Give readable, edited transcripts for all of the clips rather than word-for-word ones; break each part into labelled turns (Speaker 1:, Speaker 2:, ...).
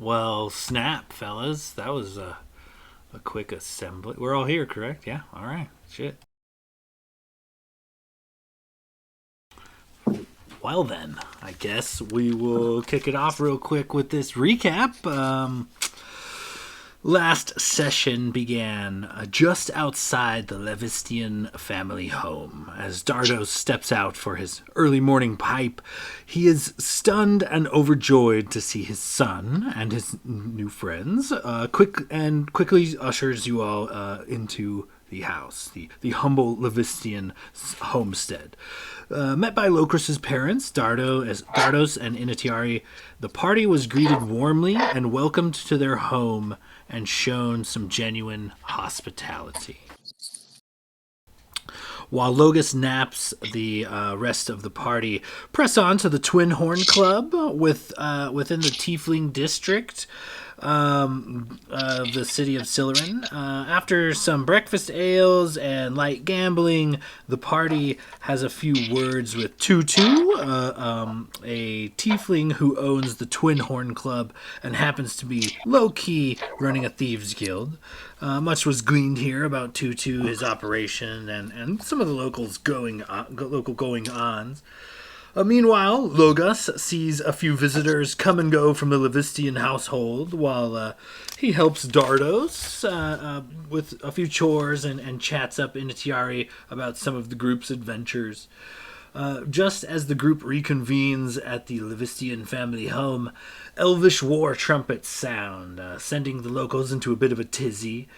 Speaker 1: Well, snap, fellas. That was a quick assembly. We're all here, correct? Yeah? All right. Shit. Well, then, I guess we will kick it off real quick with this recap. Last session began just outside the Levistian family home. As Dardo steps out for his early morning pipe, he is stunned and overjoyed to see his son and his new friends. Quickly ushers you all into the house, the humble Levistian homestead. Met by Locris's parents, Dardos and Inatiari, the party was greeted warmly and welcomed to their home and shown some genuine hospitality. While Logus naps, the rest of the party press on to the Twin Horn Club within the Tiefling District of the city of Silerin. After some breakfast ales and light gambling, the party has a few words with Tutu, a tiefling who owns the Twin Horn Club and happens to be low-key running a thieves guild. Much was gleaned here about Tutu, his operation, and some of the local going-ons. Meanwhile, Logos sees a few visitors come and go from the Levistian household while he helps Dardos with a few chores and chats up Inatiari about some of the group's adventures. Just as the group reconvenes at the Levistian family home, elvish war trumpets sound, sending the locals into a bit of a tizzy.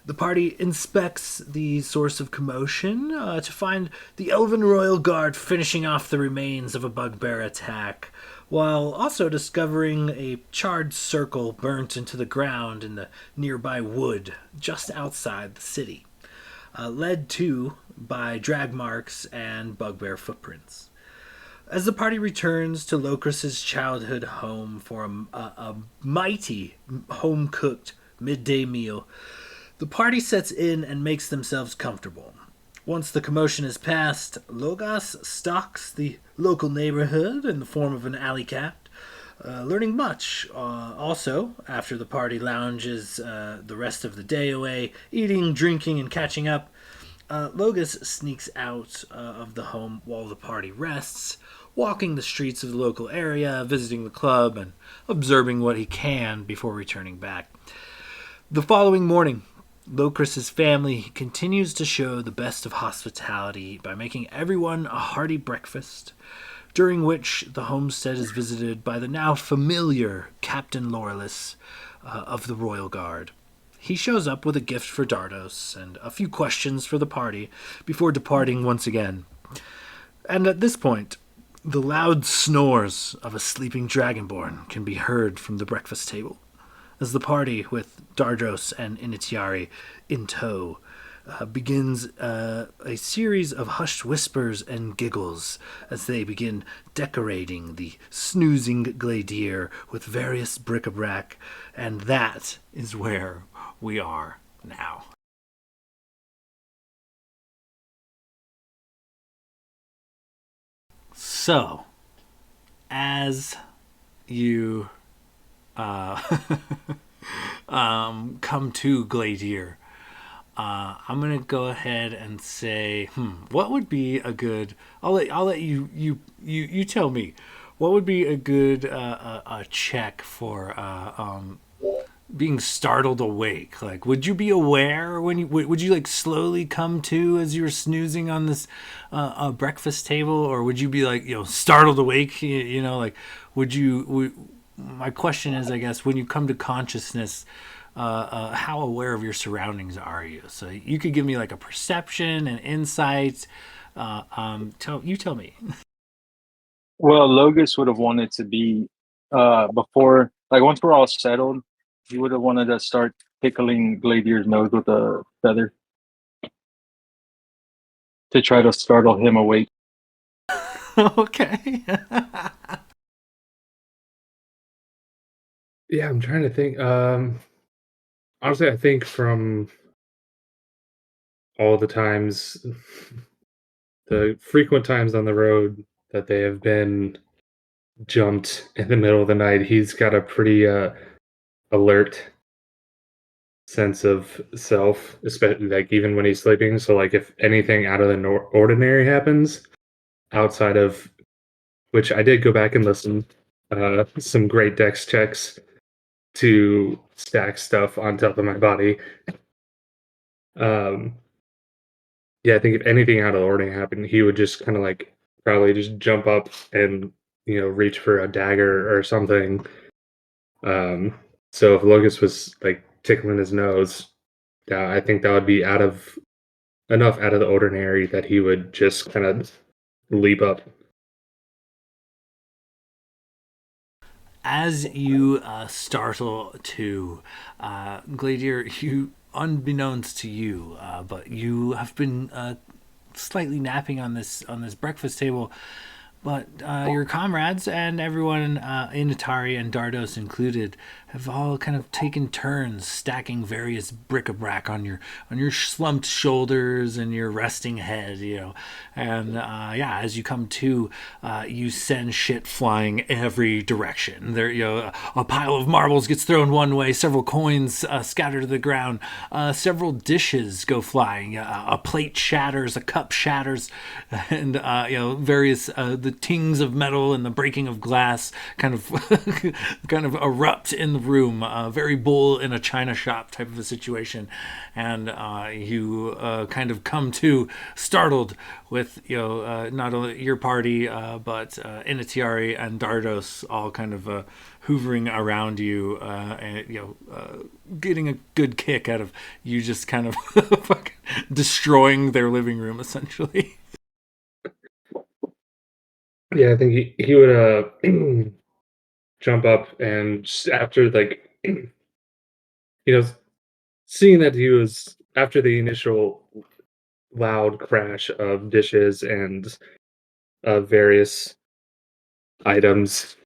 Speaker 1: The party inspects the source of commotion to find the Elven Royal Guard finishing off the remains of a bugbear attack, while also discovering a charred circle burnt into the ground in the nearby wood just outside the city, led to by drag marks and bugbear footprints. As the party returns to Locris's childhood home for a mighty home-cooked midday meal, the party sets in and makes themselves comfortable. Once the commotion is past, Logos stalks the local neighborhood in the form of an alley cat, learning much. Also, after the party lounges the rest of the day away, eating, drinking, and catching up, Logos sneaks out of the home while the party rests, walking the streets of the local area, visiting the club, and observing what he can before returning back. The following morning, Locris's family continues to show the best of hospitality by making everyone a hearty breakfast, during which the homestead is visited by the now familiar Captain Laurelis of the Royal Guard. He shows up with a gift for Dardos and a few questions for the party before departing once again. And at this point, the loud snores of a sleeping dragonborn can be heard from the breakfast table, as the party, with Dardos and Inatiari in tow, begins a series of hushed whispers and giggles as they begin decorating the snoozing gladier with various bric-a-brac, and that is where we are now. So, as you come to Gladier, I'm gonna go ahead and say, what would be a good? I'll let you tell me. What would be a good a check for being startled awake? Like, would you be aware when would you like slowly come to as you were snoozing on this breakfast table, or would you be like startled awake? Like my question is, I guess, when you come to consciousness, how aware of your surroundings are you? So you could give me like a perception and insight. Tell me.
Speaker 2: Well, Logus would have wanted to be before, like once we're all settled, he would have wanted to start tickling Gladier's nose with a feather to try to startle him awake.
Speaker 1: Okay.
Speaker 3: Yeah, I'm trying to think. Honestly, I think from all the times, the frequent times on the road that they have been jumped in the middle of the night, he's got a pretty alert sense of self, especially like even when he's sleeping. So like if anything out of the ordinary happens outside of which I did go back and listen some great dex checks to stack stuff on top of my body. Um, yeah, I think if anything out of the ordinary happened, he would just kind of like probably just jump up and reach for a dagger or something. Um, so if Locust was like tickling his nose, I think that would be enough out of the ordinary that he would just kind of leap up.
Speaker 1: As you startle to Gladier, you unbeknownst to you, but you have been slightly napping on this breakfast table. But your comrades and everyone, Inatari and Dardos included, have all kind of taken turns stacking various bric-a-brac on your slumped shoulders and your resting head, And yeah, as you come to, you send shit flying every direction. There, a pile of marbles gets thrown one way, several coins scatter to the ground, several dishes go flying, a plate shatters, a cup shatters, and various the tings of metal and the breaking of glass kind of kind of erupt in the room. Very bull in a china shop type of a situation, and you kind of come to startled with not only your party but Inatiari and Dardos all kind of hoovering around you, and getting a good kick out of you just kind of fucking destroying their living room essentially.
Speaker 3: Yeah, I think he would jump up and after like know seeing that he was after the initial loud crash of dishes and various items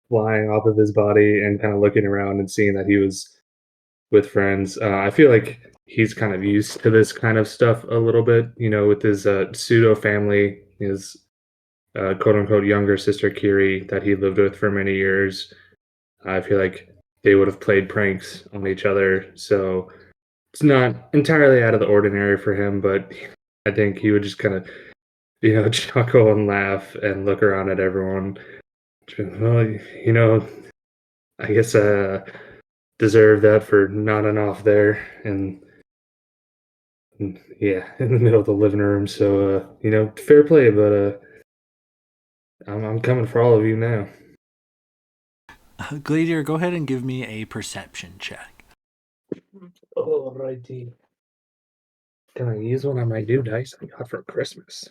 Speaker 3: flying off of his body and kind of looking around and seeing that he was with friends. I feel like he's kind of used to this kind of stuff a little bit, with his pseudo family, his quote unquote younger sister Kiri that he lived with for many years. I feel like they would have played pranks on each other. So it's not entirely out of the ordinary for him, but I think he would just kind of, chuckle and laugh and look around at everyone. Well, I guess deserve that for nodding off there and yeah, in the middle of the living room. So fair play, but I'm coming for all of you now.
Speaker 1: Gladiator, go ahead and give me a perception check.
Speaker 3: Alrighty. Can I use one of my new dice I got for Christmas?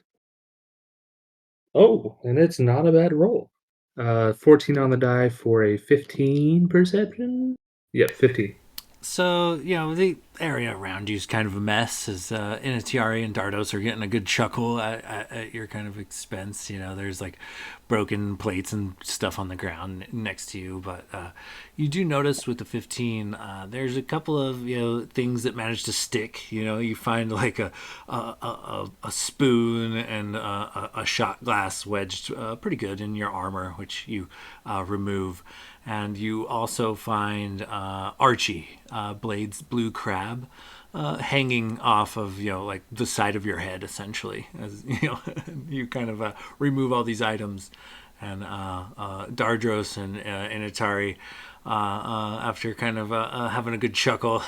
Speaker 3: Oh, and it's not a bad roll. 14 on the die for a 15 perception. Yep, 15.
Speaker 1: So, the area around you is kind of a mess as Inatiari and Dardos are getting a good chuckle at your kind of expense. There's like broken plates and stuff on the ground next to you. But you do notice with the 15, there's a couple of, things that manage to stick. You find like a spoon and a shot glass wedged pretty good in your armor, which you remove. And you also find Archie, Blade's blue crab, hanging off of like the side of your head, essentially. As you kind of remove all these items, and Dardros and Inatari, after kind of having a good chuckle,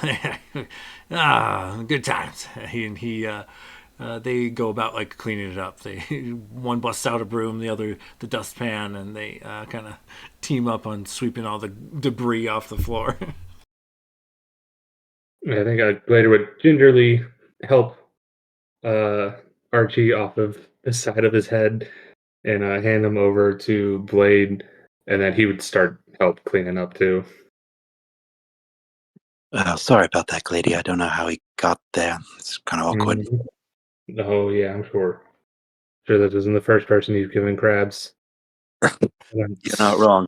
Speaker 1: good times. He they go about like cleaning it up. One busts out a broom, the other the dustpan, and they kind of team up on sweeping all the debris off the floor.
Speaker 3: I think Glader would gingerly help uh, Archie off of the side of his head and hand him over to Blade, and then he would start help cleaning up too.
Speaker 4: Sorry about that, Glady. I don't know how he got there. It's kind of awkward.
Speaker 3: Mm-hmm. Oh yeah, I'm sure. Sure, that isn't the first person you've given crabs.
Speaker 4: You're not wrong.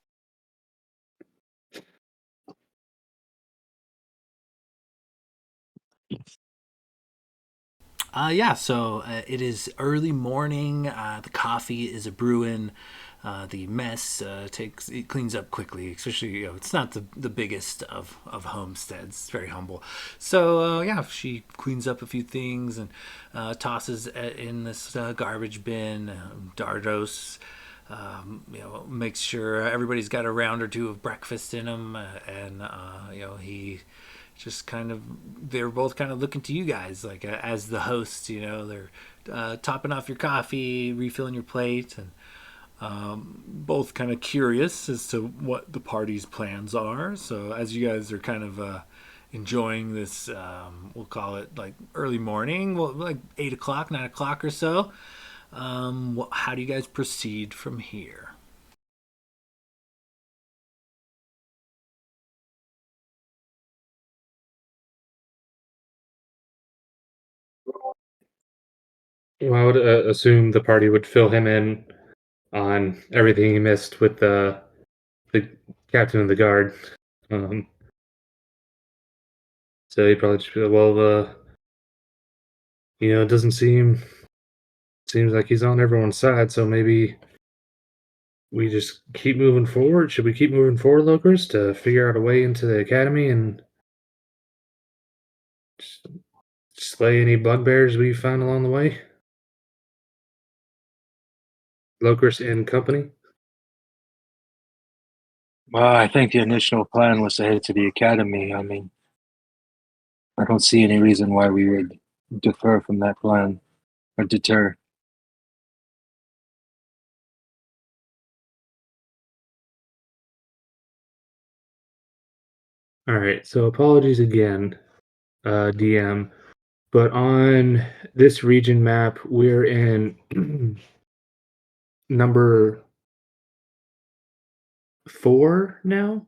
Speaker 1: Yeah, so it is early morning. The coffee is a brewing. The mess it cleans up quickly. Especially, it's not the biggest of homesteads. It's very humble. So yeah, she cleans up a few things and tosses in this garbage bin. Dardos, makes sure everybody's got a round or two of breakfast in them, and he just kind of they're both kind of looking to you guys like as the hosts. They're topping off your coffee, refilling your plate, and both kind of curious as to what the party's plans are. So as you guys are kind of enjoying this, we'll call it like early morning, well, like 8 o'clock, 9 o'clock or so. How do you guys proceed from here?
Speaker 3: Well, I would assume the party would fill him in on everything he missed with the captain of the guard. Um, so he'd probably just be like, well, it doesn't seems like he's on everyone's side, so maybe we just keep moving forward. Should we keep moving forward, Locust, to figure out a way into the academy and just slay any bugbears we find along the way? Locust and company?
Speaker 2: Well, I think the initial plan was to head to the academy. I mean, I don't see any reason why we would defer from that plan or deter.
Speaker 3: All right, so apologies again, DM, but on this region map, we're in number 4 now?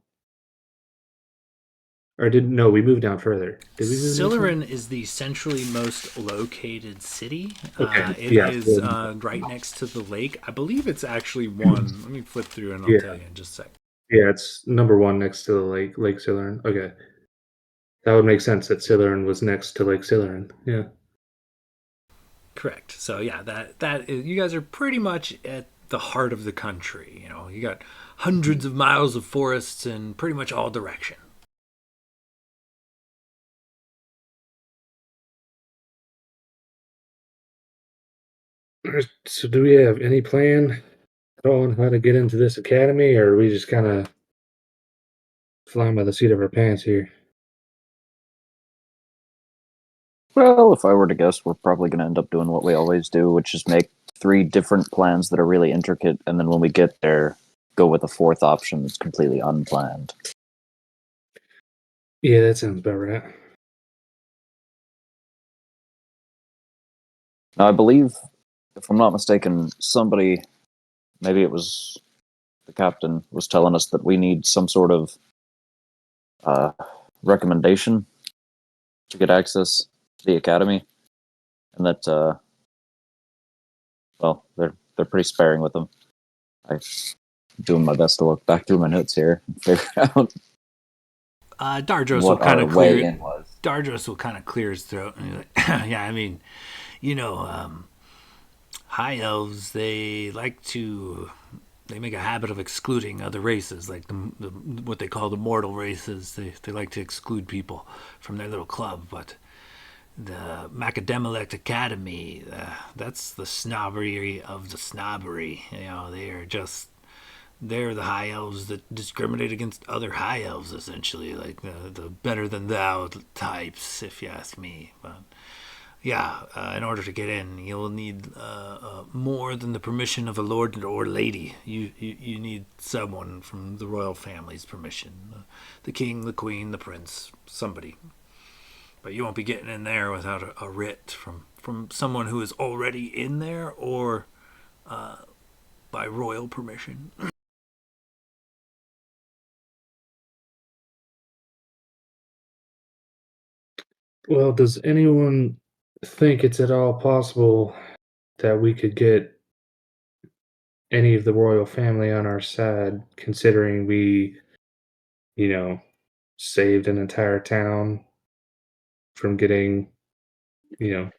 Speaker 3: Or no, we moved down further. Did we move down further?
Speaker 1: Silleran is the centrally most located city.
Speaker 3: Okay,
Speaker 1: It
Speaker 3: yeah.
Speaker 1: is right next to the lake. I believe it's actually one. Let me flip through and I'll
Speaker 3: Yeah.
Speaker 1: tell you in just a sec.
Speaker 3: Yeah, it's number 1 next to the Lake Silleran. Okay. That would make sense that Silleran was next to Lake Silleran. Yeah.
Speaker 1: Correct. So yeah, you guys are pretty much at the heart of the country. You got hundreds of miles of forests in pretty much all direction.
Speaker 3: So do we have any plan at all on how to get into this academy, or are we just kind of flying by the seat of our pants here?
Speaker 5: Well, if I were to guess, we're probably going to end up doing what we always do, which is make 3 different plans that are really intricate, and then when we get there, go with a 4th option that's completely unplanned.
Speaker 3: Yeah, that sounds about right.
Speaker 5: Now, I believe, if I'm not mistaken, somebody, maybe it was the captain, was telling us that we need some sort of recommendation to get access to the academy, and that, well, they're pretty sparing with them. I'm doing my best to look back through my notes here and figure out
Speaker 1: Dardros will
Speaker 5: what
Speaker 1: kind
Speaker 5: our
Speaker 1: of
Speaker 5: way
Speaker 1: clear.
Speaker 5: in was.
Speaker 1: Dardros will kind of clear his throat. And he's like, yeah, I mean, high elves they make a habit of excluding other races, like what they call the mortal races. They like to exclude people from their little club, but the Macadamilect Academy, that's the snobbery of the snobbery. They're the high elves that discriminate against other high elves, essentially, like the better than thou types, if you ask me. But yeah, in order to get in, you'll need more than the permission of a lord or lady. You need someone from the royal family's permission, the king, the queen, the prince, somebody. But you won't be getting in there without a writ from someone who is already in there or by royal permission.
Speaker 3: Well, does anyone think it's at all possible that we could get any of the royal family on our side, considering we, you know, saved an entire town from getting, you know,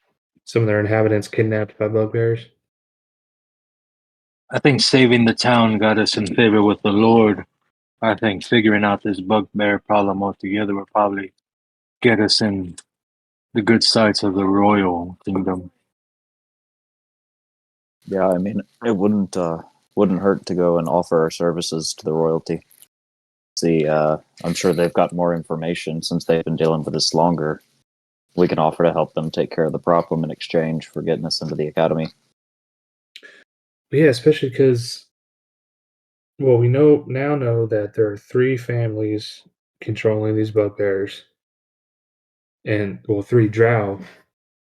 Speaker 3: some of their inhabitants kidnapped by bugbears.
Speaker 2: I think saving the town got us in favor with the Lord. I think figuring out this bugbear problem altogether will probably get us in the good sides of the royal kingdom.
Speaker 5: Yeah, I mean, it wouldn't hurt to go and offer our services to the royalty. See, I'm sure they've got more information since they've been dealing with this longer. We can offer to help them take care of the problem in exchange for getting us into the academy.
Speaker 3: But yeah, especially because, well, we know that there are three families controlling these bugbears, and well, three drow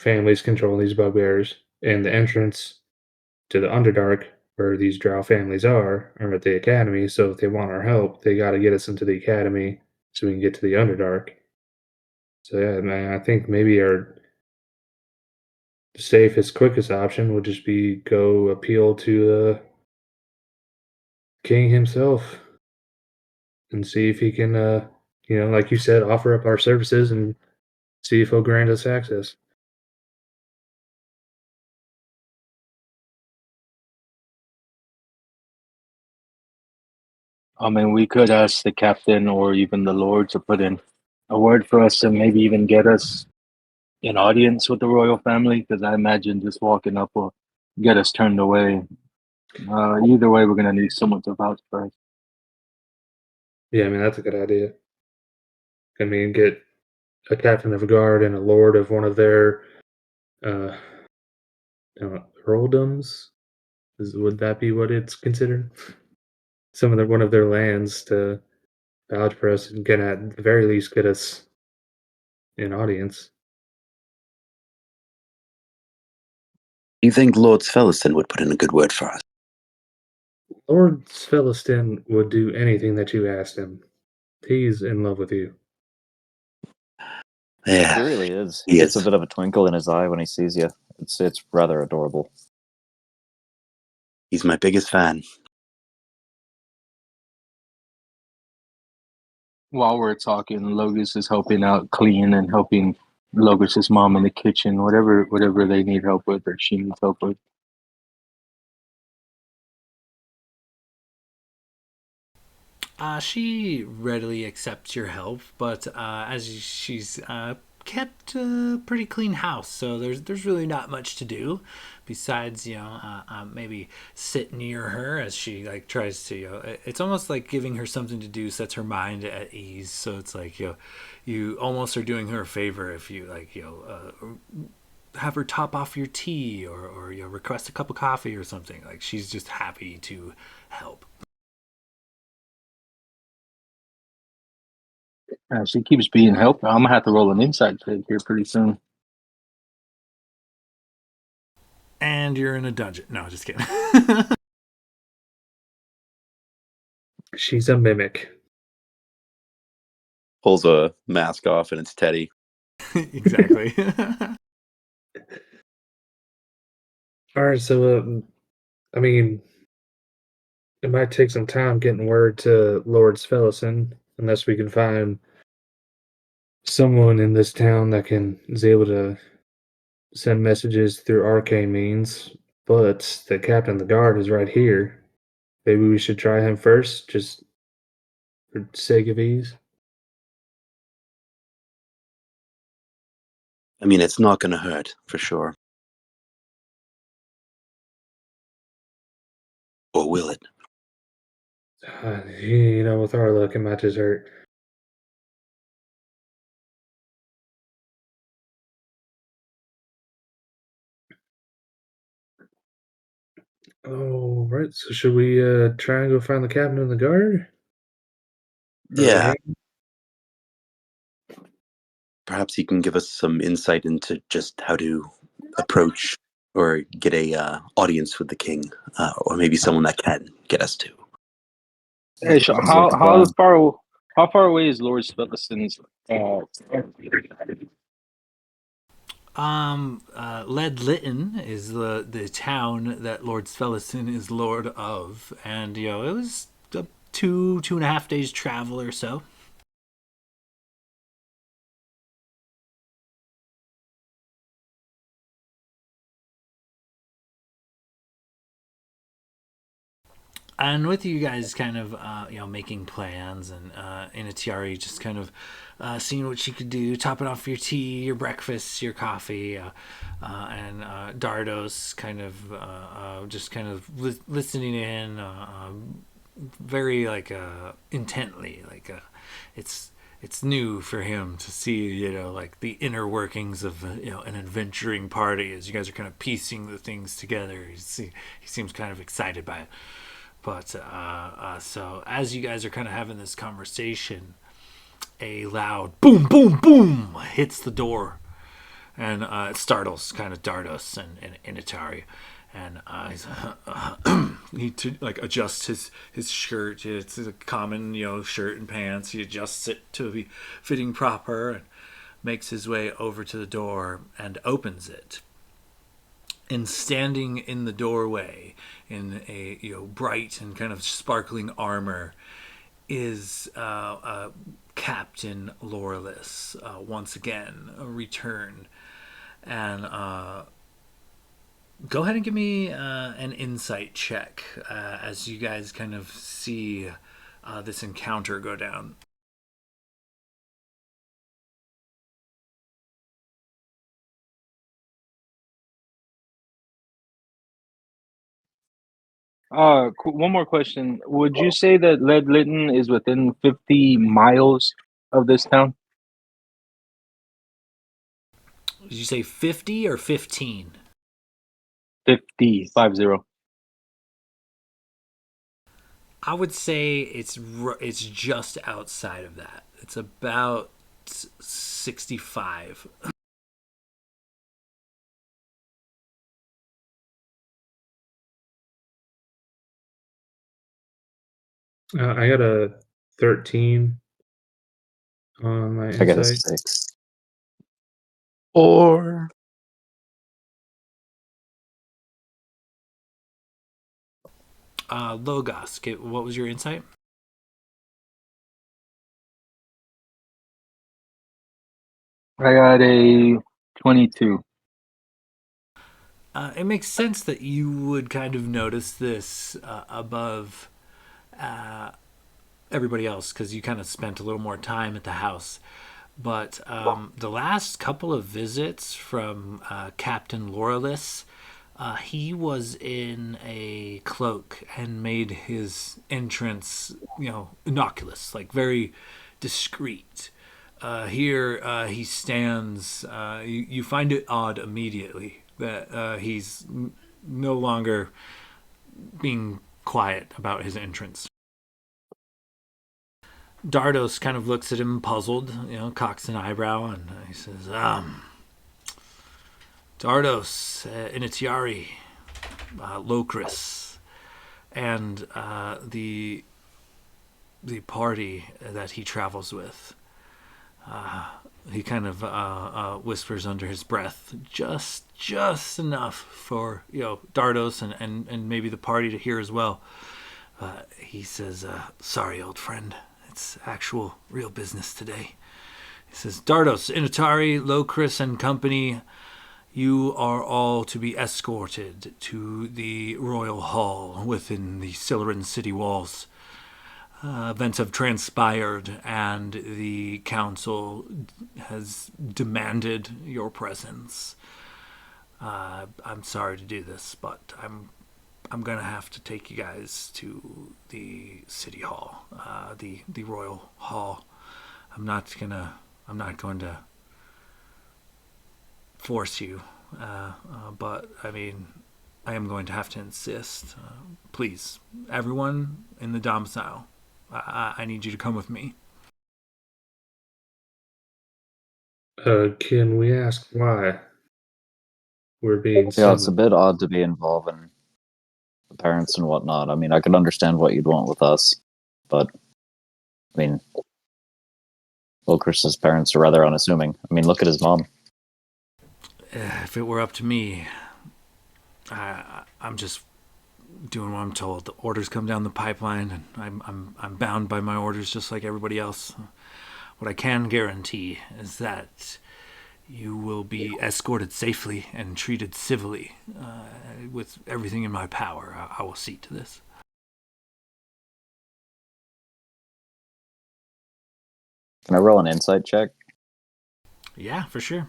Speaker 3: families controlling these bugbears, and the entrance to the Underdark, where these drow families are at the academy. So if they want our help, they got to get us into the academy so we can get to the Underdark. So yeah, man, I think maybe our safest, quickest option would just be go appeal to the king himself and see if he can, like you said, offer up our services and see if he'll grant us access.
Speaker 2: I mean, we could ask the captain or even the Lord to put in a word for us and maybe even get us an audience with the royal family, because I imagine just walking up will get us turned away. Either way, we're going to need someone to vouch for us.
Speaker 3: Yeah, I mean that's a good idea. I mean, get a captain of a guard and a lord of one of their uh, earldoms. Would that be what it's considered? One of their lands to vouch for us and can at the very least get us an audience.
Speaker 4: Do you think Lord Sfelliston would put in a good word for us?
Speaker 3: Lord Sveliston would do anything that you asked him. He's in love with you.
Speaker 4: Yeah,
Speaker 5: He really is.
Speaker 4: he
Speaker 5: He gets a
Speaker 4: is.
Speaker 5: bit of a twinkle in his eye when he sees you. It's rather adorable.
Speaker 4: He's my biggest fan.
Speaker 2: While we're talking, Logus is helping out clean and helping Logus's mom in the kitchen, whatever they need help with or she needs help with.
Speaker 1: She readily accepts your help, but as she's kept a pretty clean house, so there's really not much to do, besides maybe sit near her as she like tries to it's almost like giving her something to do sets her mind at ease. So it's like you almost are doing her a favor if you like have her top off your tea or request a cup of coffee or something. Like she's just happy to help.
Speaker 2: She keeps being helped. I'm gonna have to roll an insight check here pretty soon.
Speaker 1: And you're in a dungeon. No, just kidding.
Speaker 3: She's a mimic.
Speaker 4: Pulls a mask off and it's Teddy.
Speaker 1: Exactly.
Speaker 3: All right, so I mean, it might take some time getting word to Lord Svelison, unless we can find someone in this town that is able to send messages through arcane means. But the captain of the guard is right here. Maybe we should try him first, just for sake of ease.
Speaker 4: I mean, it's not going to hurt, for sure. Or will it?
Speaker 3: With our luck, it might just hurt. Oh, right. So should we try and go find the captain of the guard?
Speaker 4: Yeah. Perhaps he can give us some insight into just how to approach or get a audience with the king, or maybe someone that can get us to.
Speaker 2: Hey,
Speaker 5: Sounds like a plan.
Speaker 2: how far away is Lord Spellison's?
Speaker 1: Lead Lytton is the town that Lord Svelliston is lord of, and it was a 2.5 days travel or so. And with you guys kind of making plans, and Inatiari just kind of seeing what she could do, topping off your tea, your breakfast, your coffee, and Dardos kind of just kind of listening in, very like intently, like it's new for him to see, like the inner workings of, an adventuring party as you guys are kind of piecing the things together. He seems kind of excited by it. But so as you guys are kind of having this conversation, a loud boom, boom, boom hits the door, and it startles kind of Dardos and Atari. And he like adjusts his shirt. It's a common shirt and pants. He adjusts it to be fitting proper and makes his way over to the door and opens it. And standing in the doorway in a bright and kind of sparkling armor is Captain Loreless, once again returned. And go ahead and give me an insight check as you guys kind of see this encounter go down.
Speaker 2: One more question. Would you say that Lead Lytton is within 50 miles of this town?
Speaker 1: Did you say 50 or 15?
Speaker 2: 50, 50.
Speaker 1: I would say it's just outside of that. It's about 65.
Speaker 3: I got a 13 on my
Speaker 5: I got a
Speaker 3: insight.
Speaker 5: 6.
Speaker 4: Or
Speaker 1: Logos, what was your insight?
Speaker 2: I got a 22.
Speaker 1: It makes sense that you would kind of notice this above everybody else because you kind of spent a little more time at the house. But the last couple of visits from Captain Loreless, he was in a cloak and made his entrance, innocuous, like very discreet. Here he stands. You find it odd immediately that he's no longer being quiet about his entrance. Dardos kind of looks at him puzzled, cocks an eyebrow, and he says, Dardos, Initiari, Locris, and the party that he travels with. He kind of whispers under his breath, just enough for Dardos and maybe the party to hear as well. He says, "Sorry, old friend. It's actual real business today." He says, "Dardos, Inatari, Locris, and company, you are all to be escorted to the royal hall within the Siluran city walls. Events have transpired, and the council has demanded your presence. I'm sorry to do this, but I'm gonna have to take you guys to the city hall, the royal hall. I'm not going to force you, but I mean, I am going to have to insist. Please, everyone in the domicile, I need you to come with me."
Speaker 3: Can we ask why we're being
Speaker 5: Yeah, it's a
Speaker 3: summoned?
Speaker 5: bit odd to be involving the parents and whatnot. I mean, I could understand what you'd want with us, but I mean, Wilker's parents are rather unassuming. I mean, look at his mom.
Speaker 1: If it were up to me, I'm just doing what I'm told. The orders come down the pipeline, and I'm bound by my orders just like everybody else. What I can guarantee is that you will be escorted safely and treated civilly. With everything in my power, I will see to this.
Speaker 5: Can I roll an insight check?
Speaker 1: Yeah, for sure.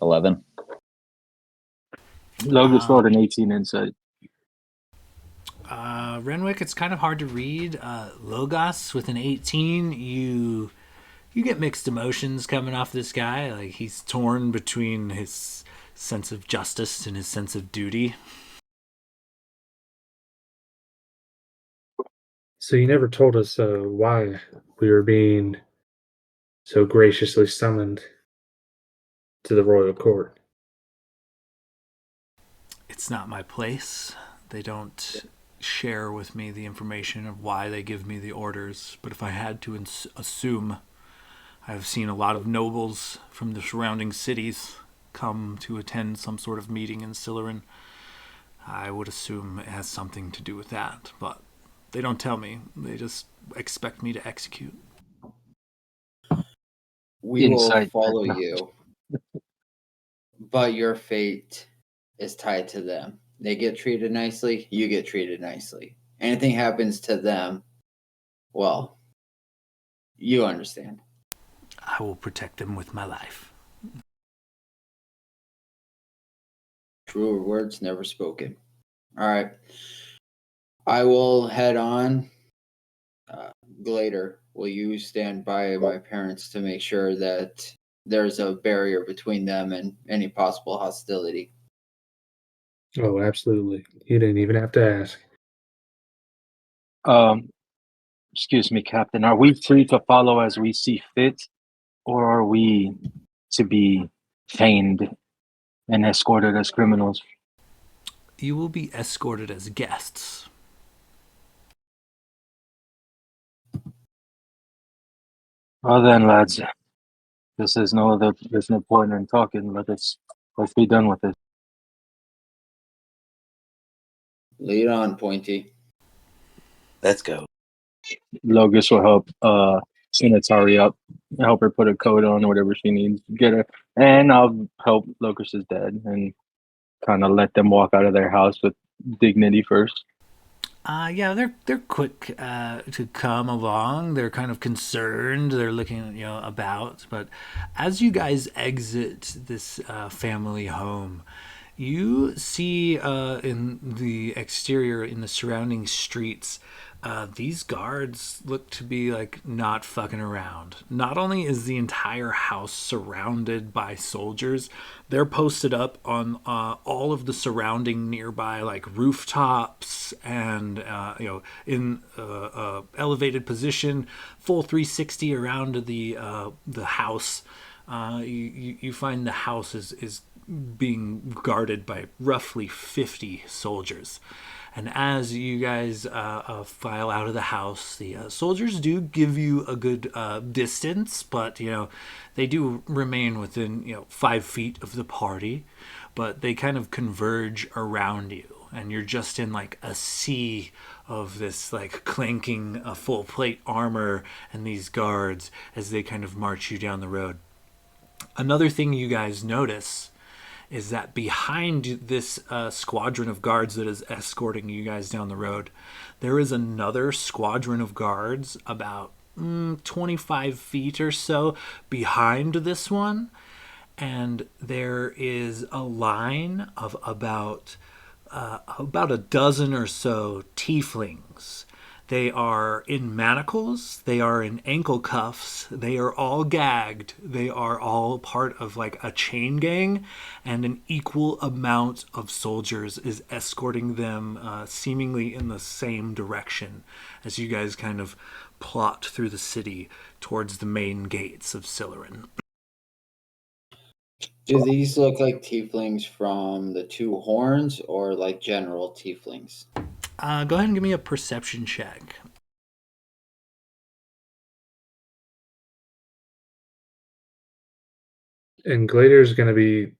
Speaker 5: 11.
Speaker 2: Logus rolled an 18 insight.
Speaker 1: Renwick, it's kind of hard to read. Logos with an 18, you get mixed emotions coming off this guy. Like, he's torn between his sense of justice and his sense of duty.
Speaker 3: So you never told us why we were being so graciously summoned to the royal court.
Speaker 1: It's not my place. They don't share with me the information of why they give me the orders. But if I had to assume, I've seen a lot of nobles from the surrounding cities come to attend some sort of meeting in Siluran. I would assume it has something to do with that, but they don't tell me. They just expect me to execute.
Speaker 6: We will
Speaker 2: Insight.
Speaker 6: follow you, but your fate is tied to them. They get treated nicely, you get treated nicely. Anything happens to them, well, you understand.
Speaker 1: I will protect them with my life.
Speaker 6: Truer words never spoken. All right. I will head on. Glader, will you stand by my parents to make sure that there's a barrier between them and any possible hostility?
Speaker 3: Oh, absolutely. You didn't even have to ask.
Speaker 2: Excuse me, Captain. Are we free to follow as we see fit, or are we to be chained and escorted as criminals?
Speaker 1: You will be escorted as guests.
Speaker 2: Well then, lads, there's no point in talking. Let's be done with it.
Speaker 6: Lead on, Pointy.
Speaker 4: Let's go.
Speaker 2: Logus will help Sunatari up, help her put a coat on, whatever she needs, get her, and I'll help Logus's dad and kind of let them walk out of their house with dignity first.
Speaker 1: Yeah, they're quick to come along. They're kind of concerned. They're looking, about. But as you guys exit this family home, you see in the exterior, in the surrounding streets, these guards look to be like not fucking around. Not only is the entire house surrounded by soldiers, they're posted up on all of the surrounding nearby like rooftops and in elevated position, full 360 around the house. You find the house is being guarded by roughly 50 soldiers. And as you guys file out of the house, the soldiers do give you a good distance, but they do remain within 5 feet of the party, but they kind of converge around you, and you're just in like a sea of this like clanking full plate armor and these guards as they kind of march you down the road. Another thing you guys notice is that behind this squadron of guards that is escorting you guys down the road, there is another squadron of guards about 25 feet or so behind this one. And there is a line of about a dozen or so tieflings. They are in manacles, they are in ankle cuffs, they are all gagged, they are all part of like a chain gang, and an equal amount of soldiers is escorting them seemingly in the same direction as you guys kind of plot through the city towards the main gates of Siluran.
Speaker 6: Do these look like tieflings from the Two Horns or like general tieflings?
Speaker 1: Go ahead and give me a perception check.
Speaker 3: And Glader's going to be,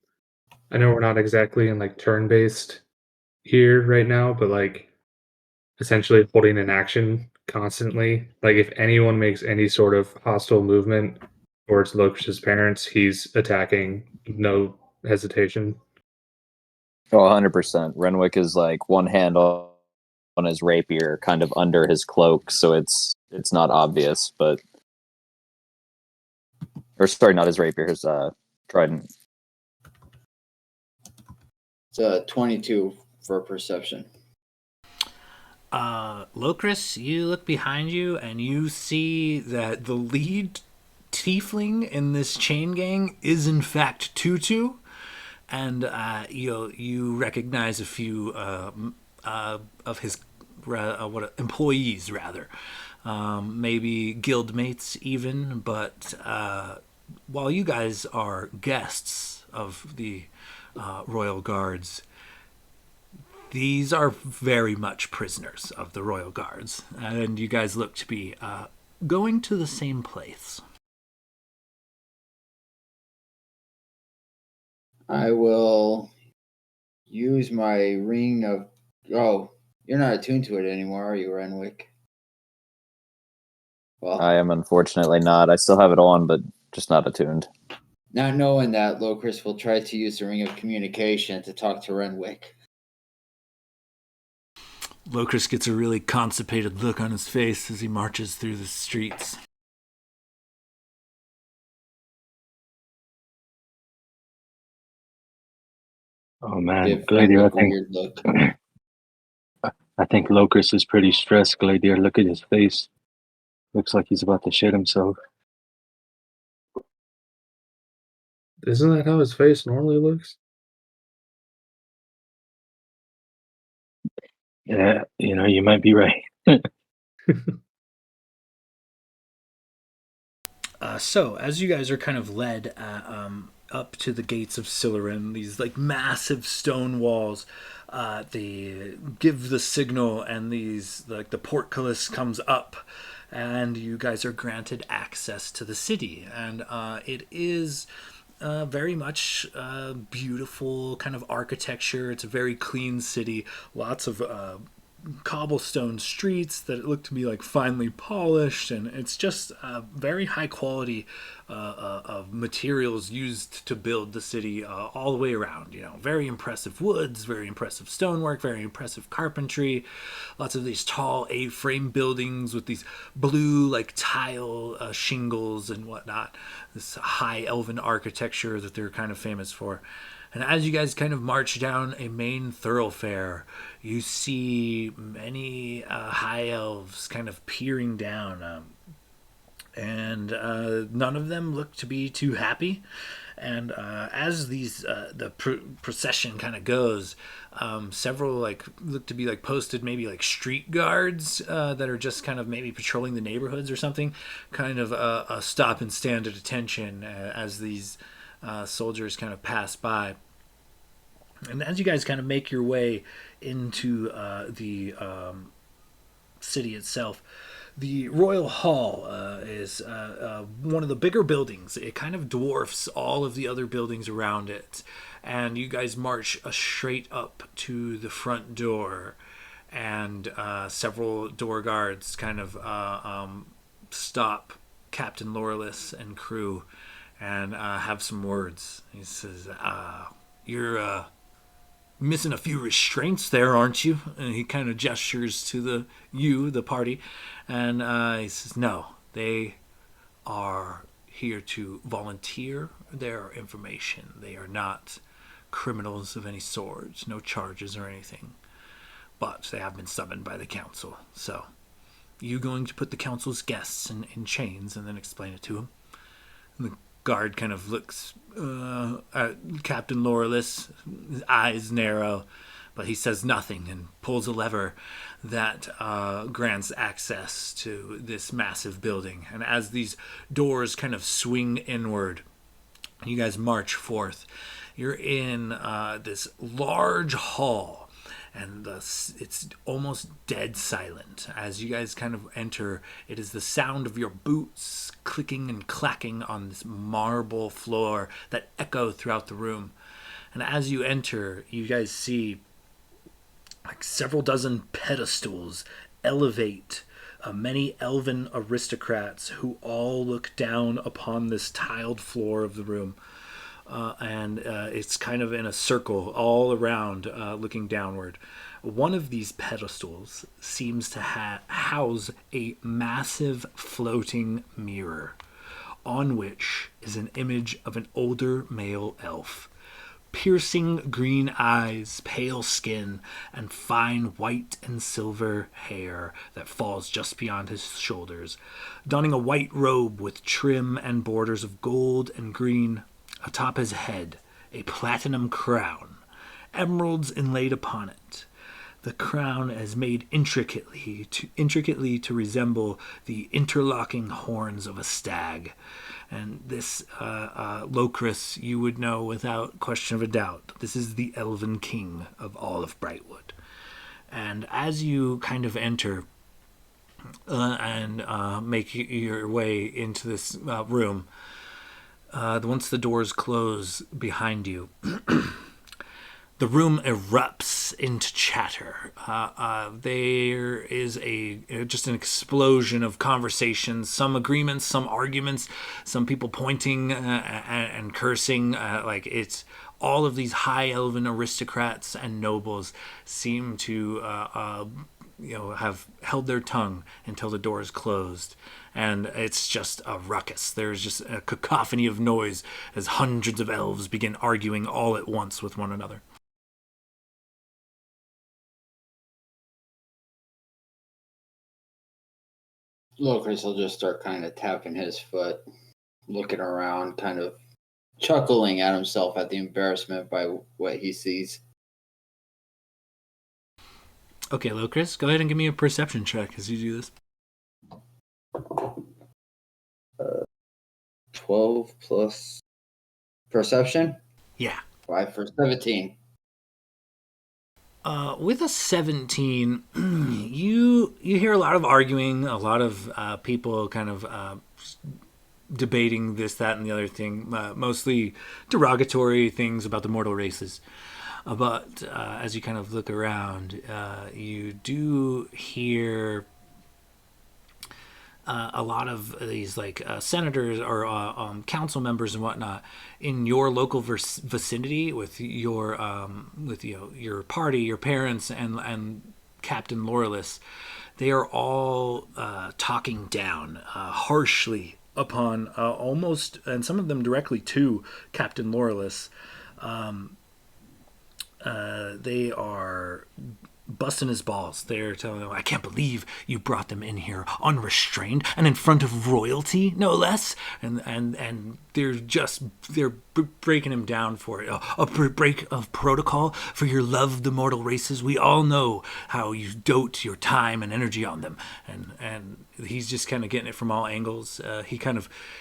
Speaker 3: I know we're not exactly in like turn based here right now, but like essentially holding an action constantly. Like if anyone makes any sort of hostile movement towards Locus's parents, he's attacking, no hesitation.
Speaker 5: Oh, 100%. Renwick is like one hand on his rapier kind of under his cloak, so it's not obvious, but or sorry, not his rapier, his trident.
Speaker 6: It's a 22 for perception.
Speaker 1: Locris, you look behind you and you see that the lead tiefling in this chain gang is in fact Tutu, and you recognize a few of his employees rather, maybe guildmates even. But while you guys are guests of the Royal Guards, these are very much prisoners of the Royal Guards, and you guys look to be going to the same place.
Speaker 6: I will use my ring of... Oh, you're not attuned to it anymore, are you, Renwick? Well,
Speaker 5: I am unfortunately not. I still have it on, but just not attuned.
Speaker 6: not knowing that, Locris will try to use the ring of communication to talk to Renwick.
Speaker 1: Locris gets a really constipated look on his face as he marches through the streets.
Speaker 2: Oh man,
Speaker 6: Give
Speaker 2: Gladiator,
Speaker 6: Renwick a weird look.
Speaker 2: I think Locris is pretty stressed, Gladiator. Look at his face. Looks like he's about to shit himself.
Speaker 3: Isn't that how his face normally looks?
Speaker 2: Yeah, you might be right.
Speaker 1: So, as you guys are kind of led up to the gates of Siluran, these like massive stone walls, they give the signal, and these like the portcullis comes up, and you guys are granted access to the city, and it is. Very much beautiful kind of architecture. It's a very clean city. Lots of cobblestone streets that look to be like finely polished, and it's just very high quality of materials used to build the city all the way around. Very impressive woods, very impressive stonework, very impressive carpentry. Lots of these tall A-frame buildings with these blue like tile shingles and whatnot. This high elven architecture that they're kind of famous for. And as you guys kind of march down a main thoroughfare, you see many high elves kind of peering down, and none of them look to be too happy. And as the procession kind of goes, several look to be posted, maybe street guards that are just kind of maybe patrolling the neighborhoods or something, kind of stop and stand at attention as these soldiers kind of pass by. And as you guys kind of make your way into the city itself, the Royal Hall is one of the bigger buildings. It kind of dwarfs all of the other buildings around it. And you guys march straight up to the front door, and several door guards kind of stop Captain Loreless and crew and have some words. He says, you're missing a few restraints there, aren't you? And he kind of gestures to the party, and he says, no, they are here to volunteer their information. They are not criminals of any sort, no charges or anything, but they have been summoned by the council. So, you going to put the council's guests in chains and then explain it to them? And the guard kind of looks at Captain Loreless, his eyes narrow, but he says nothing and pulls a lever that grants access to this massive building. And as these doors kind of swing inward, you guys march forth. You're in this large hall, and it's almost dead silent. As you guys kind of enter, it is the sound of your boots clicking and clacking on this marble floor that echo throughout the room. And as you enter, you guys see several dozen pedestals elevate many elven aristocrats who all look down upon this tiled floor of the room. and it's kind of in a circle all around, looking downward. One of these pedestals seems to house a massive floating mirror, on which is an image of an older male elf. Piercing green eyes, pale skin, and fine white and silver hair that falls just beyond his shoulders, donning a white robe with trim and borders of gold and green. Atop his head, a platinum crown, emeralds inlaid upon it. The crown is made intricately to resemble the interlocking horns of a stag. And this, Locris, you would know without question of a doubt. This is the Elven King of all of Brightwood. And as you kind of enter and make your way into this room, once the doors close behind you, the room erupts into chatter. There is just an explosion of conversations, some agreements, some arguments, some people pointing and cursing. Like it's all of these high elven aristocrats and nobles seem to have held their tongue until the doors closed. And it's just a ruckus. There's just a cacophony of noise as hundreds of elves begin arguing all at once with one another.
Speaker 6: Lucas will just start kind of tapping his foot, looking around, kind of chuckling at himself at the embarrassment by what he sees.
Speaker 1: Okay, Locris, go ahead and give me a perception check as you do this.
Speaker 6: 12 plus perception?
Speaker 1: Yeah.
Speaker 6: 5 for 17.
Speaker 1: With a 17, you hear a lot of arguing, a lot of people kind of debating this, that, and the other thing, mostly derogatory things about the mortal races. But as you kind of look around, you do hear a lot of these senators or council members and whatnot in your local vicinity with your your party, your parents, and Captain Lorelis. They are all talking down harshly upon almost, and some of them directly to Captain Lorelis. They are busting his balls. They're telling him, I can't believe you brought them in here unrestrained and in front of royalty, no less. And they're breaking him down for it. A break of protocol for your love of the mortal races. We all know how you dote your time and energy on them. And he's just kind of getting it from all angles.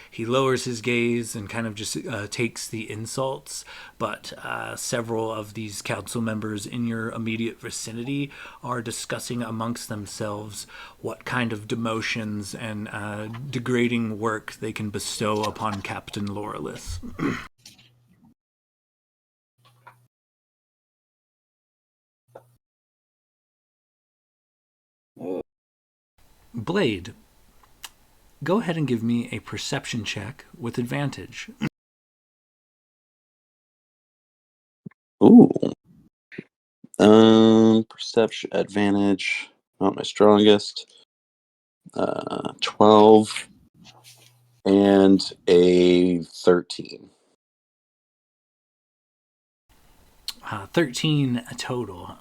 Speaker 1: He lowers his gaze and kind of just takes the insults. But several of these council members in your immediate vicinity are discussing amongst themselves what kind of demotions and degrading work they can bestow upon Captain Lorelis. Blade, go ahead and give me a perception check with advantage.
Speaker 4: Ooh. Perception advantage, not my strongest. 12 and a 13.
Speaker 1: 13 total.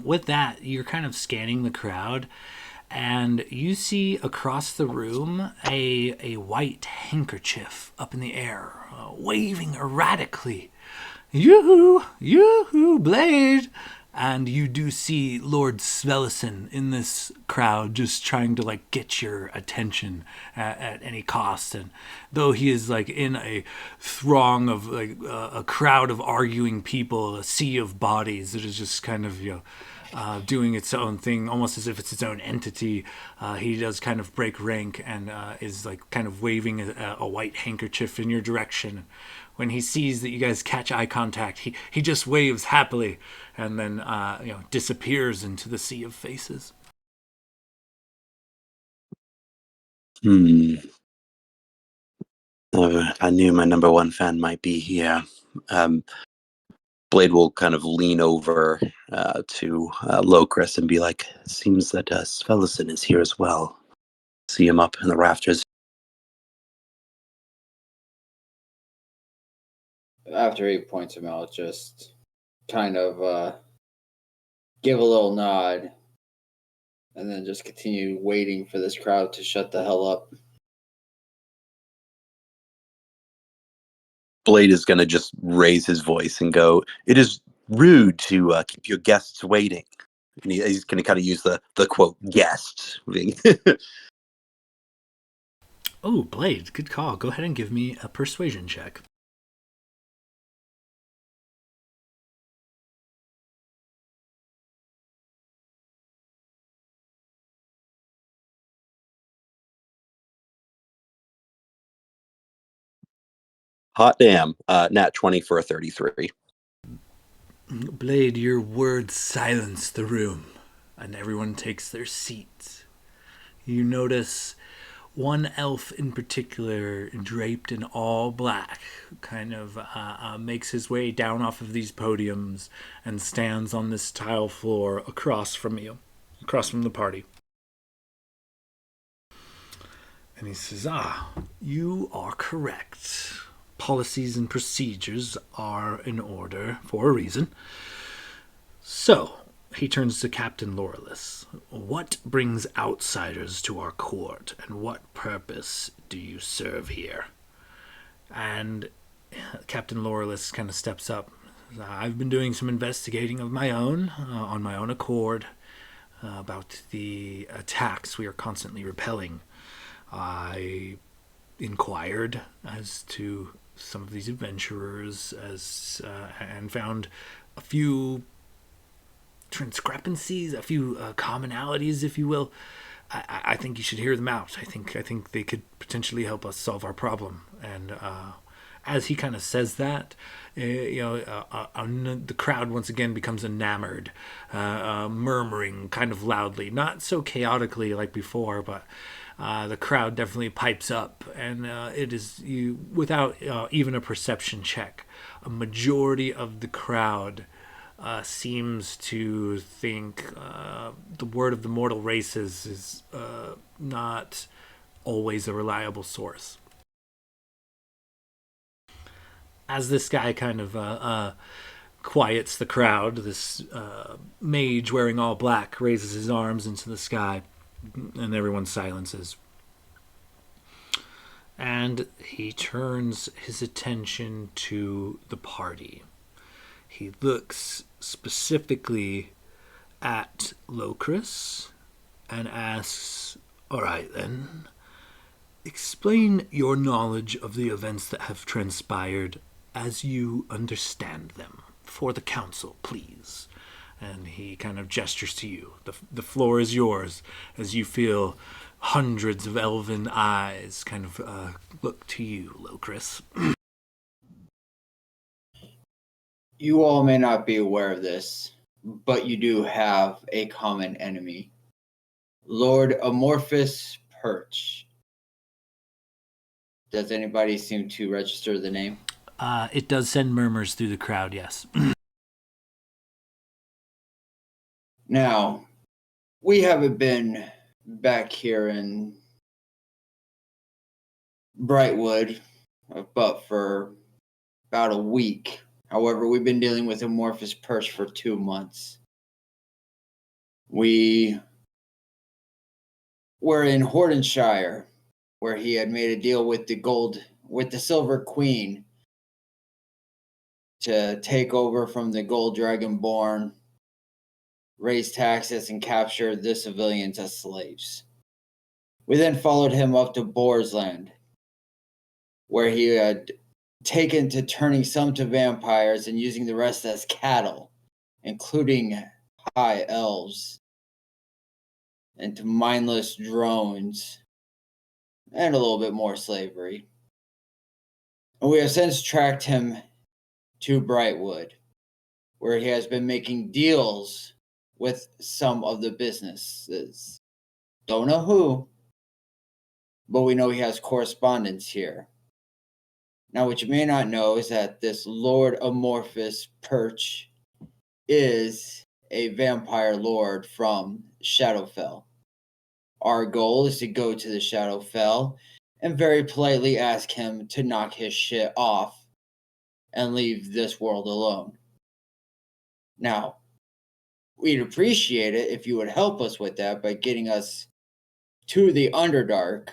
Speaker 1: With that, you're kind of scanning the crowd, and you see across the room a white handkerchief up in the air, waving erratically. Yoo-hoo! Yoo-hoo, Blade! And you do see Lord Svelison in this crowd just trying to get your attention at any cost. And though he is in a throng of a crowd of arguing people, a sea of bodies that is just kind of doing its own thing, almost as if it's its own entity, he does kind of break rank and is kind of waving a white handkerchief in your direction. When he sees that you guys catch eye contact, he just waves happily and then disappears into the sea of faces.
Speaker 4: I knew my number one fan might be here. Blade will kind of lean over to Locris and be like, seems that Svellison is here as well. See him up in the rafters.
Speaker 6: After he points him out, just kind of give a little nod and then just continue waiting for this crowd to shut the hell up.
Speaker 4: Blade is going to just raise his voice and go, it is rude to keep your guests waiting. And he's going to kind of use the quote, guests.
Speaker 1: Oh, Blade, good call. Go ahead and give me a persuasion check.
Speaker 4: Hot damn. Nat 20 for a 33.
Speaker 1: Blade, your words silence the room, and everyone takes their seats. You notice one elf in particular, draped in all black, kind of makes his way down off of these podiums and stands on this tile floor across from you, across from the party. And he says, you are correct. Policies and procedures are in order for a reason. So, he turns to Captain Lorelis. What brings outsiders to our court, and what purpose do you serve here? And Captain Lorelis kind of steps up. I've been doing some investigating of my own, on my own accord, about the attacks we are constantly repelling. I inquired as to some of these adventurers and found a few discrepancies, a few commonalities, if you will. I think you should hear them out. I think they could potentially help us solve our problem. And as he kind of says that, the crowd once again becomes enamored, murmuring kind of loudly, not so chaotically like before, but the crowd definitely pipes up, and it is you without even a perception check. A majority of the crowd seems to think the word of the mortal races is not always a reliable source. As this guy kind of quiets the crowd, this mage wearing all black raises his arms into the sky, and everyone silences. And he turns his attention to the party. He looks specifically at Locris and asks, all right then, explain your knowledge of the events that have transpired as you understand them for the council, please. And he kind of gestures to you. The floor is yours as you feel hundreds of elven eyes kind of look to you, Locris.
Speaker 6: You all may not be aware of this, but you do have a common enemy. Lord Amorphous Perch. Does anybody seem to register the name?
Speaker 1: It does send murmurs through the crowd, yes.
Speaker 6: Now, we haven't been back here in Brightwood, but for about a week. However, we've been dealing with Amorphous Perch for 2 months. We were in Hordenshire, where he had made a deal with the Silver Queen to take over from the Gold Dragonborn, raise taxes, and capture the civilians as slaves. We then followed him up to Boarsland, where he had taken to turning some to vampires and using the rest as cattle, including high elves, and to mindless drones, and a little bit more slavery. And we have since tracked him to Brightwood, where he has been making deals with some of the businesses. Don't know who, but we know he has correspondence here. Now, what you may not know is that this Lord Amorphous Perch is a vampire lord from Shadowfell. Our goal is to go to the Shadowfell and very politely ask him to knock his shit off and leave this world alone. Now, we'd appreciate it if you would help us with that by getting us to the Underdark.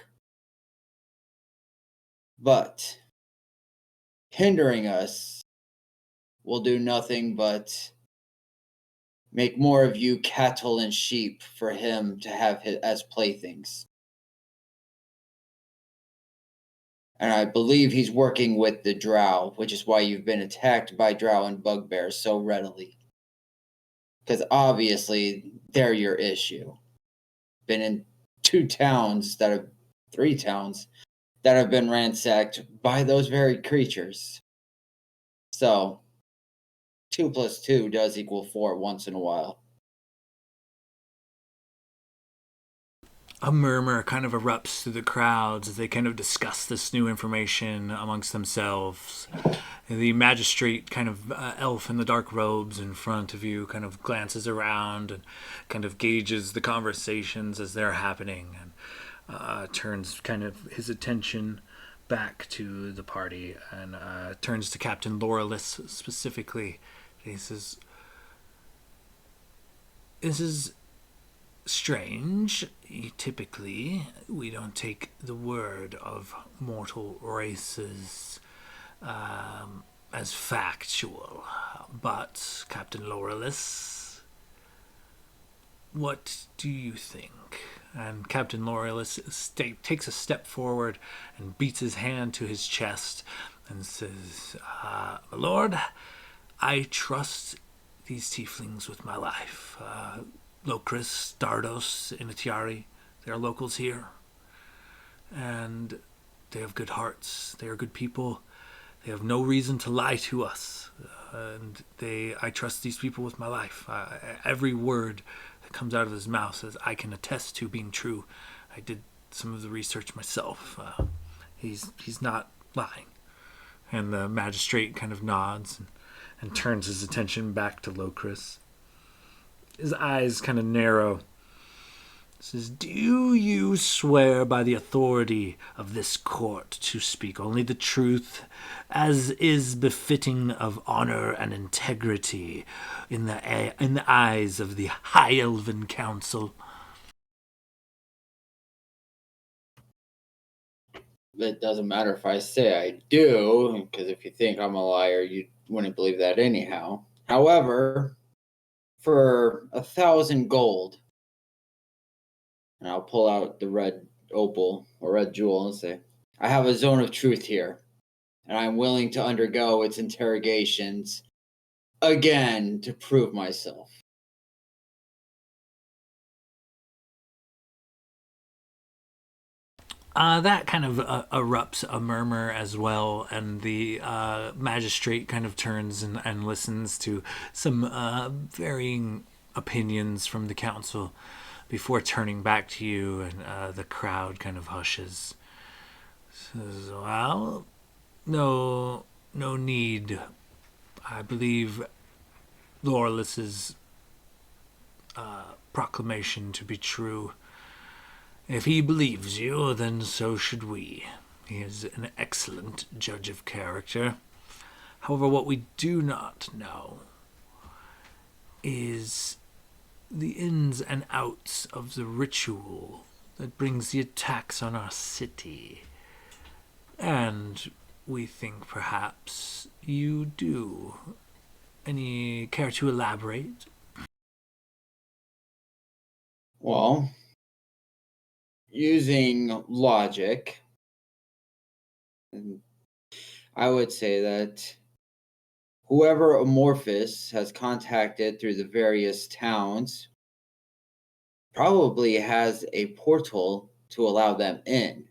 Speaker 6: But hindering us will do nothing but make more of you cattle and sheep for him to have as playthings. And I believe he's working with the drow, which is why you've been attacked by drow and bugbears so readily. Because obviously, they're your issue. Been in 3 towns that have been ransacked by those very creatures. So, 2 plus 2 does equal 4 once in a while.
Speaker 1: A murmur kind of erupts through the crowds as they kind of discuss this new information amongst themselves. The magistrate, kind of elf in the dark robes in front of you, kind of glances around and kind of gauges the conversations as they're happening, and turns kind of his attention back to the party and turns to Captain Lauralis specifically. He says, "This is strange. Typically, we don't take the word of mortal races as factual. But, Captain Lauralis, what do you think?" And Captain Lauralis takes a step forward and beats his hand to his chest and says, "My lord, I trust these tieflings with my life. Lokris, Dardos, Inatiari, they are locals here. And they have good hearts. They are good people. They have no reason to lie to us. And I trust these people with my life. Every word that comes out of his mouth says I can attest to being true. I did some of the research myself. He's not lying." And the magistrate kind of nods and turns his attention back to Lokris. His eyes kind of narrow. He says, "Do you swear by the authority of this court to speak only the truth, as is befitting of honor and integrity in the eyes of the High Elven Council?"
Speaker 6: It doesn't matter if I say I do, because if you think I'm a liar, you wouldn't believe that anyhow. However, for 1,000 gold, and I'll pull out the red opal or red jewel and say, I have a zone of truth here, and I'm willing to undergo its interrogations again to prove myself.
Speaker 1: That kind of erupts a murmur as well, and the magistrate kind of turns and listens to some varying opinions from the council before turning back to you, and the crowd kind of hushes. Says, "Well, no need. I believe Lauralis's proclamation to be true. If he believes you, then so should we. He is an excellent judge of character. However, what we do not know is the ins and outs of the ritual that brings the attacks on our city. And we think perhaps you do. Any care to elaborate?"
Speaker 6: Well, using logic, I would say that whoever Amorphous has contacted through the various towns probably has a portal to allow them in.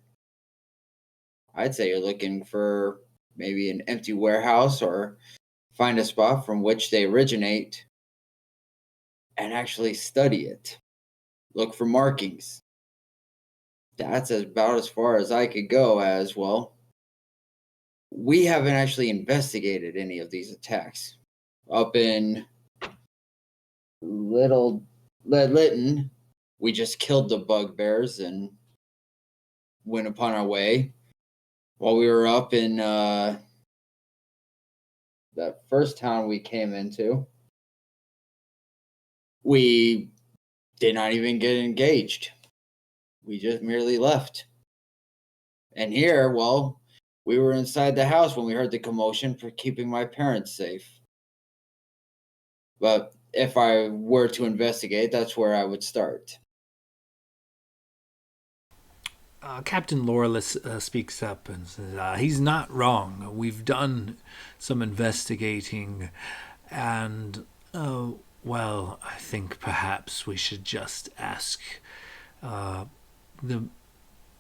Speaker 6: I'd say you're looking for maybe an empty warehouse or find a spot from which they originate and actually study it. Look for markings. That's about as far as I could go as, well, we haven't actually investigated any of these attacks. Up in Lytton, we just killed the bugbears and went upon our way. While we were up in that first town we came into, we did not even get engaged. We just merely left. And here, well, we were inside the house when we heard the commotion for keeping my parents safe. But if I were to investigate, that's where I would start.
Speaker 1: Captain Loreless speaks up and says, he's not wrong. We've done some investigating, and, well, I think perhaps we should just ask the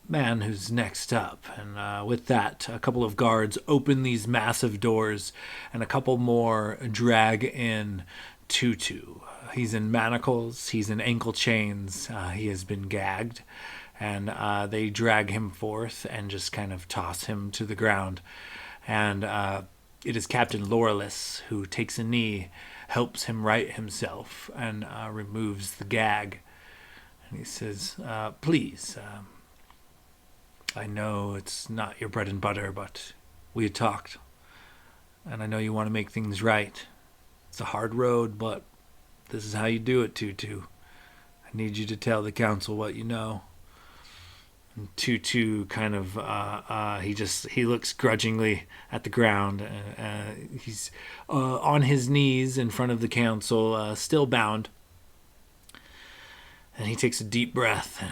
Speaker 1: man who's next up. And with that, a couple of guards open these massive doors, and a couple more drag in Tutu. He's in manacles, he's in ankle chains, he has been gagged. And they drag him forth and just kind of toss him to the ground. And it is Captain Loreless who takes a knee, helps him right himself, and removes the gag. And he says, please, I know it's not your bread and butter, but we had talked. And I know you want to make things right. It's a hard road, but this is how you do it, Tutu. I need you to tell the council what you know. Tutu kind of he looks grudgingly at the ground. He's on his knees in front of the council, still bound, and he takes a deep breath.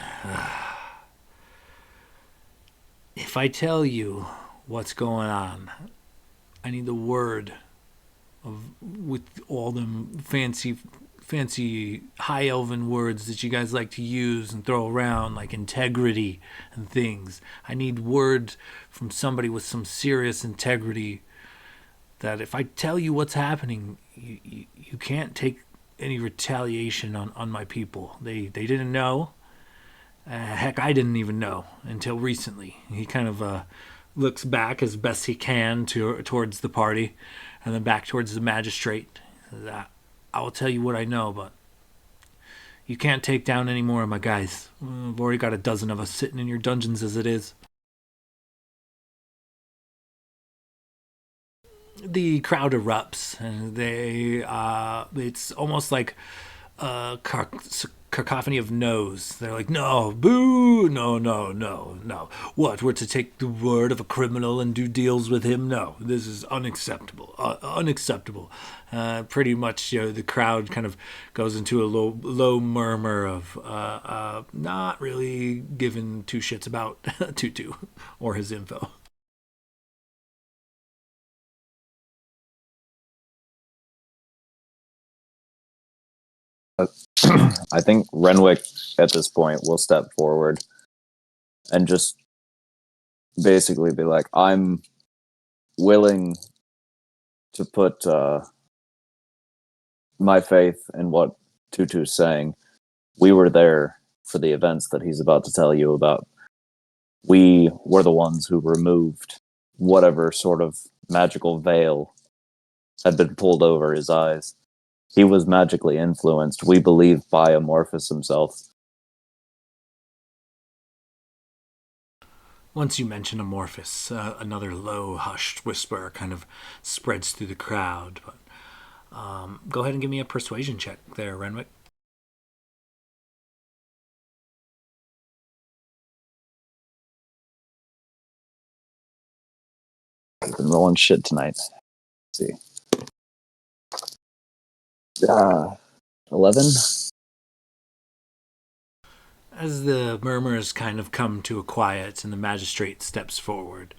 Speaker 1: If I tell you what's going on, I need the word with all them fancy high elven words that you guys like to use and throw around, like integrity and things. I need word from somebody with some serious integrity that if I tell you what's happening, you can't take any retaliation on my people. They didn't know. Heck, I didn't even know until recently. He kind of looks back as best he can towards the party, and then back towards the magistrate. I will tell you what I know, but you can't take down any more of my guys. I've already got a dozen of us sitting in your dungeons as it is. The crowd erupts, and it's almost like a cacophony of no's. They're like, no, boo, no, no, no, no. What, we're to take the word of a criminal and do deals with him? No, this is unacceptable, unacceptable. Pretty much, the crowd kind of goes into a low murmur of not really giving two shits about Tutu or his info.
Speaker 5: I think Renwick at this point will step forward and just basically be like, I'm willing to put my faith in what Tutu's saying. We were there for the events that he's about to tell you about. We were the ones who removed whatever sort of magical veil had been pulled over his eyes. He was magically influenced, we believe, by Amorphous himself.
Speaker 1: Once you mention Amorphous, another low, hushed whisper kind of spreads through the crowd. But go ahead and give me a persuasion check there, Renwick.
Speaker 5: I've been rolling shit tonight. Let's see. 11?
Speaker 1: As the murmurs kind of come to a quiet and the magistrate steps forward,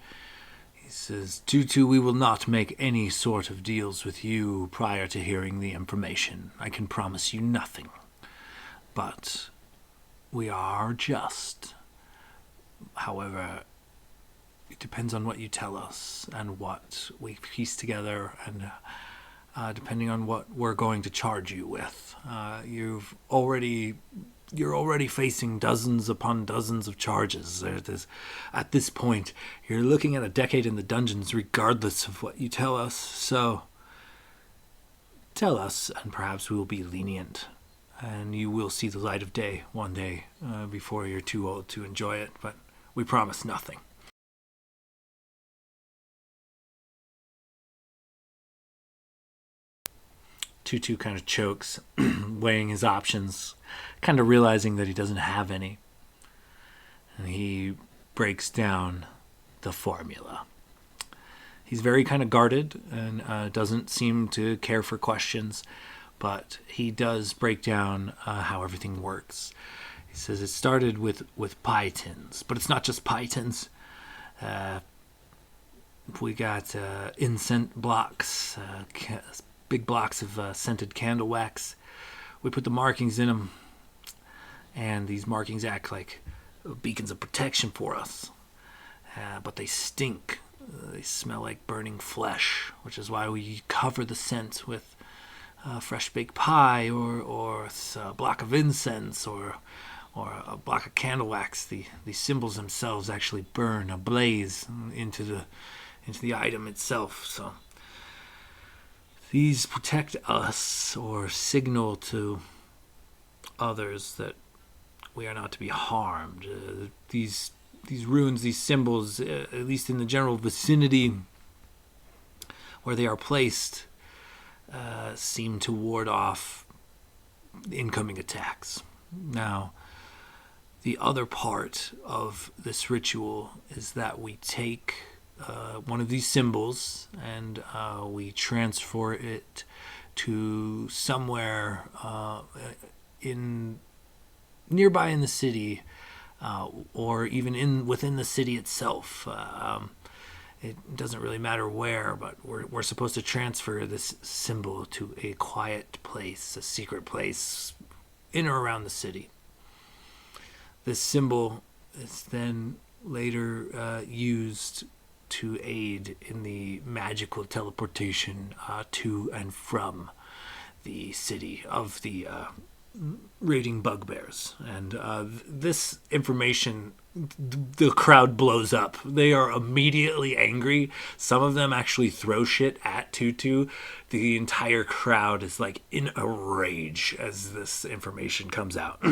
Speaker 1: he says, Tutu, we will not make any sort of deals with you prior to hearing the information. I can promise you nothing. But we are just. However, it depends on what you tell us and what we piece together, and depending on what we're going to charge you with. You've already you're already facing dozens upon dozens of charges. At this point, you're looking at a decade in the dungeons regardless of what you tell us. So, tell us, and perhaps we will be lenient. And you will see the light of day one day before you're too old to enjoy it. But we promise nothing. Tutu kind of chokes, weighing his options, kind of realizing that he doesn't have any. And he breaks down the formula. He's very kind of guarded and doesn't seem to care for questions, but he does break down how everything works. He says it started with pie tins, but it's not just pie tins. We got incense blocks, big blocks of scented candle wax. We put the markings in them, and these markings act like beacons of protection for us. But they stink. They smell like burning flesh, which is why we cover the scent with fresh baked pie or a block of incense or a block of candle wax. These symbols themselves actually burn a blaze into the item itself. So these protect us or signal to others that we are not to be harmed. These runes, these symbols, at least in the general vicinity where they are placed, seem to ward off incoming attacks. Now, the other part of this ritual is that we take one of these symbols and we transfer it to somewhere nearby in the city, or even within the city itself. It doesn't really matter where, but we're supposed to transfer this symbol to a quiet place, a secret place in or around the city. This symbol is then later used to aid in the magical teleportation to and from the city of the raiding bugbears. And this information, the crowd blows up. They are immediately angry. Some of them actually throw shit at Tutu. The entire crowd is like in a rage as this information comes out.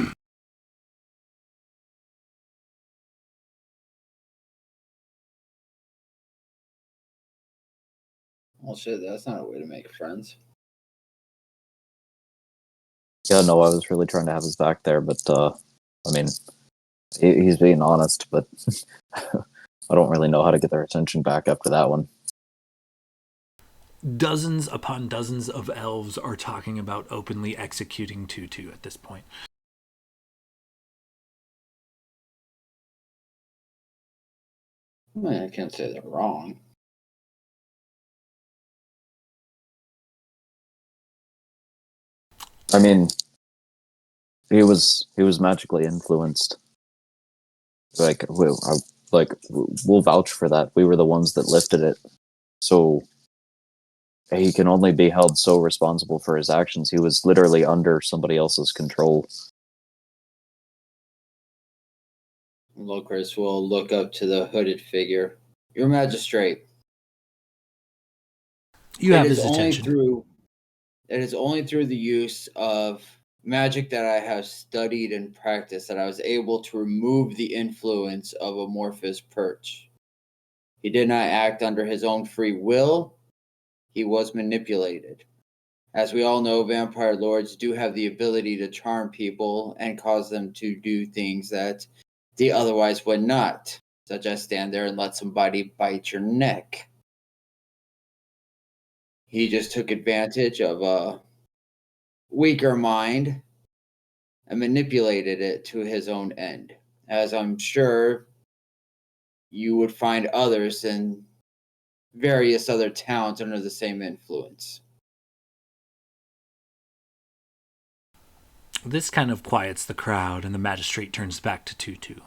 Speaker 6: Well, shit, that's not a way to make friends.
Speaker 5: Yeah, no, I was really trying to have his back there, but I mean, he's being honest, but I don't really know how to get their attention back after that one.
Speaker 1: Dozens upon dozens of elves are talking about openly executing Tutu at this point.
Speaker 6: I mean, I can't say they're wrong.
Speaker 5: I mean, he was magically influenced. We'll vouch for that. We were the ones that lifted it, so he can only be held so responsible for his actions. He was literally under somebody else's control.
Speaker 6: Locris will look up to the hooded figure. Your magistrate.
Speaker 1: You have his attention.
Speaker 6: It is only through the use of magic that I have studied and practiced that I was able to remove the influence of Amorphous Perch. He did not act under his own free will. He was manipulated. As we all know, vampire lords do have the ability to charm people and cause them to do things that they otherwise would not, such as stand there and let somebody bite your neck. He just took advantage of a weaker mind and manipulated it to his own end, as I'm sure you would find others in various other towns under the same influence.
Speaker 1: This kind of quiets the crowd, and the magistrate turns back to Tutu.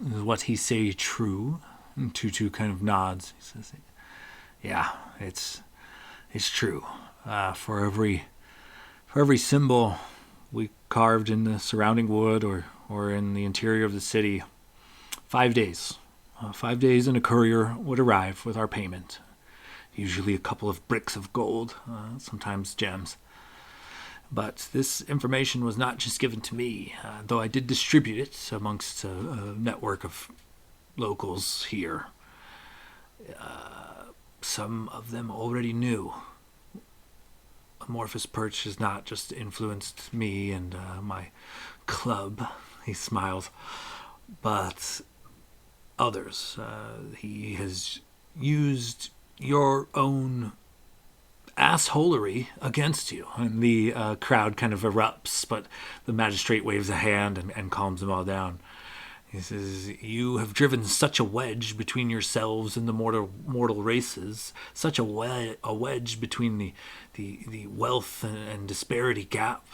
Speaker 1: Is what he say true? And Tutu kind of nods. He says, "Yeah, it's true. For every symbol we carved in the surrounding wood or in the interior of the city. 5 days. 5 days and a courier would arrive with our payment. Usually a couple of bricks of gold, sometimes gems. But this information was not just given to me, though I did distribute it amongst a network of locals here. Some of them already knew. Amorphous Perch has not just influenced me and my club, he smiles, but others. He has used your own assholery against you. And the crowd kind of erupts, but the magistrate waves a hand and calms them all down. He says, you have driven such a wedge between yourselves and the mortal races, such a wedge between the wealth and disparity gap,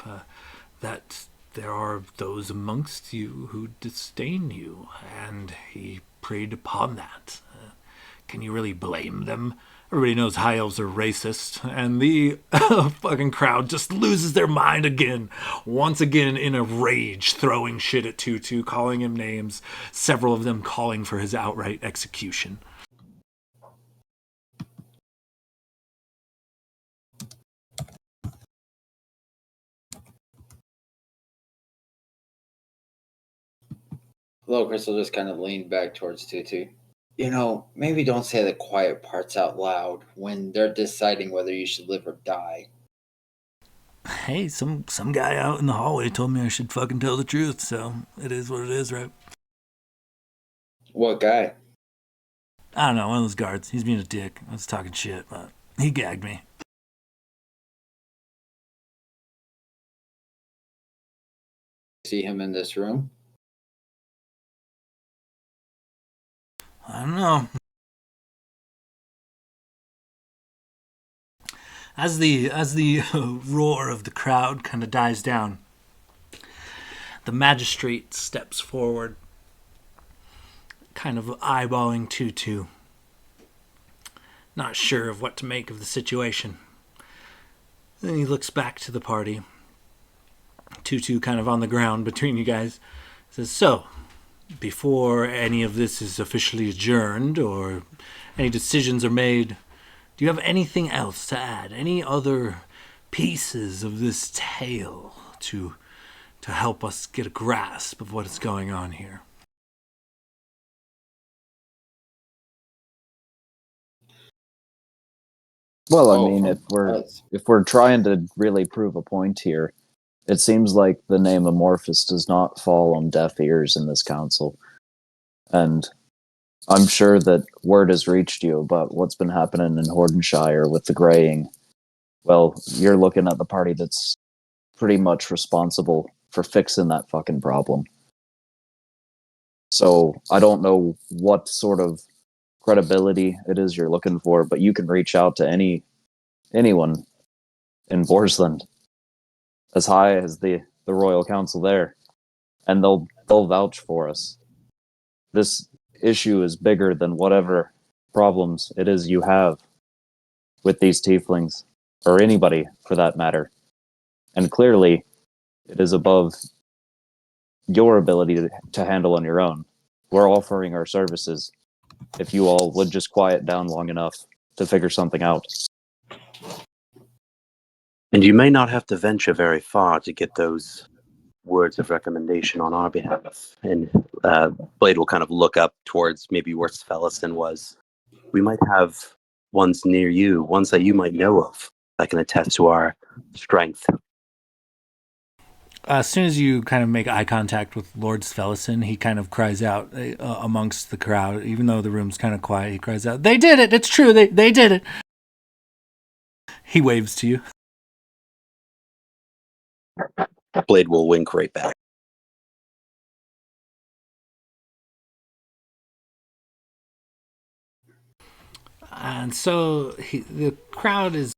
Speaker 1: that there are those amongst you who disdain you, and he preyed upon that. Can you really blame them? Everybody knows high elves are racist, and the fucking crowd just loses their mind again. Once again in a rage, throwing shit at Tutu, calling him names, several of them calling for his outright execution.
Speaker 6: Little Crystal just kind of leaned back towards Tutu. You know, maybe don't say the quiet parts out loud when they're deciding whether you should live or die.
Speaker 1: Hey, some guy out in the hallway told me I should fucking tell the truth, so it is what it is, right?
Speaker 6: What guy?
Speaker 1: I don't know, one of those guards. He's being a dick. I was talking shit, but he gagged me.
Speaker 6: See him in this room?
Speaker 1: I don't know. As the roar of the crowd kind of dies down, the magistrate steps forward, kind of eyeballing Tutu, not sure of what to make of the situation. Then he looks back to the party. Tutu kind of on the ground between you guys. Says, so, before any of this is officially adjourned or any decisions are made, do you have anything else to add? Any other pieces of this tale to help us get a grasp of what is going on here?
Speaker 5: Well, I mean, if we're trying to really prove a point here, it seems like the name Amorphous does not fall on deaf ears in this council. And I'm sure that word has reached you about what's been happening in Hordenshire with the graying. Well, you're looking at the party that's pretty much responsible for fixing that fucking problem. So I don't know what sort of credibility it is you're looking for, but you can reach out to anyone in Borsland, as high as the Royal Council there, and they'll vouch for us. This issue is bigger than whatever problems it is you have with these tieflings, or anybody for that matter. And clearly, it is above your ability to handle on your own. We're offering our services if you all would just quiet down long enough to figure something out.
Speaker 4: And you may not have to venture very far to get those words of recommendation on our behalf. And Blade will kind of look up towards maybe where Sveliston was. We might have ones near you, ones that you might know of, that can attest to our strength.
Speaker 1: As soon as you kind of make eye contact with Lord Sveliston, he kind of cries out amongst the crowd, even though the room's kind of quiet, he cries out, "They did it! It's true! They did it!" He waves to you.
Speaker 4: Blade will wink right back.
Speaker 1: And so the crowd is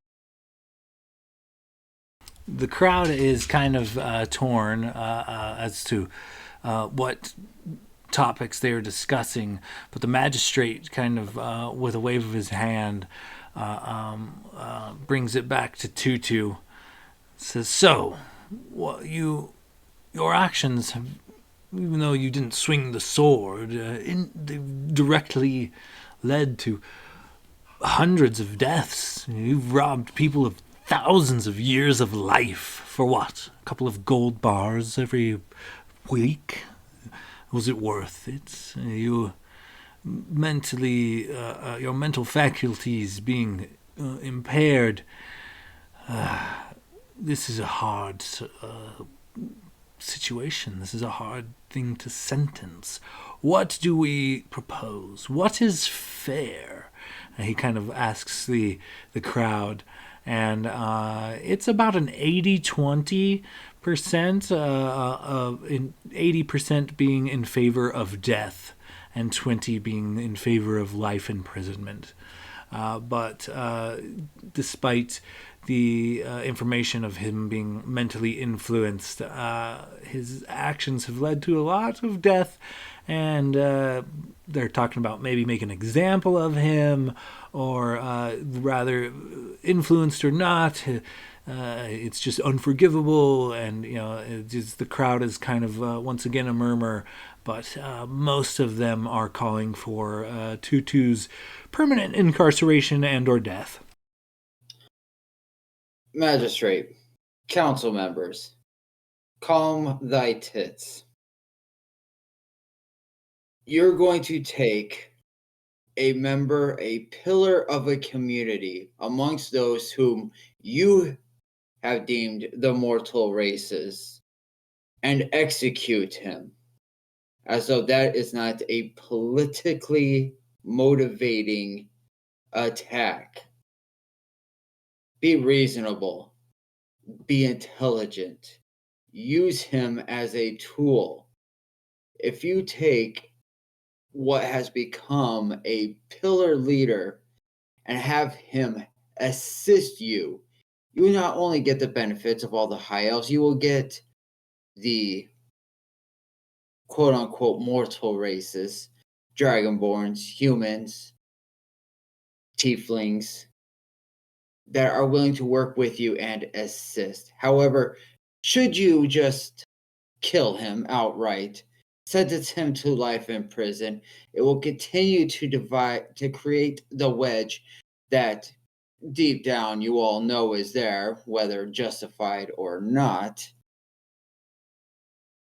Speaker 1: kind of torn as to what topics they are discussing, but the magistrate kind of, with a wave of his hand, brings it back to Tutu. Says, so, Well, your actions have, even though you didn't swing the sword, they've directly led to hundreds of deaths. You've robbed people of thousands of years of life for what? A couple of gold bars every week? Was it worth it? You mentally, your mental faculties being impaired. This is a hard situation. This is a hard thing to sentence. What do we propose? What is fair? And he kind of asks the crowd, and it's about an 80-20%, in 80% being in favor of death and 20 being in favor of life imprisonment. But despite the information of him being mentally influenced, his actions have led to a lot of death, and they're talking about maybe make an example of him, or rather, influenced or not. It's just unforgivable, and the crowd is kind of once again a murmur, but most of them are calling for Tutu's permanent incarceration and or death.
Speaker 6: Magistrate, council members, calm thy tits. You're going to take a member, a pillar of a community amongst those whom you have deemed the mortal races, and execute him as though that is not a politically motivating attack. Be reasonable, be intelligent, use him as a tool. If you take what has become a pillar leader and have him assist you, you will not only get the benefits of all the high elves, you will get the quote unquote mortal races, dragonborns, humans, tieflings, that are willing to work with you and assist. However, should you just kill him outright, sentence him to life in prison, it will continue to create the wedge that deep down you all know is there, whether justified or not,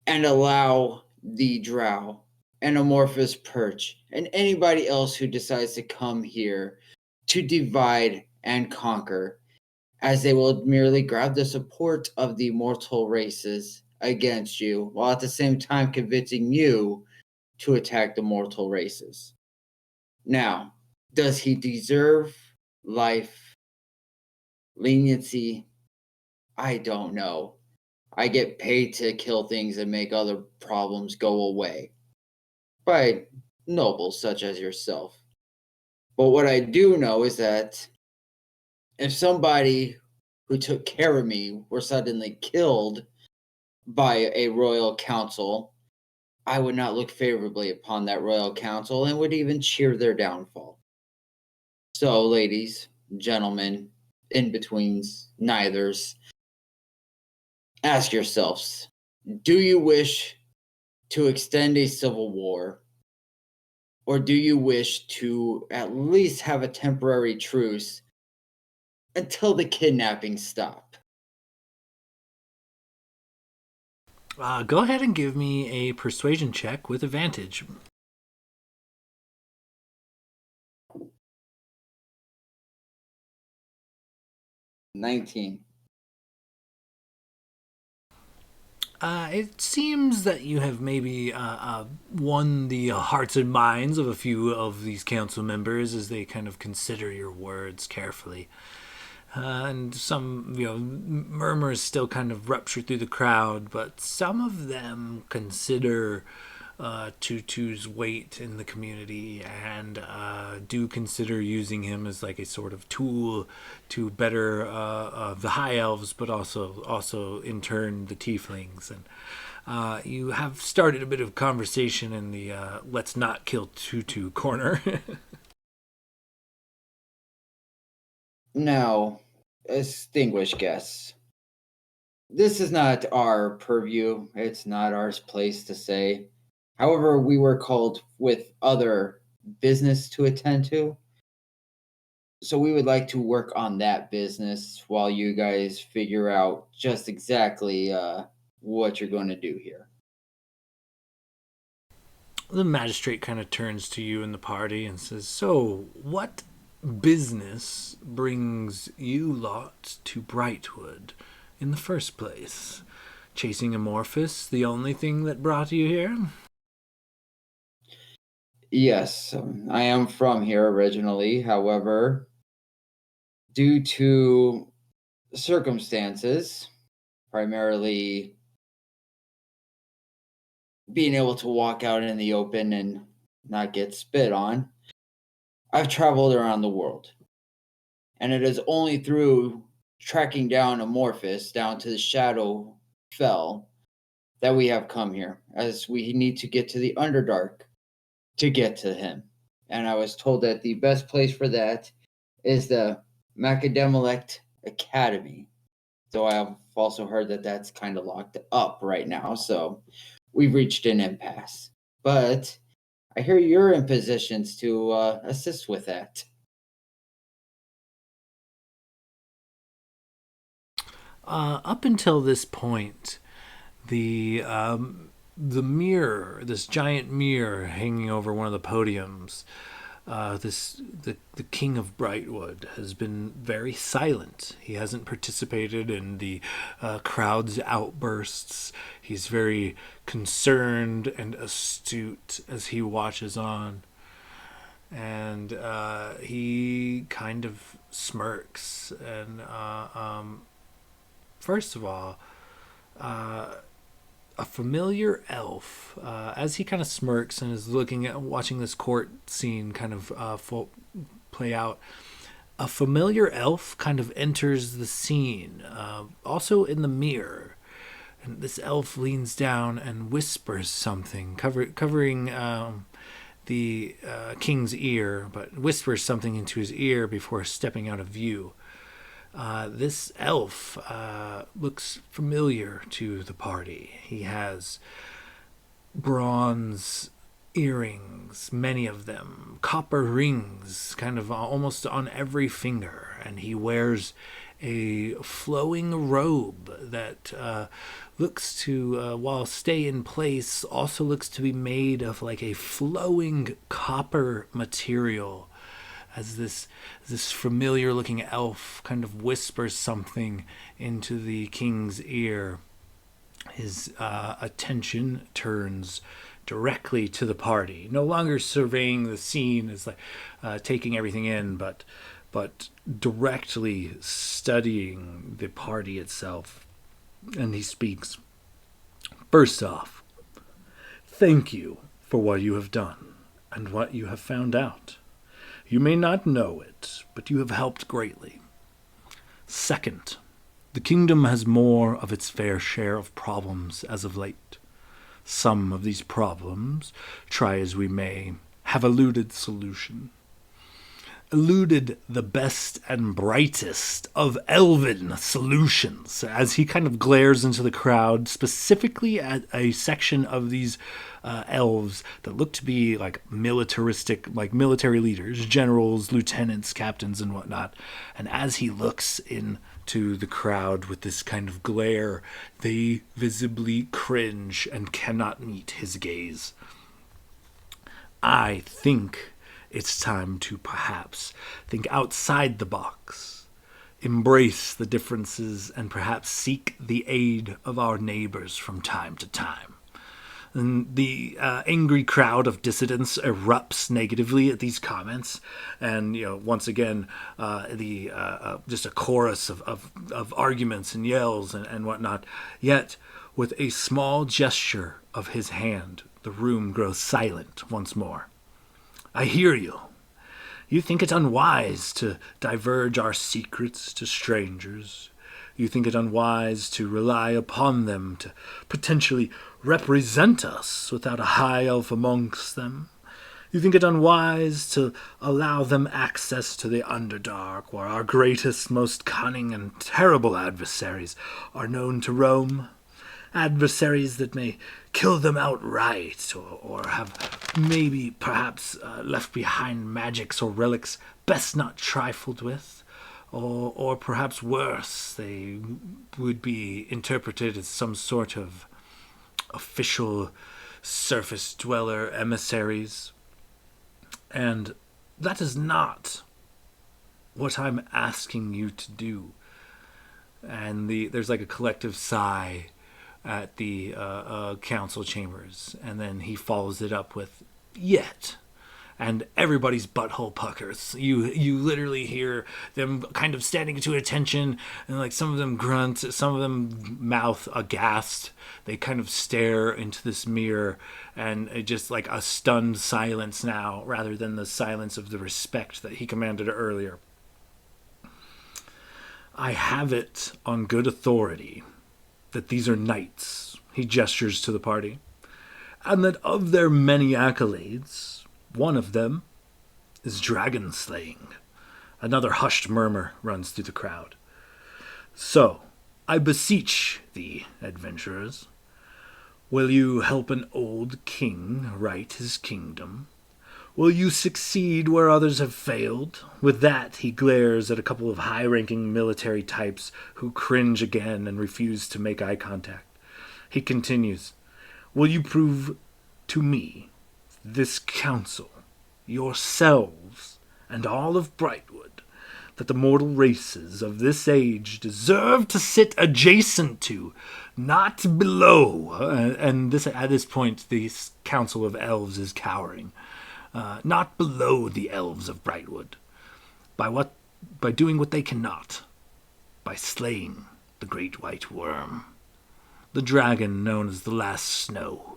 Speaker 6: and allow the drow and amorphous perch and anybody else who decides to come here to divide and conquer, as they will merely grab the support of the mortal races against you, while at the same time convincing you to attack the mortal races. Now, does he deserve life, leniency? I don't know. I get paid to kill things and make other problems go away by nobles such as yourself. But what I do know is that if somebody who took care of me were suddenly killed by a royal council, I would not look favorably upon that royal council and would even cheer their downfall. So, ladies, gentlemen, in-betweens, neithers, ask yourselves, do you wish to extend a civil war, or do you wish to at least have a temporary truce until the kidnappings stop?
Speaker 1: Go ahead and give me a persuasion check with advantage.
Speaker 6: $19.
Speaker 1: It seems that you have maybe won the hearts and minds of a few of these council members as they kind of consider your words carefully. And some, murmurs still kind of rupture through the crowd, but some of them consider Tutu's weight in the community and do consider using him as like a sort of tool to better the high elves, but also in turn the tieflings. And you have started a bit of conversation in the let's not kill Tutu corner.
Speaker 6: Now, distinguished guests, This is not our purview. It's not our place to say. However, we were called with other business to attend to. So we would like to work on that business while you guys figure out just exactly what you're going to do here.
Speaker 1: The magistrate kind of turns to you in the party and says, "So, what business brings you lot to Brightwood in the first place? Chasing Amorphous the only thing that brought you here?"
Speaker 6: Yes, I am from here originally. However, due to circumstances, primarily being able to walk out in the open and not get spit on, I've traveled around the world. And it is only through tracking down Amorphous down to the Shadow Fell that we have come here, as we need to get to the Underdark to get to him. And I was told that the best place for that is the Macadamilect Academy. So I've also heard that that's kind of locked up right now. So we've reached an impasse. But I hear you're in positions to assist with that.
Speaker 1: Up until this point, the mirror, this giant mirror hanging over one of the podiums, the King of Brightwood has been very silent. He hasn't participated in the crowd's outbursts. He's very concerned and astute as he watches on. And he kind of smirks. And first of all, a familiar elf, as he kind of smirks and is watching this court scene kind of play out, a familiar elf kind of enters the scene, also in the mirror. And this elf leans down and whispers something, covering the king's ear, but whispers something into his ear before stepping out of view. This elf looks familiar to the party. He has bronze earrings, many of them, copper rings, kind of almost on every finger, and he wears a flowing robe that looks to, while stay in place, also looks to be made of like a flowing copper material. As this familiar looking elf kind of whispers something into the king's ear, his attention turns directly to the party, no longer surveying the scene as like taking everything in, but directly studying the party itself. And he speaks. "First off, thank you for what you have done and what you have found out. You may not know it, but you have helped greatly. Second, the kingdom has more of its fair share of problems as of late. Some of these problems, try as we may, have eluded solution. Eluded the best and brightest of elven solutions," as he kind of glares into the crowd, specifically at a section of these elves that look to be like militaristic, like military leaders, generals, lieutenants, captains, and whatnot. And as he looks into the crowd with this kind of glare, they visibly cringe and cannot meet his gaze. "I think it's time to perhaps think outside the box, embrace the differences, and perhaps seek the aid of our neighbors from time to time." And the angry crowd of dissidents erupts negatively at these comments, and once again, just a chorus of arguments and yells and whatnot. Yet, with a small gesture of his hand, the room grows silent once more. "I hear you. You think it unwise to divulge our secrets to strangers. You think it unwise to rely upon them to potentially represent us without a high elf amongst them. You think it unwise to allow them access to the Underdark, where our greatest, most cunning, and terrible adversaries are known to roam? Adversaries that may kill them outright, or have maybe perhaps left behind magics or relics best not trifled with, or perhaps worse, they would be interpreted as some sort of official surface dweller emissaries. And that is not what I'm asking you to do. And there's like a collective sigh at the council chambers, and then he follows it up with "yet," and everybody's butthole puckers. You literally hear them kind of standing to attention, and like some of them grunt, some of them mouth aghast. They kind of stare into this mirror, and it just like a stunned silence now, rather than the silence of the respect that he commanded earlier. I have it on good authority that these are knights, he gestures to the party, and that of their many accolades, one of them is dragon slaying. Another hushed murmur runs through the crowd. So, I beseech thee, adventurers, will you help an old king right his kingdom? Will you succeed where others have failed? With that, he glares at a couple of high-ranking military types who cringe again and refuse to make eye contact. He continues, will you prove to me, this council, yourselves, and all of Brightwood, that the mortal races of this age deserve to sit adjacent to, not below, and this at this point the council of elves is cowering, not below the elves of Brightwood. By doing what they cannot, by slaying the great white worm, the dragon known as the last snow,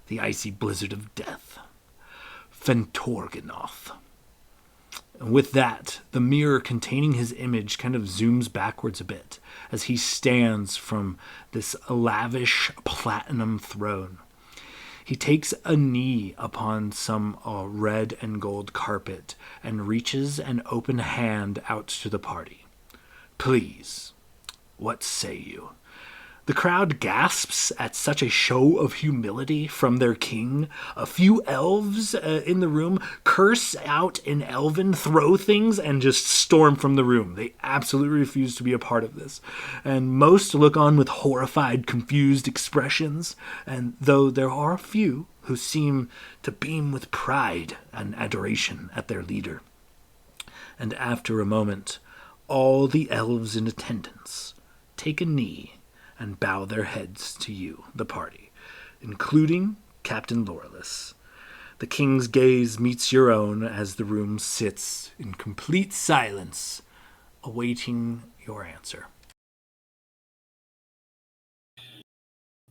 Speaker 1: the icy blizzard of death, Fentorganoth. And with that, the mirror containing his image kind of zooms backwards a bit as he stands from this lavish platinum throne. He takes a knee upon some red and gold carpet and reaches an open hand out to the party. Please, what say you? The crowd gasps at such a show of humility from their king. A few elves in the room curse out in Elven, throw things, and just storm from the room. They absolutely refuse to be a part of this. And most look on with horrified, confused expressions. And though there are a few who seem to beam with pride and adoration at their leader. And after a moment, all the elves in attendance take a knee and bow their heads to you, the party, including Captain Lorelus. The king's gaze meets your own as the room sits in complete silence, awaiting your answer.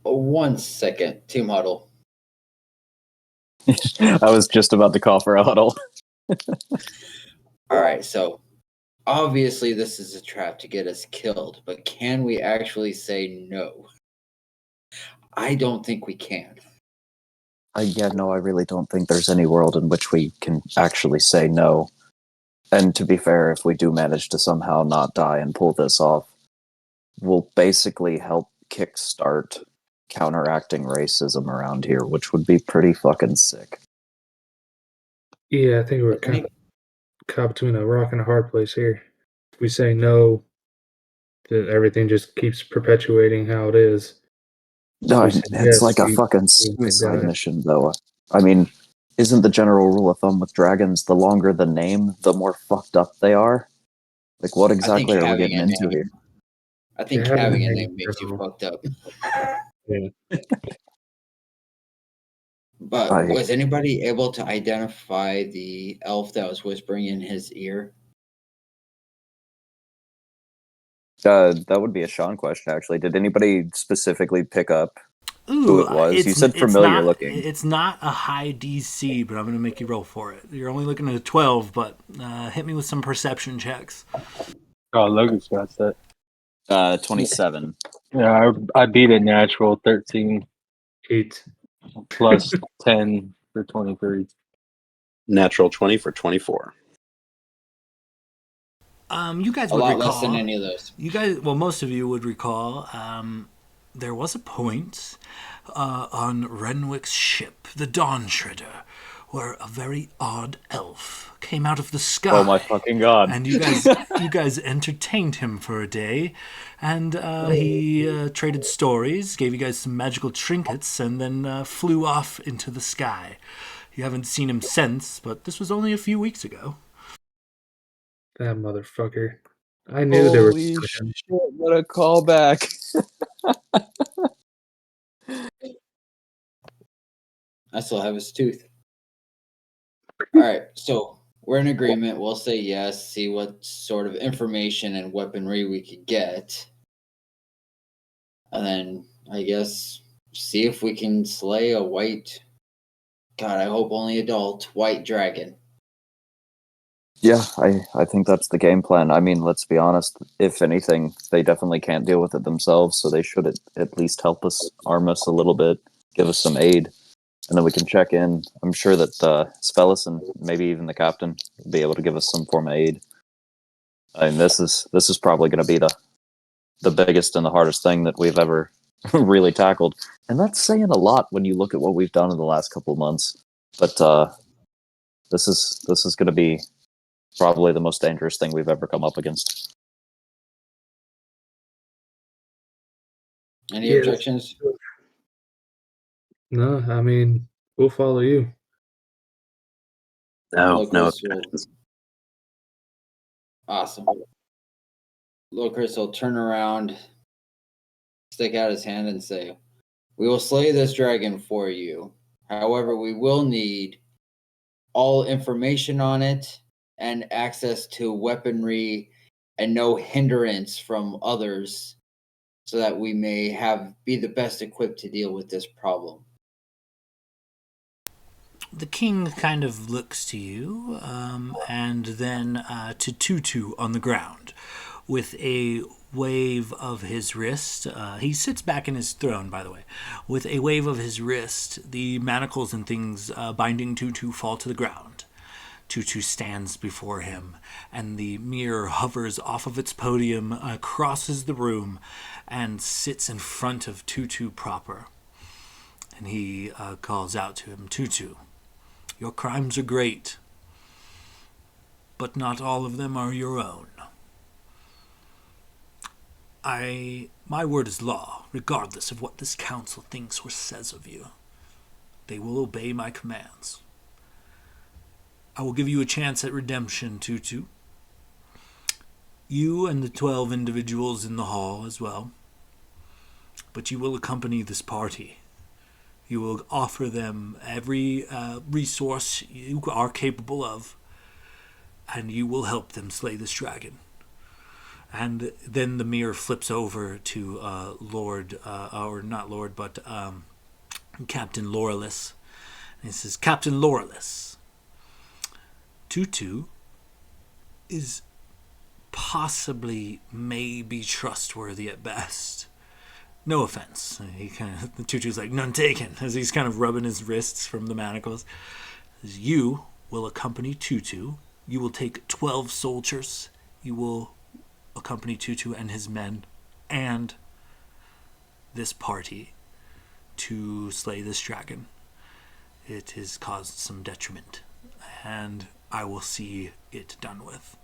Speaker 6: 1 second, team huddle.
Speaker 5: I was just about to call for a huddle.
Speaker 6: All right, so obviously this is a trap to get us killed, but can we actually say no? I don't think we can.
Speaker 5: I really don't think there's any world in which we can actually say no. And to be fair, if we do manage to somehow not die and pull this off, we'll basically help kickstart counteracting racism around here, which would be pretty fucking sick.
Speaker 3: Yeah, I think we're kind of caught between a rock and a hard place here. If we say no, then everything just keeps perpetuating how it is.
Speaker 5: No,
Speaker 3: We said
Speaker 5: it's
Speaker 3: yes,
Speaker 5: like a
Speaker 3: we
Speaker 5: fucking
Speaker 3: might
Speaker 5: suicide
Speaker 3: die.
Speaker 5: mission, though. I mean, isn't the general rule of thumb with dragons, the longer the name, the more fucked up they are? Like, what exactly are we getting into here?
Speaker 6: I think
Speaker 3: Yeah,
Speaker 6: having a
Speaker 3: having a
Speaker 6: name makes you
Speaker 3: name,
Speaker 6: fucked up.
Speaker 3: Yeah.
Speaker 6: But was anybody able to identify the elf that was whispering in his ear?
Speaker 5: That would be a Sean question, actually. Did anybody specifically pick up who it was? You said familiar looking.
Speaker 1: It's not a high DC, but I'm going to make you roll for it. You're only looking at a 12, but hit me with some perception checks.
Speaker 2: Oh, Logan's got that.
Speaker 5: 27.
Speaker 2: Yeah, I beat it natural 13
Speaker 3: 8.
Speaker 2: plus 10 for 23.
Speaker 4: Natural 20 for 24.
Speaker 1: You guys
Speaker 6: A
Speaker 1: would
Speaker 6: lot
Speaker 1: recall.
Speaker 6: less than any of those.
Speaker 1: You guys, well, most of you would recall. There was a point on Renwick's ship, the Dawn Shredder, where a very odd elf came out of the sky.
Speaker 5: Oh my fucking god.
Speaker 1: And you guys entertained him for a day, and he traded stories, gave you guys some magical trinkets, and then flew off into the sky. You haven't seen him since, but this was only a few weeks ago.
Speaker 3: That motherfucker. I knew there was
Speaker 5: Holy
Speaker 3: something.
Speaker 5: shit, what a callback.
Speaker 6: I still have his tooth. All right, so we're in agreement. We'll say yes, see what sort of information and weaponry we could get. And then, I guess, see if we can slay a white, God, I hope only adult, white dragon.
Speaker 5: Yeah, I think that's the game plan. I mean, let's be honest. If anything, they definitely can't deal with it themselves, so they should at least help us, arm us a little bit, give us some aid, and then we can check in. I'm sure that Spellis and maybe even the captain will be able to give us some form of aid. I mean, this is probably going to be the biggest and the hardest thing that we've ever really tackled, and that's saying a lot when you look at what we've done in the last couple of months. But this is going to be probably the most dangerous thing we've ever come up against.
Speaker 6: Any
Speaker 3: Yeah.
Speaker 6: objections?
Speaker 3: No, I mean, we'll follow you.
Speaker 4: No
Speaker 6: Locris will.
Speaker 4: objections.
Speaker 6: Awesome. Locris will turn around, stick out his hand, and say, "We will slay this dragon for you. However, we will need all information on it and access to weaponry and no hindrance from others so that we may be the best equipped to deal with this problem."
Speaker 1: The king kind of looks to you, and then to Tutu on the ground with a wave of his wrist. He sits back in his throne, by the way. With a wave of his wrist, the manacles and things binding Tutu fall to the ground. Tutu stands before him, and the mirror hovers off of its podium, crosses the room, and sits in front of Tutu proper. And he calls out to him, "Tutu, your crimes are great, but not all of them are your own. My word is law, regardless of what this council thinks or says of you. They will obey my commands. I will give you a chance at redemption, Tutu. You and the 12 individuals in the hall as well. But you will accompany this party. You will offer them every resource you are capable of, and you will help them slay this dragon." And then the mirror flips over to Captain Lorelis. And he says, "Captain Lorelis, Tutu is possibly maybe trustworthy at best. No offense." Tutu's like, "None taken," as he's kind of rubbing his wrists from the manacles. "You will accompany Tutu. You will take 12 soldiers. You will accompany Tutu and his men and this party to slay this dragon. It has caused some detriment, and I will see it done with.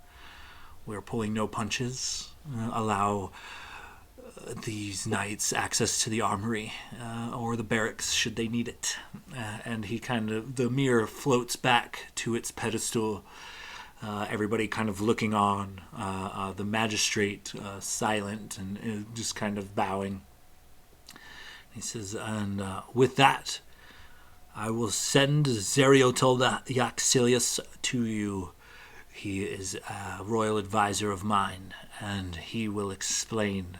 Speaker 1: We're pulling no punches. Allow these knights access to the armory or the barracks should they need it." And the mirror floats back to its pedestal. Everybody kind of looking on. The magistrate silent and just kind of bowing. He says, "And with that, I will send Zeriotil Yaxilius to you. He is a royal advisor of mine, and he will explain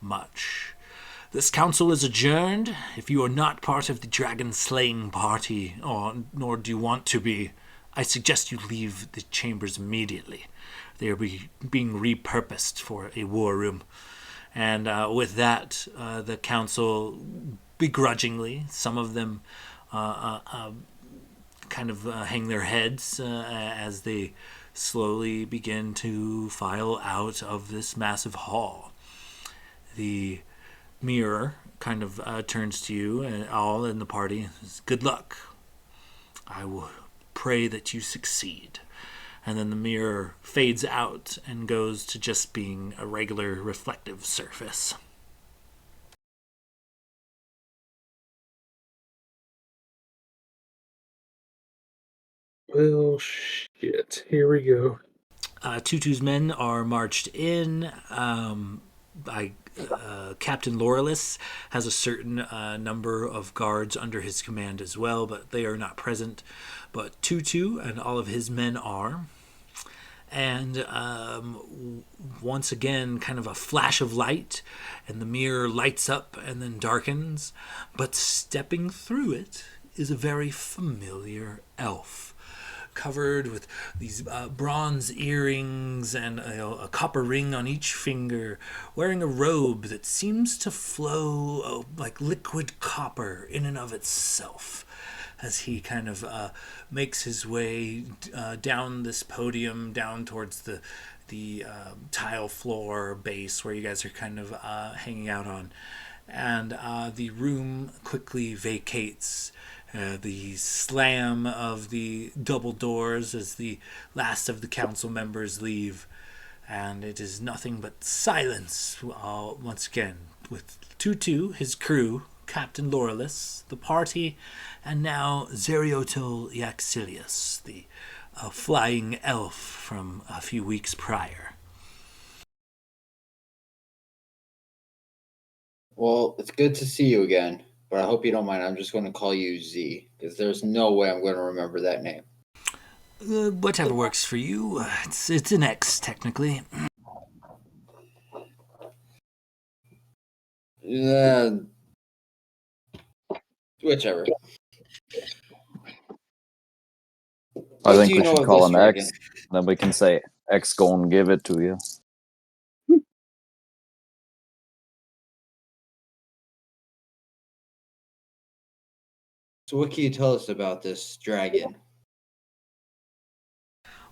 Speaker 1: much. This council is adjourned. If you are not part of the dragon slaying party, nor do you want to be, I suggest you leave the chambers immediately. They are being repurposed for a war room." And with that, the council begrudgingly, some of them kind kind of hang their heads as they slowly begin to file out of this massive hall. The mirror kind of turns to you and all in the party and says, "Good luck. I will pray that you succeed." And then the mirror fades out and goes to just being a regular reflective surface.
Speaker 3: Well, shit. Here we go.
Speaker 1: Tutu's men are marched in. Captain Laurelis has a certain number of guards under his command as well, but they are not present. But Tutu and all of his men are. And once again, kind of a flash of light, and the mirror lights up and then darkens. But stepping through it is a very familiar elf, covered with these bronze earrings and a copper ring on each finger, wearing a robe that seems to flow like liquid copper in and of itself, as he kind of makes his way down this podium, down towards the tile floor base where you guys are kind of hanging out on. And the room quickly vacates. The slam of the double doors as the last of the council members leave. And it is nothing but silence once again, with Tutu, his crew, Captain Laurelis, the party, and now Zeriotel Yaxilius, the flying elf from a few weeks prior.
Speaker 6: Well, it's good to see you again, but I hope you don't mind. I'm just going to call you Z, because there's no way I'm going to remember that name.
Speaker 1: Whatever works for you. It's an X, technically.
Speaker 6: Whichever.
Speaker 5: I
Speaker 6: What
Speaker 5: think
Speaker 6: do you
Speaker 5: we
Speaker 6: know
Speaker 5: should
Speaker 6: of
Speaker 5: call
Speaker 6: this
Speaker 5: him
Speaker 6: dragon?
Speaker 5: X. Then we can say X go and give it to you.
Speaker 6: So what can you tell us about this dragon?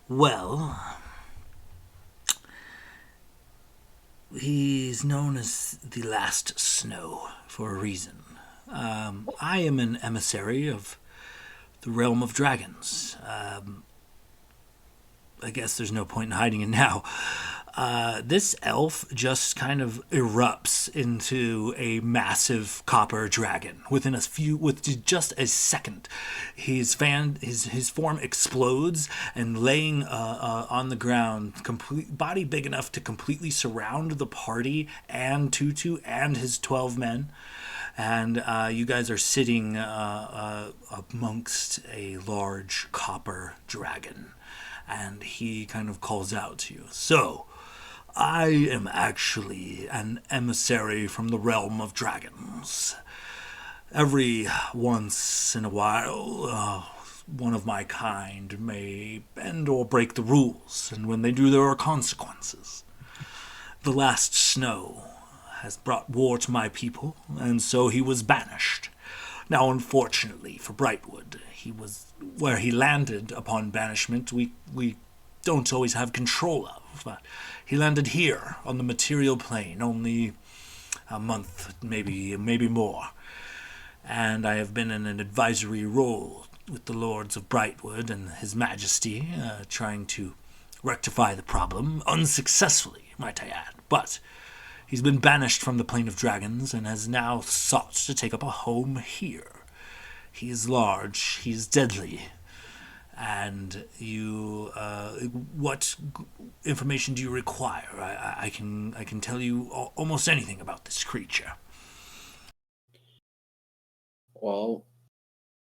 Speaker 1: Well, he's known as the Last Snow for a reason. I am an emissary of the realm of dragons. I guess there's no point in hiding it now. This elf just kind of erupts into a massive copper dragon with just a second. His form explodes and laying on the ground, body big enough to completely surround the party and Tutu and his 12 men. And you guys are sitting amongst a large copper dragon. And he kind of calls out to you. "So, I am actually an emissary from the realm of dragons. Every once in a while, one of my kind may bend or break the rules, and when they do, there are consequences. The last snow has brought war to my people, and so he was banished. Now, unfortunately for Brightwood, where he landed upon banishment, we don't always have control of, but he landed here on the material plane only a month, maybe more. And I have been in an advisory role with the Lords of Brightwood and His Majesty, trying to rectify the problem, unsuccessfully, might I add. But he's been banished from the Plane of Dragons and has now sought to take up a home here. He is large, he is deadly, and what information do you require? I can tell you almost anything about this creature."
Speaker 6: Well,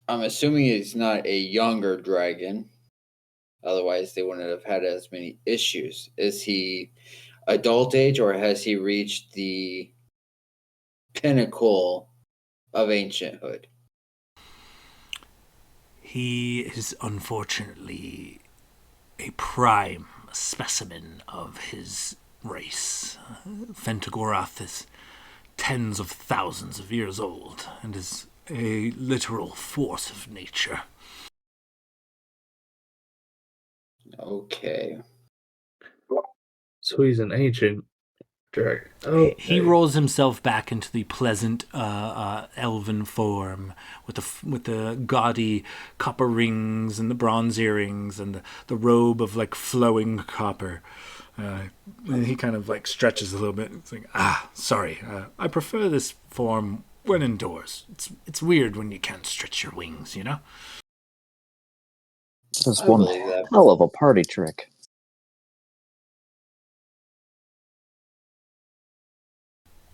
Speaker 6: I'm assuming he's not a younger dragon. Otherwise, they wouldn't have had as many issues. Is he adult age, or has he reached the pinnacle of ancienthood?
Speaker 1: He is unfortunately a prime specimen of his race. Fentagorath is tens of thousands of years old and is a literal force of nature.
Speaker 6: Okay.
Speaker 3: So he's an ancient dragon.
Speaker 1: He rolls himself back into the pleasant elven form with the gaudy copper rings and the bronze earrings and the robe of like flowing copper. And he kind of like stretches a little bit. It's like, sorry, I prefer this form when indoors. It's weird when you can't stretch your wings, you know?
Speaker 5: That's
Speaker 6: I
Speaker 5: one
Speaker 6: believe that.
Speaker 5: hell of a party trick.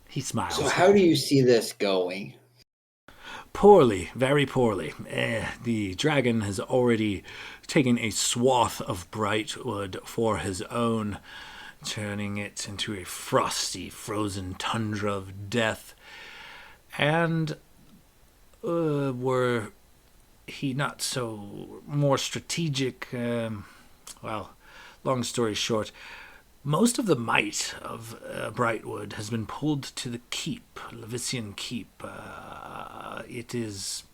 Speaker 1: He smiles.
Speaker 6: So how do you see this going?
Speaker 1: Poorly, very poorly. The dragon has already taken a swath of bright wood for his own, turning it into a frosty, frozen tundra of death. And were he not so more strategic, well, long story short, most of the might of Brightwood has been pulled to the keep, Levisian Keep. It has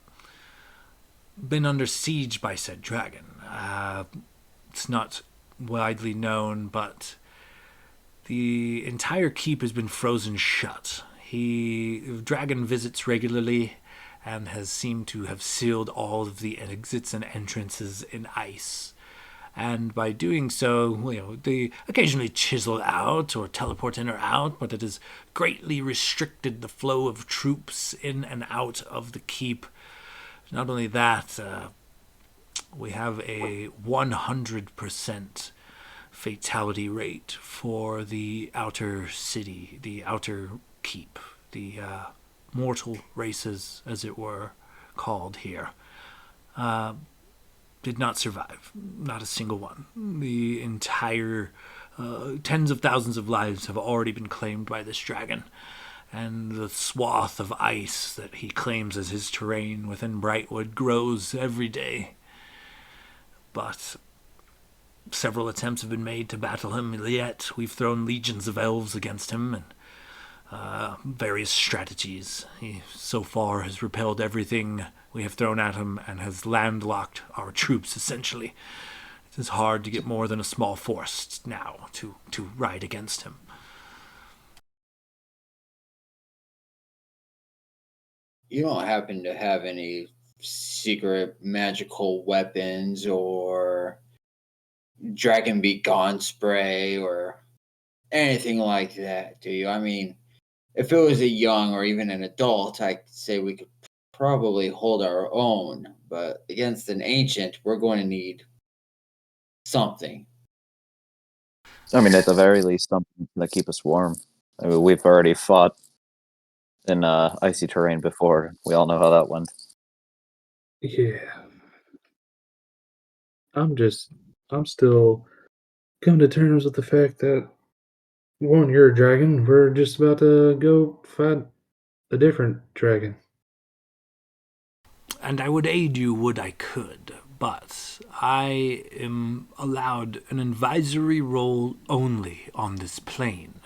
Speaker 1: been under siege by said dragon. It's not widely known, but the entire keep has been frozen shut. The dragon visits regularly and has seemed to have sealed all of the exits and entrances in ice. And by doing so, they occasionally chisel out or teleport in or out, but it has greatly restricted the flow of troops in and out of the keep. Not only that, we have a 100% fatality rate for the outer city, the outer keep, the mortal races, as it were, called here. Did not survive. Not a single one. The entire tens of thousands of lives have already been claimed by this dragon. And the swath of ice that he claims as his terrain within Brightwood grows every day. But several attempts have been made to battle him, yet we've thrown legions of elves against him and various strategies. He so far has repelled everything we have thrown at him and has landlocked our troops, essentially. It is hard to get more than a small force now to ride against him.
Speaker 6: You don't happen to have any secret magical weapons or dragon be gone spray or anything like that, do you? I mean, if it was a young or even an adult, I could say we could probably hold our own, but against an ancient, we're going to need something.
Speaker 5: I mean, at the very least, something that keep us warm. I mean, we've already fought in icy terrain before. We all know how that went.
Speaker 3: Yeah. I'm still coming to terms with the fact that one, you're a dragon. We're just about to go fight a different dragon.
Speaker 1: And I would aid you would I could, but I am allowed an advisory role only on this plane.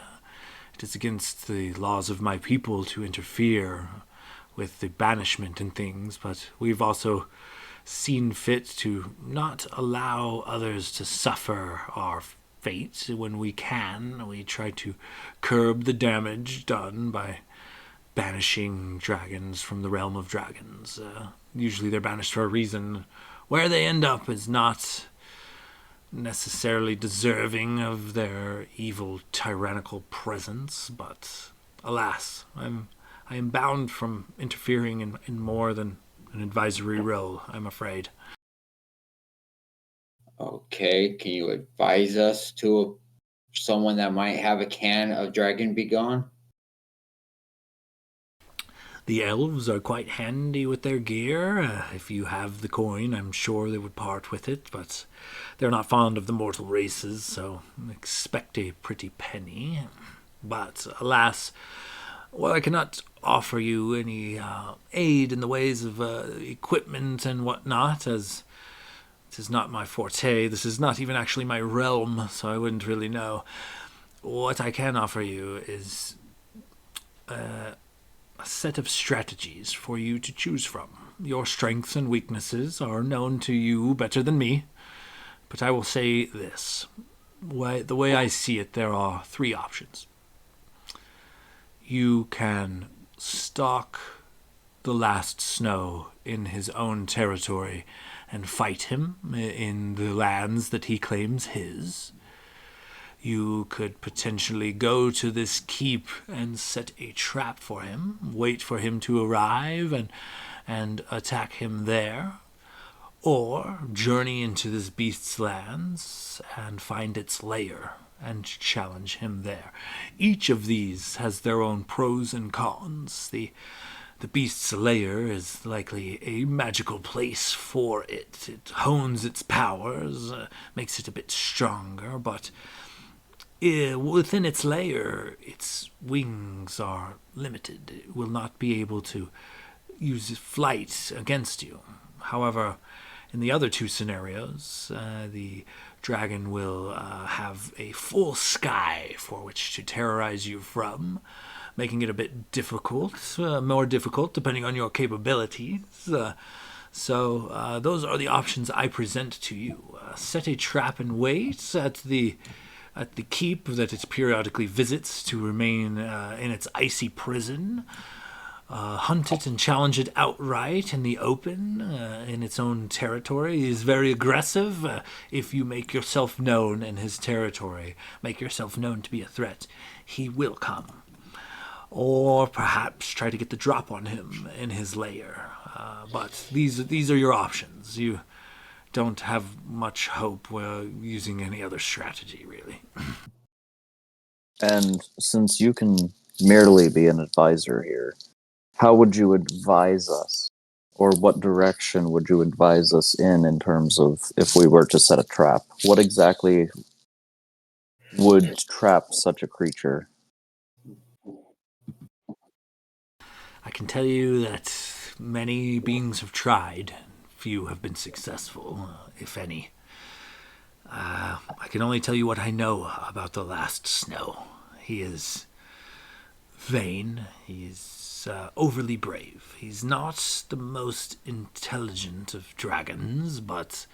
Speaker 1: It is against the laws of my people to interfere with the banishment and things, but we've also seen fit to not allow others to suffer our fate when we can. We try to curb the damage done by banishing dragons from the realm of dragons. Usually they're banished for a reason. Where they end up is not necessarily deserving of their evil tyrannical presence, but alas, I am bound from interfering in more than an advisory role, I'm afraid.
Speaker 6: Okay, can you advise us to someone that might have a can of Dragon Be Gone?
Speaker 1: The elves are quite handy with their gear. If you have the coin, I'm sure they would part with it, but they're not fond of the mortal races, so expect a pretty penny. But alas, well, I cannot offer you any aid in the ways of equipment and whatnot, as it is not my forte. This is not even actually my realm, so I wouldn't really know. What I can offer you is a set of strategies for you to choose from. Your strengths and weaknesses are known to you better than me. But I will say this. The way I see it, there are three options. You can stalk the last snow in his own territory and fight him in the lands that he claims his. You could potentially go to this keep and set a trap for him, wait for him to arrive and attack him there. Or journey into this beast's lands and find its lair and challenge him there. Each of these has their own pros and cons. The beast's lair is likely a magical place for it. It hones its powers, makes it a bit stronger, but within its lair, its wings are limited. It will not be able to use flight against you. However, in the other two scenarios, the dragon will have a full sky for which to terrorize you from, making it a bit difficult, more difficult depending on your capabilities. So those are the options I present to you. Set a trap and wait at the keep that it periodically visits to remain in its icy prison. Hunt it and challenge it outright in the open, in its own territory. He is very aggressive. If you make yourself known in his territory, make yourself known to be a threat, he will come. Or perhaps try to get the drop on him in his lair. But these are your options. You don't have much hope using any other strategy, really.
Speaker 5: And since you can merely be an advisor here, how would you advise us? Or what direction would you advise us in terms of if we were to set a trap? What exactly would trap such a creature?
Speaker 1: I can tell you that many beings have tried. Few have been successful, if any. I can only tell you what I know about the last snow. He is vain. He's overly brave. He's not the most intelligent of dragons, but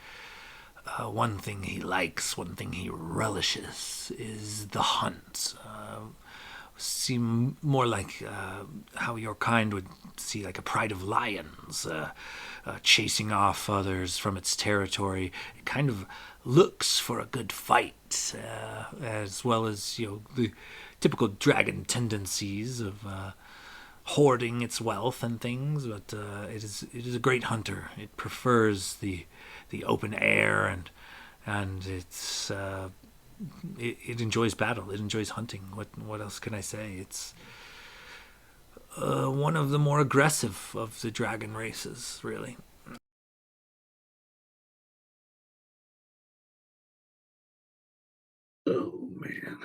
Speaker 1: one thing he likes, one thing he relishes, is the hunt. Seem more like how your kind would see like a pride of lions chasing off others from its territory. It kind of looks for a good fight, as well as the typical dragon tendencies of hoarding its wealth and things. But it is a great hunter. It prefers the open air and it's. It enjoys battle. It enjoys hunting. What else can I say? It's one of the more aggressive of the dragon races, really.
Speaker 3: Oh man.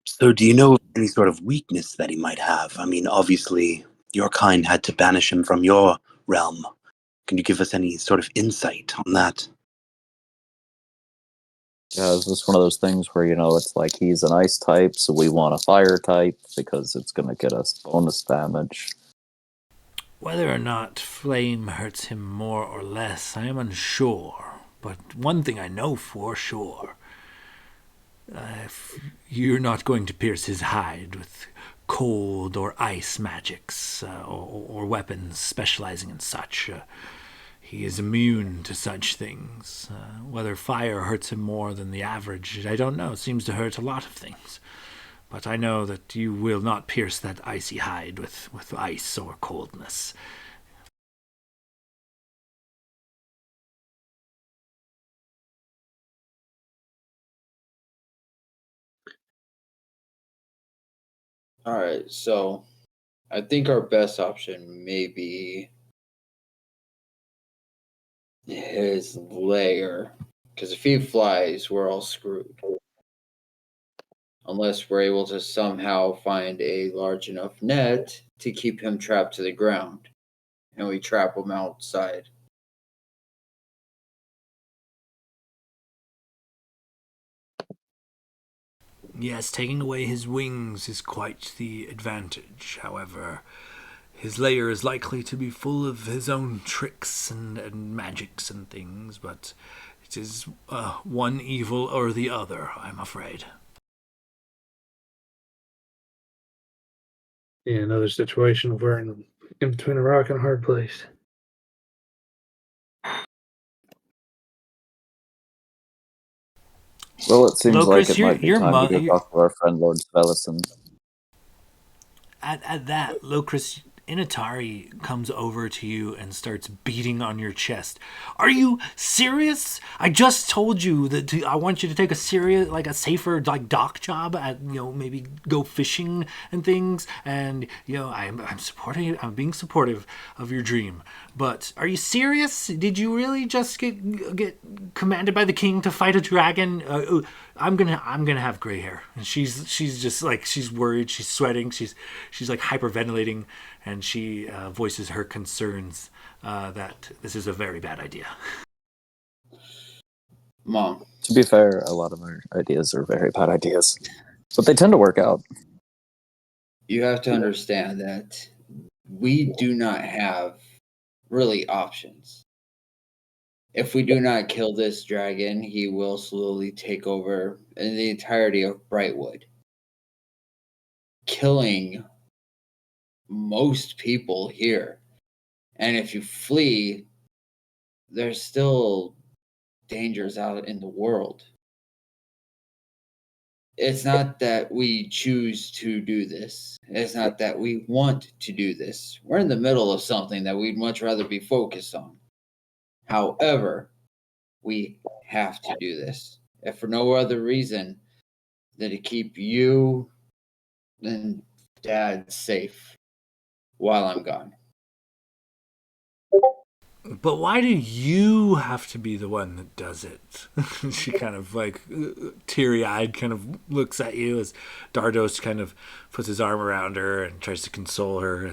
Speaker 4: So, do you know any sort of weakness that he might have? I mean, obviously, your kind had to banish him from your realm. Can you give us any sort of insight on that?
Speaker 5: Yeah, is this one of those things where, it's like he's an ice type, so we want a fire type because it's going to get us bonus damage?
Speaker 1: Whether or not flame hurts him more or less, I am unsure. But one thing I know for sure. If you're not going to pierce his hide with cold or ice magics or weapons specializing in such. He is immune to such things. Whether fire hurts him more than the average, I don't know. It seems to hurt a lot of things. But I know that you will not pierce that icy hide with ice or coldness.
Speaker 6: All right, so I think our best option may be his lair, because if he flies, we're all screwed. Unless we're able to somehow find a large enough net to keep him trapped to the ground, and we trap him outside.
Speaker 1: Yes, taking away his wings is quite the advantage. However, his lair is likely to be full of his own tricks and magics and things, but it is one evil or the other, I'm afraid.
Speaker 3: Yeah, another situation where we're in between a rock and a hard place.
Speaker 5: Well, it seems like
Speaker 1: Locris,
Speaker 5: it might be time to go talk to our friend Lord Svellison.
Speaker 1: at that, Locris, Inatari comes over to you and starts beating on your chest. Are you serious? I just told you that I want you to take a serious, like a safer, like dock job at, maybe go fishing and things. And I'm supporting. I'm being supportive of your dream. But are you serious? Did you really just get commanded by the king to fight a dragon? I'm gonna have gray hair. And she's just like, she's worried. She's sweating. She's like hyperventilating, and she voices her concerns that this is a very bad idea.
Speaker 6: Mom.
Speaker 5: To be fair, a lot of our ideas are very bad ideas, but they tend to work out.
Speaker 6: You have to understand that we do not have really options. If we do not kill this dragon, he will slowly take over in the entirety of Brightwood, killing most people here. And if you flee, there's still dangers out in the world. It's not that we choose to do this. It's not that we want to do this. We're in the middle of something that we'd much rather be focused on. However, we have to do this, if for no other reason than to keep you and Dad safe while I'm gone.
Speaker 1: But why do you have to be the one that does it? She kind of like teary-eyed kind of looks at you as Dardos kind of puts his arm around her and tries to console her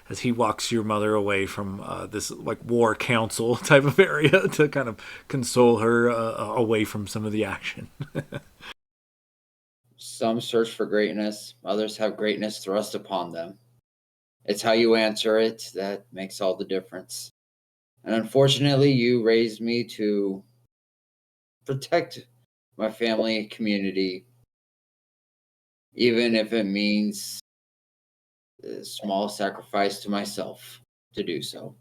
Speaker 1: as he walks your mother away from this like war council type of area to kind of console her away from some of the action.
Speaker 6: Some search for greatness, others have greatness thrust upon them. It's how you answer it that makes all the difference. And unfortunately, you raised me to protect my family, community, even if it means a small sacrifice to myself to do so.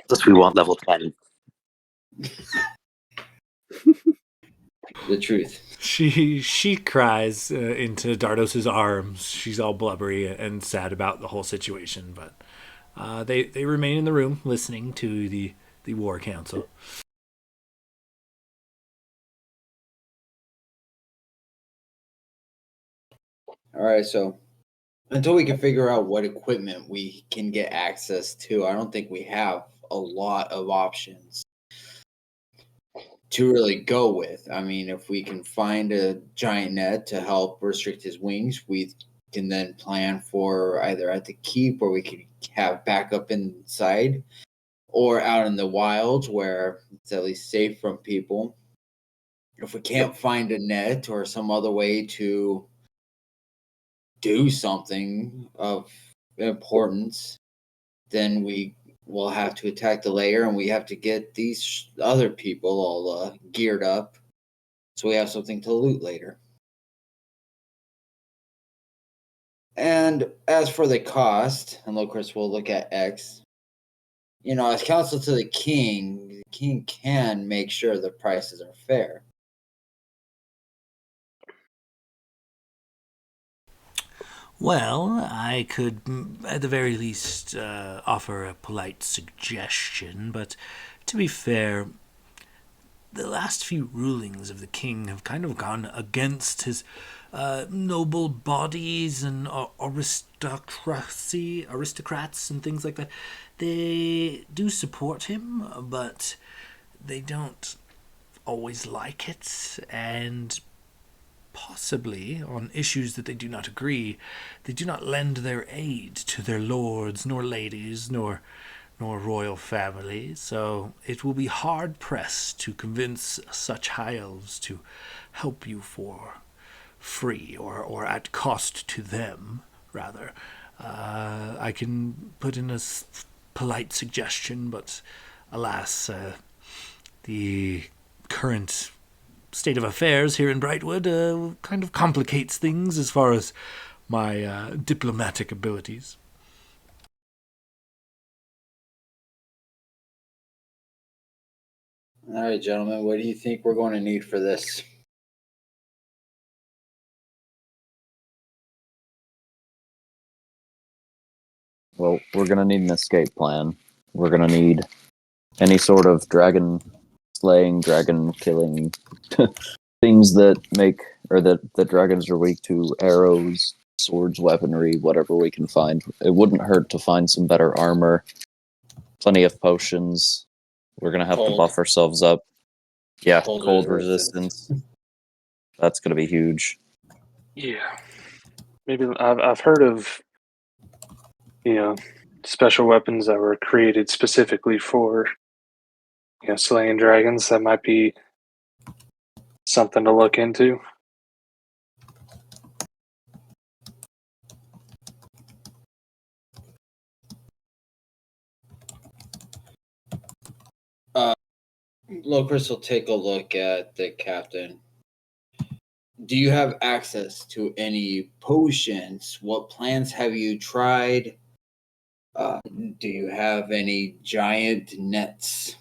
Speaker 4: Plus, we want level 10.
Speaker 6: The truth.
Speaker 1: She cries into Dardos's arms. She's all blubbery and sad about the whole situation, but they remain in the room listening to the war council.
Speaker 6: All right, so until we can figure out what equipment we can get access to, I don't think we have a lot of options to really go with. I mean, if we can find a giant net to help restrict his wings, we can then plan for either at the keep where we could have backup inside or out in the wilds where it's at least safe from people. If we can't find a net or some other way to do something of importance, then we will have to attack the layer and we have to get these other people all geared up so we have something to loot later. And as for the cost, and Locris will look at X, as counsel to the king can make sure the prices are fair.
Speaker 1: Well, I could, at the very least, offer a polite suggestion, but to be fair, the last few rulings of the king have kind of gone against his noble bodies and aristocrats and things like that. They do support him, but they don't always like it, and possibly on issues that they do not agree, they do not lend their aid to their lords, nor ladies, nor royal families, so it will be hard-pressed to convince such high elves to help you for free or at cost to them, rather. I can put in a polite suggestion, but alas, the current state of affairs here in Brightwood kind of complicates things as far as my diplomatic abilities.
Speaker 6: All right, gentlemen, what do you think we're going to need for this?
Speaker 5: Well, we're going to need an escape plan. We're going to need any sort of dragon slaying, dragon killing things that make, or that dragons are weak to: arrows, swords, weaponry, whatever we can find. It wouldn't hurt to find some better armor, plenty of potions. We're going to have to
Speaker 6: Cold.
Speaker 5: buff ourselves up. Yeah,
Speaker 6: Cold
Speaker 5: cold
Speaker 6: resistance.
Speaker 5: resistance. That's going to be huge.
Speaker 2: Yeah, maybe I've heard of special weapons that were created specifically for slaying dragons. That might be something to look into.
Speaker 6: Locris will take a look at the captain. Do you have access to any potions? What plans have you tried? Do you have any giant nets?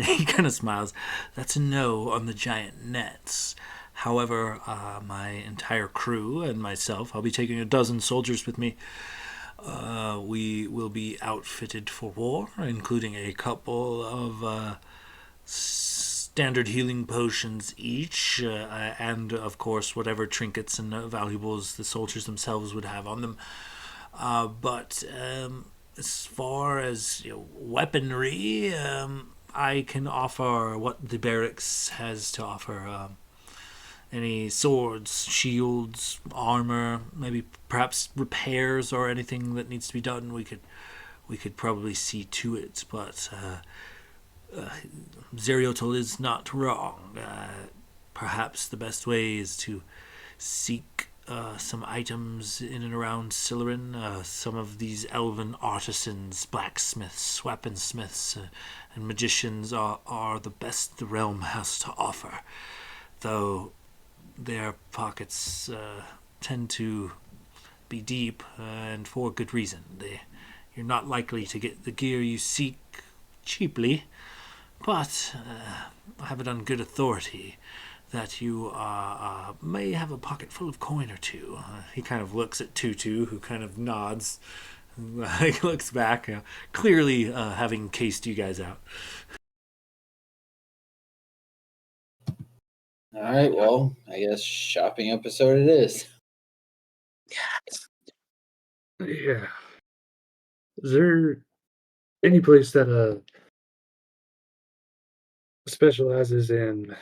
Speaker 1: He kind of smiles. That's a no on the giant nets. However, my entire crew and myself, I'll be taking a dozen soldiers with me. We will be outfitted for war, including a couple of standard healing potions each, and of course whatever trinkets and valuables the soldiers themselves would have on them. But as far as weaponry, I can offer what the barracks has to offer. Any swords, shields, armor, maybe perhaps repairs or anything that needs to be done. We could probably see to it, but Zeriotel is not wrong. Perhaps the best way is to seek some items in and around Silurin. Some of these elven artisans, blacksmiths, weaponsmiths, and magicians are the best the realm has to offer, though their pockets tend to be deep, and for good reason. You're not likely to get the gear you seek cheaply, but I have it on good authority that you may have a pocket full of coin or two. He kind of looks at Tutu, who kind of nods, looks back, clearly having cased you guys out.
Speaker 6: All right, well, I guess shopping episode it is.
Speaker 3: Yeah. Is there any place that specializes in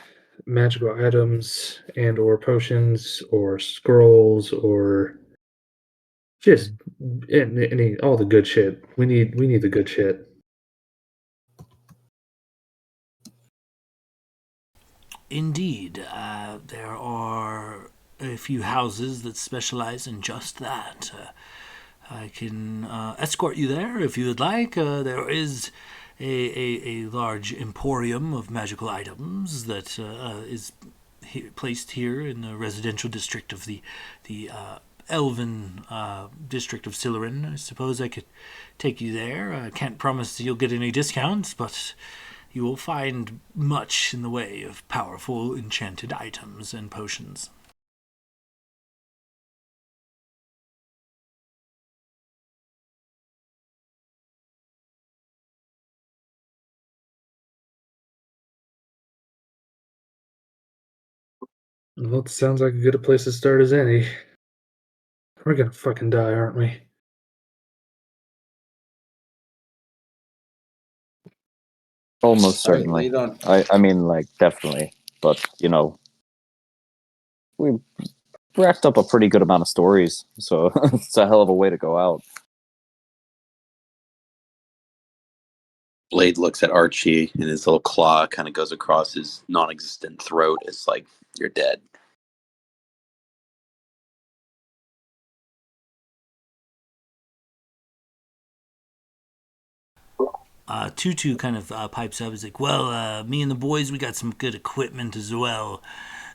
Speaker 3: magical items and or potions or scrolls or just any all the good shit? We need the good shit.
Speaker 1: Indeed, there are a few houses that specialize in just that. I can escort you there if you would like. There is a large emporium of magical items that is placed here in the residential district of the elven district of Silurin. I suppose I could take you there. I can't promise you'll get any discounts, but you will find much in the way of powerful enchanted items and potions.
Speaker 3: Well, it sounds like as good a place to start as any. We're gonna fucking die, aren't we?
Speaker 5: Almost
Speaker 6: All right,
Speaker 5: certainly.
Speaker 6: lead on.
Speaker 5: I mean, like, definitely. But, we racked up a pretty good amount of stories, so it's a hell of a way to go out.
Speaker 4: Blade looks at Archie, and his little claw kind of goes across his non-existent throat. It's like, you're dead.
Speaker 1: Tutu kind of pipes up. He's like, "Well, me and the boys, we got some good equipment as well.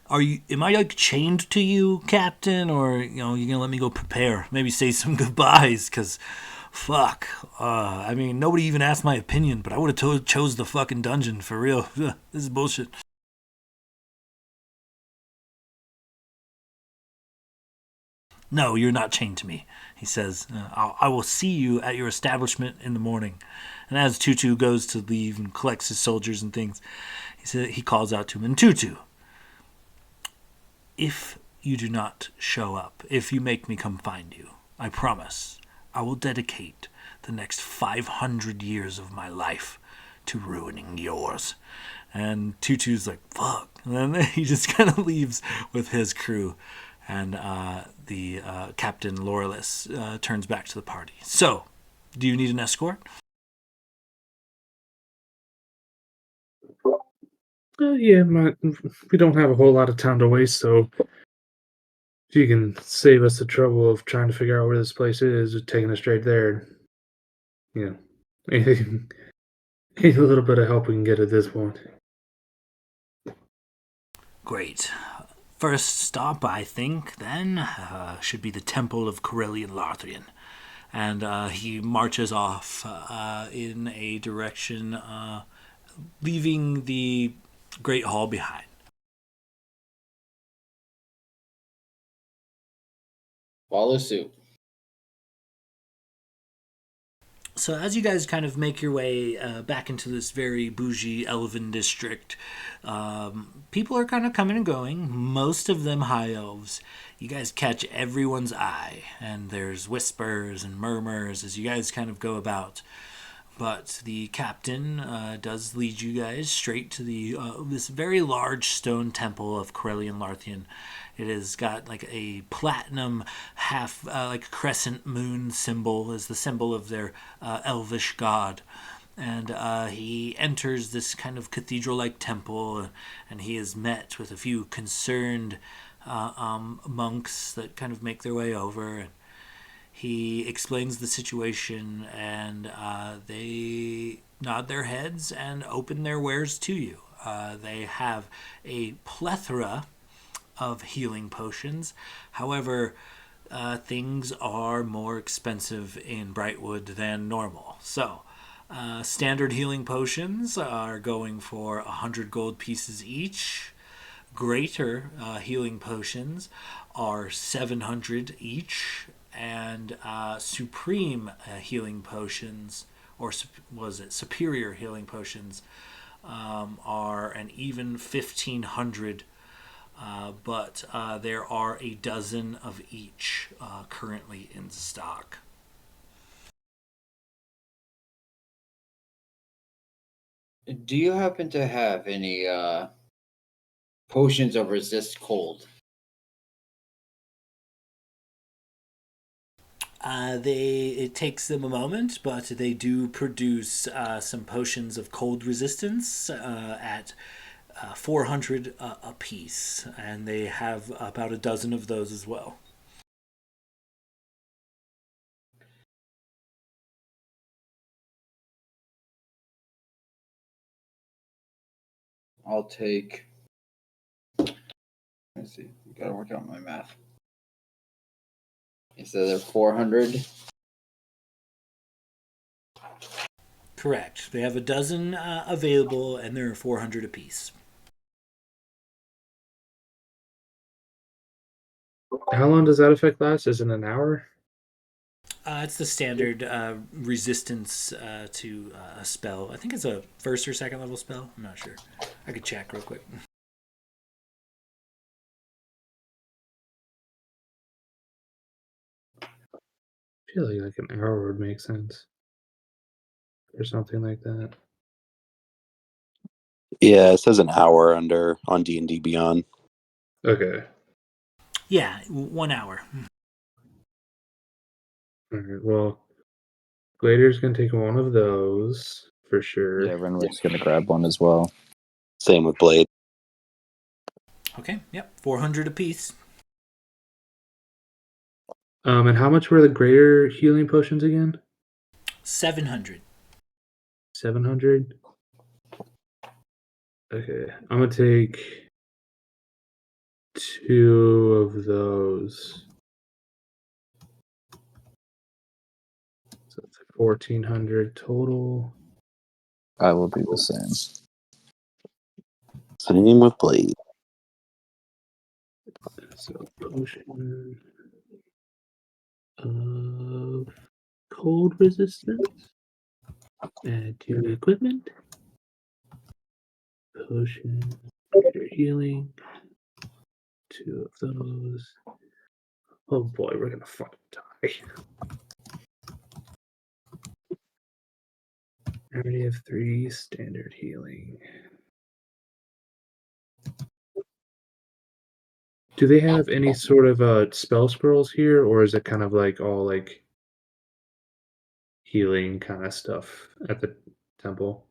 Speaker 1: Am I like chained to you, Captain, or you gonna let me go prepare? Maybe say some goodbyes, cause fuck. I mean, nobody even asked my opinion, but I would have chose the fucking dungeon for real. This is bullshit." "No, you're not chained to me," he says. I will see you at your establishment in the morning." And as Tutu goes to leave and collects his soldiers and things, he calls out to him, "And Tutu, if you do not show up, if you make me come find you, I promise I will dedicate the next 500 years of my life to ruining yours." And Tutu's like, "Fuck." And then he just kind of leaves with his crew. And the Captain Laurelus turns back to the party. "So, do you need an escort?"
Speaker 3: Yeah, we don't have a whole lot of time to waste, so if you can save us the trouble of trying to figure out where this place is, or taking us straight there, you know, anything, any little bit of help we can get at this point.
Speaker 1: Great. First stop, I think, then, should be the Temple of Corellian Larthian. And he marches off in a direction, leaving the Great Hall behind.
Speaker 6: Follow suit.
Speaker 1: So as you guys kind of make your way back into this very bougie elven district, people are kind of coming and going. Most of them high elves. You guys catch everyone's eye, and there's whispers and murmurs as you guys kind of go about. But the captain does lead you guys straight to this very large stone temple of Corellian Larthian. It has got like a platinum half, like crescent moon symbol as the symbol of their elvish god. And he enters this kind of cathedral-like temple, and he is met with a few concerned monks that kind of make their way over. And he explains the situation, and they nod their heads and open their wares to you. They have a plethora of healing potions. However, things are more expensive in Brightwood than normal. So, standard healing potions are going for 100 gold pieces each. Greater healing potions are 700 each. And supreme healing potions, or was it superior healing potions, are an even 1,500. But there are a dozen of each currently in stock.
Speaker 6: Do you happen to have any potions of resist cold?
Speaker 1: It takes them a moment, but they do produce some potions of cold resistance at 400 a piece, and they have about a dozen of those as well.
Speaker 6: I'll take. Let's see. Gotta work out my math. You said they're 400.
Speaker 1: Correct. They have a dozen available, and there are 400 apiece.
Speaker 3: How long does that effect last? Is it an hour?
Speaker 1: It's the standard resistance to a spell. I think it's a first or second level spell. I'm not sure. I could check real quick.
Speaker 3: I feel like an hour would make sense, or something like that.
Speaker 4: Yeah, it says an hour on D&D Beyond.
Speaker 3: Okay.
Speaker 1: Yeah, 1 hour.
Speaker 3: All right. Well, Glader's gonna take one of those for sure.
Speaker 5: Yeah, Renwick's gonna grab one as well.
Speaker 4: Same with Blade.
Speaker 1: Okay, yep, 400 apiece.
Speaker 3: And how much were the greater healing potions again?
Speaker 1: 700.
Speaker 3: 700. Okay, I'm gonna take 2 of those. So it's like 1400 total.
Speaker 5: I will do the same.
Speaker 4: Same with Blade.
Speaker 3: So potion of cold resistance. Add to equipment. Potion of healing. 2 of those. Oh boy, we're gonna fucking die. I already have 3 standard healing. Do they have any sort of spell scrolls here, or is it kind of like all like healing kind of stuff at the temple?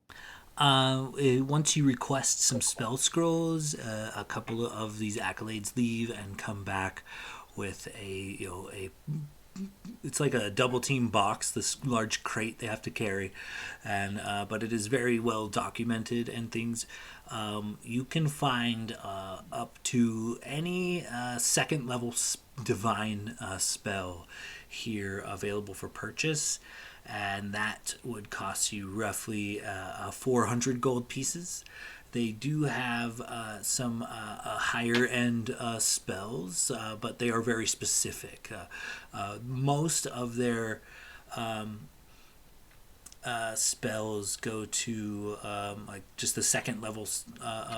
Speaker 1: Once you request some spell scrolls, a couple of these accolades leave and come back with a it's like a double team box, this large crate they have to carry, and but it is very well documented and things. You can find up to any second level divine spell here available for purchase, and that would cost you roughly 400 gold pieces. They do have some higher end spells, but they are very specific. Most of their spells go to like just the second levels.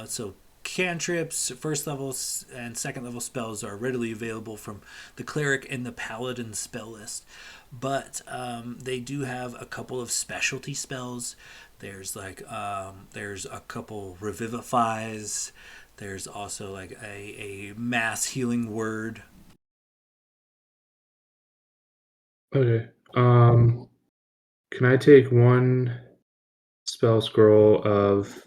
Speaker 1: So cantrips, first levels, and second level spells are readily available from the cleric and the paladin spell list. But they do have a couple of specialty spells. There's there's a couple revivifies. There's also like a mass healing word.
Speaker 3: Okay. Can I take 1 spell scroll of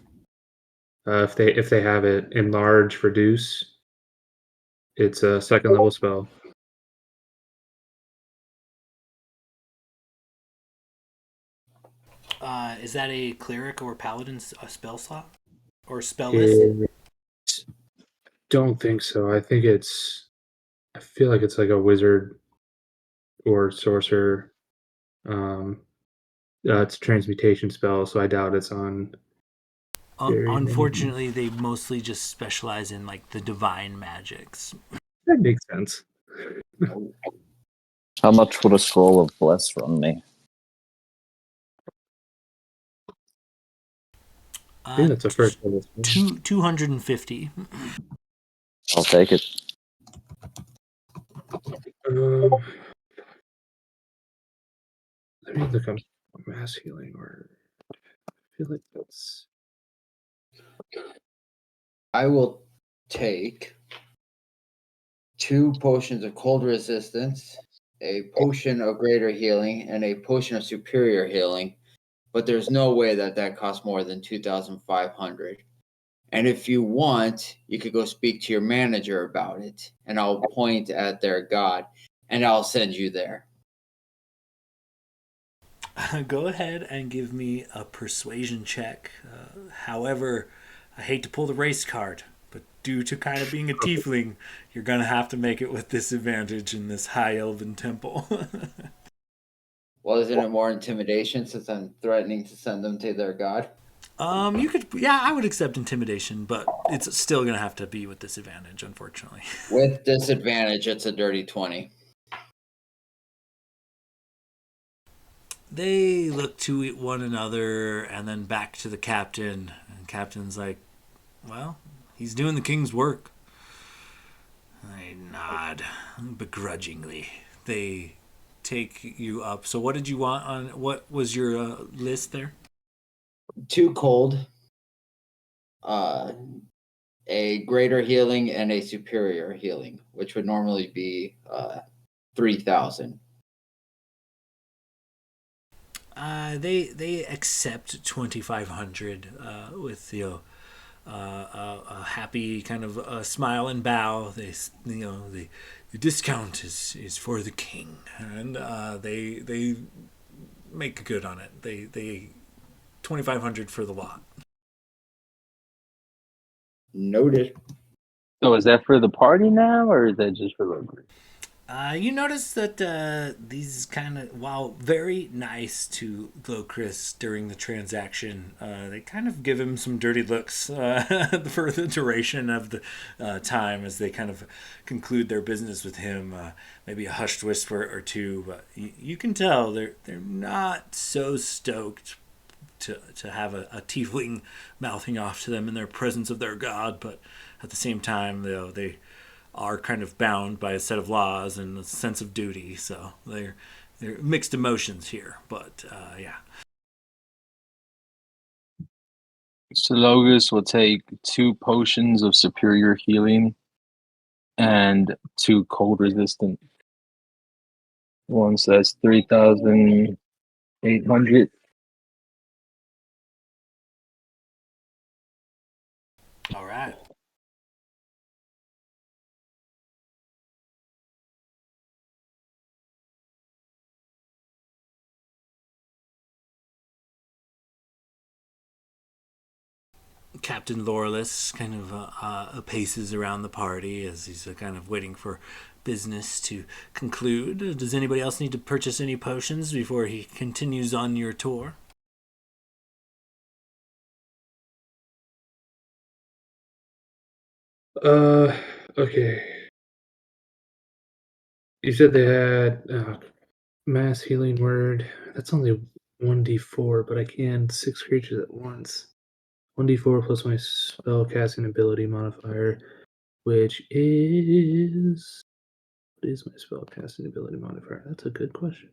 Speaker 3: if they have it, enlarge reduce? It's a second level spell.
Speaker 1: Is that a cleric or paladin spell slot or spell list?
Speaker 3: It, don't think so. I feel like it's like a wizard or sorcerer. Um, it's a transmutation spell, so I doubt it's on very many.
Speaker 1: Unfortunately, they mostly just specialize in like the divine magics.
Speaker 3: That makes sense.
Speaker 5: How much would a scroll of bless run me?
Speaker 3: I think that's a first level spell.
Speaker 1: 250.
Speaker 5: I'll take it.
Speaker 3: Um, let me look up mass healing, or I feel like that's
Speaker 6: I will take 2 potions of cold resistance, a potion of greater healing, and a potion of superior healing. But there's no way that that costs more than 2,500. And if you want, you could go speak to your manager about it, and I'll point at their god, and I'll send you there.
Speaker 1: Go ahead and give me a persuasion check. However, I hate to pull the race card, but due to kind of being a tiefling, you're going to have to make it with disadvantage in this high elven temple.
Speaker 6: Well, isn't it more intimidation since I'm threatening to send them to their god?
Speaker 1: You could, yeah, I would accept intimidation, but it's still going to have to be with disadvantage, unfortunately.
Speaker 6: With disadvantage, it's a dirty 20.
Speaker 1: They look to one another and then back to the captain. And captain's like, well, he's doing the king's work. They nod begrudgingly. They take you up. So what did you want on, what was your list there?
Speaker 6: 2 cold, a greater healing, and a superior healing, which would normally be 3,000.
Speaker 1: They accept 2,500 with a happy kind of smile and bow. They the discount is for the king, and they make good on it. They $2,500 for the lot.
Speaker 6: Noted.
Speaker 2: So is that for the party now, or is that just for locals?
Speaker 1: You notice that these kind of, while very nice to Glowchris during the transaction, they kind of give him some dirty looks for the duration of the time as they kind of conclude their business with him. Maybe a hushed whisper or two, but you can tell they're not so stoked to have a tiefling mouthing off to them in their presence of their god, but at the same time, they are kind of bound by a set of laws and a sense of duty. So they're mixed emotions here, but yeah.
Speaker 2: Sologus will take 2 potions of superior healing and 2 cold resistant ones. That's 3,800.
Speaker 1: All right. Captain Loreless kind of paces around the party as he's kind of waiting for business to conclude. Does anybody else need to purchase any potions before he continues on your tour?
Speaker 3: Okay. You said they had mass healing word. That's only 1d4, but I can 6 creatures at once. 1d4 plus my spell casting ability modifier, which is. What is my spell casting ability modifier? That's a good question.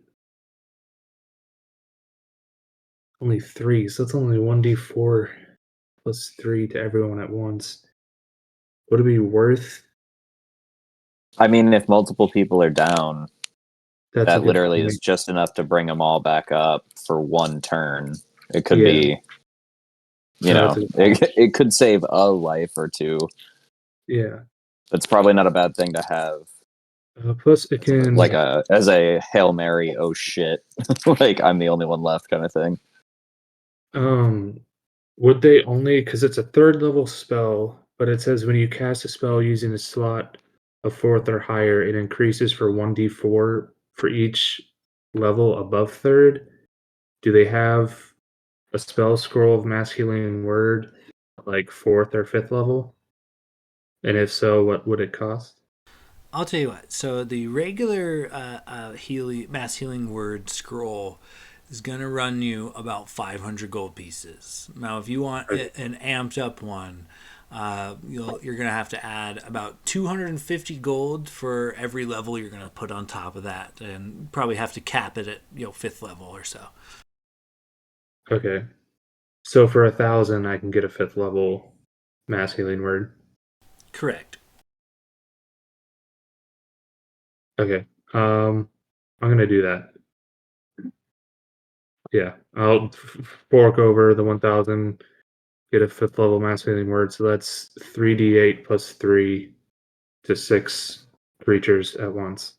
Speaker 3: Only 3, so that's only 1d4 plus 3 to everyone at once. Would it be worth?
Speaker 5: I mean, if multiple people are down,
Speaker 3: That's a
Speaker 5: that
Speaker 3: good
Speaker 5: literally
Speaker 3: point.
Speaker 5: is just enough to bring them all back up for one turn. It could
Speaker 3: Yeah.
Speaker 5: be,
Speaker 3: No, that's a good point.
Speaker 5: it could save a life or two.
Speaker 3: Yeah.
Speaker 5: That's probably not a bad thing to have.
Speaker 3: Plus, it can
Speaker 5: Like as a Hail Mary, oh shit, like I'm the only one left kind of thing.
Speaker 3: Would they only, because it's a 3rd level spell, but it says when you cast a spell using a slot of 4th or higher, it increases for 1d4 for each level above 3rd. Do they have a spell scroll of mass healing word like 4th or 5th level? And if so, what would it cost?
Speaker 1: I'll tell you what. So the regular mass healing word scroll is going to run you about 500 gold pieces. Now, if you want an amped up one, you're going to have to add about 250 gold for every level you're going to put on top of that, and probably have to cap it at 5th level or so.
Speaker 3: Okay. So for 1,000, I can get a 5th level mass healing word.
Speaker 1: Correct.
Speaker 3: Okay. I'm gonna do that. Yeah, I'll fork over the 1,000, get a 5th level mass healing word. So that's 3d8 plus 3 to 6 creatures at once.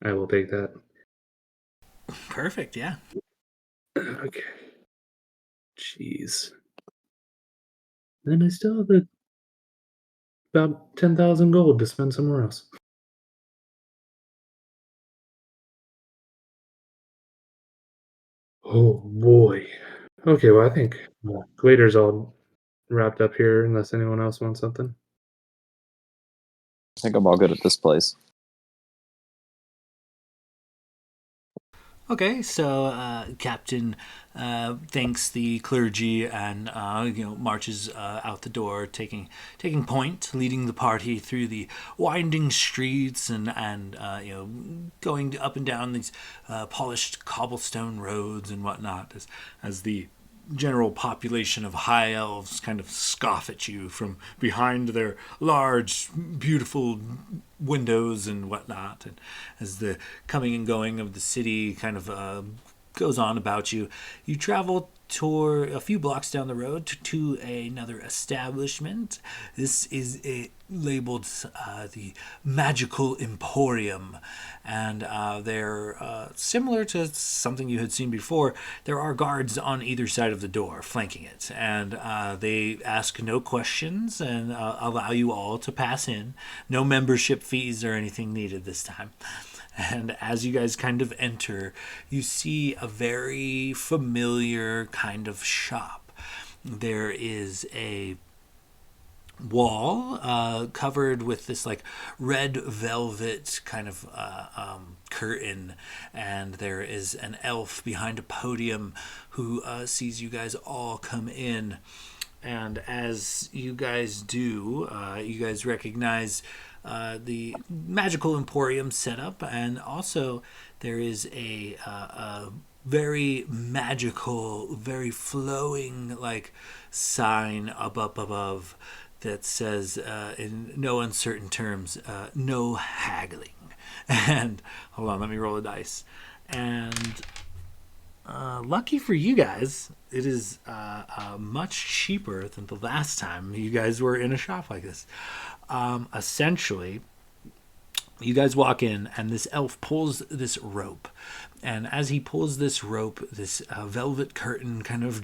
Speaker 3: I will take that.
Speaker 1: Perfect. Yeah.
Speaker 3: Okay. Jeez. Then I still have about 10,000 gold to spend somewhere else. Oh boy. Okay, well I think Glader's all wrapped up here unless anyone else wants something.
Speaker 5: I think I'm all good at this place.
Speaker 1: Okay, so Captain thanks the clergy and marches out the door, taking point, leading the party through the winding streets and going up and down these polished cobblestone roads and whatnot, as the general population of high elves kind of scoff at you from behind their large, beautiful windows and whatnot, and as the coming and going of the city kind of goes on about you. You travel toward a few blocks down the road to another establishment. This is labeled the Magical Emporium, and they're similar to something you had seen before. There are guards on either side of the door flanking it, and they ask no questions and allow you all to pass in. No membership fees or anything needed this time. And as you guys kind of enter, you see a very familiar kind of shop. There is a wall covered with this like red velvet kind of curtain, and there is an elf behind a podium who sees you guys all come in. And as you guys do, you guys recognize the Magical Emporium setup, and also there is a very magical, very flowing like sign up above that says in no uncertain terms, no haggling. And hold on, let me roll a dice. And lucky for you guys, it is much cheaper than the last time you guys were in a shop like this. Essentially, you guys walk in, and this elf pulls this rope. And as he pulls this rope, this velvet curtain kind of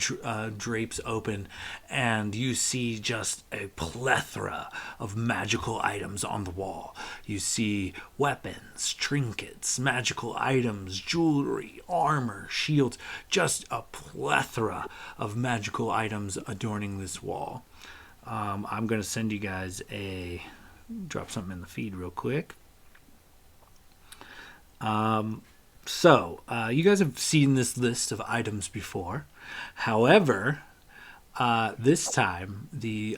Speaker 1: drapes open, and you see just a plethora of magical items on the wall. You see weapons, trinkets, magical items, jewelry, armor, shields, just a plethora of magical items adorning this wall. I'm going to send you guys drop something in the feed real quick. So, you guys have seen this list of items before. However, this time, the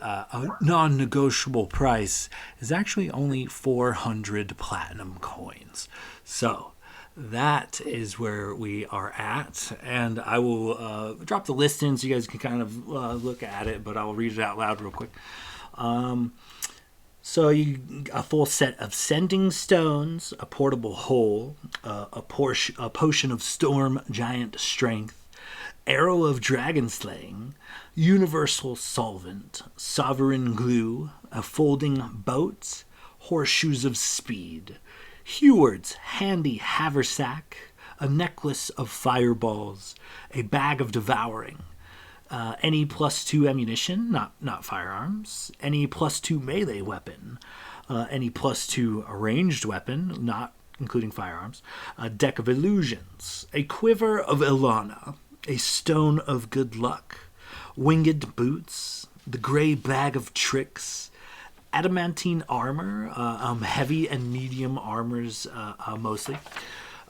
Speaker 1: non-negotiable price is actually only 400 platinum coins. So, that is where we are at. And I will drop the list in so you guys can kind of look at it, but I'll read it out loud real quick. So a full set of sending stones, a portable hole, a potion of storm giant strength, arrow of dragon slaying, universal solvent, sovereign glue, a folding boat, horseshoes of speed, Heward's handy haversack, a necklace of fireballs, a bag of devouring, any +2 ammunition, not firearms, any +2 melee weapon, any +2 ranged weapon, not including firearms, a deck of illusions, a quiver of Ilana, a stone of good luck, winged boots, the gray bag of tricks, adamantine armor, heavy and medium armors mostly.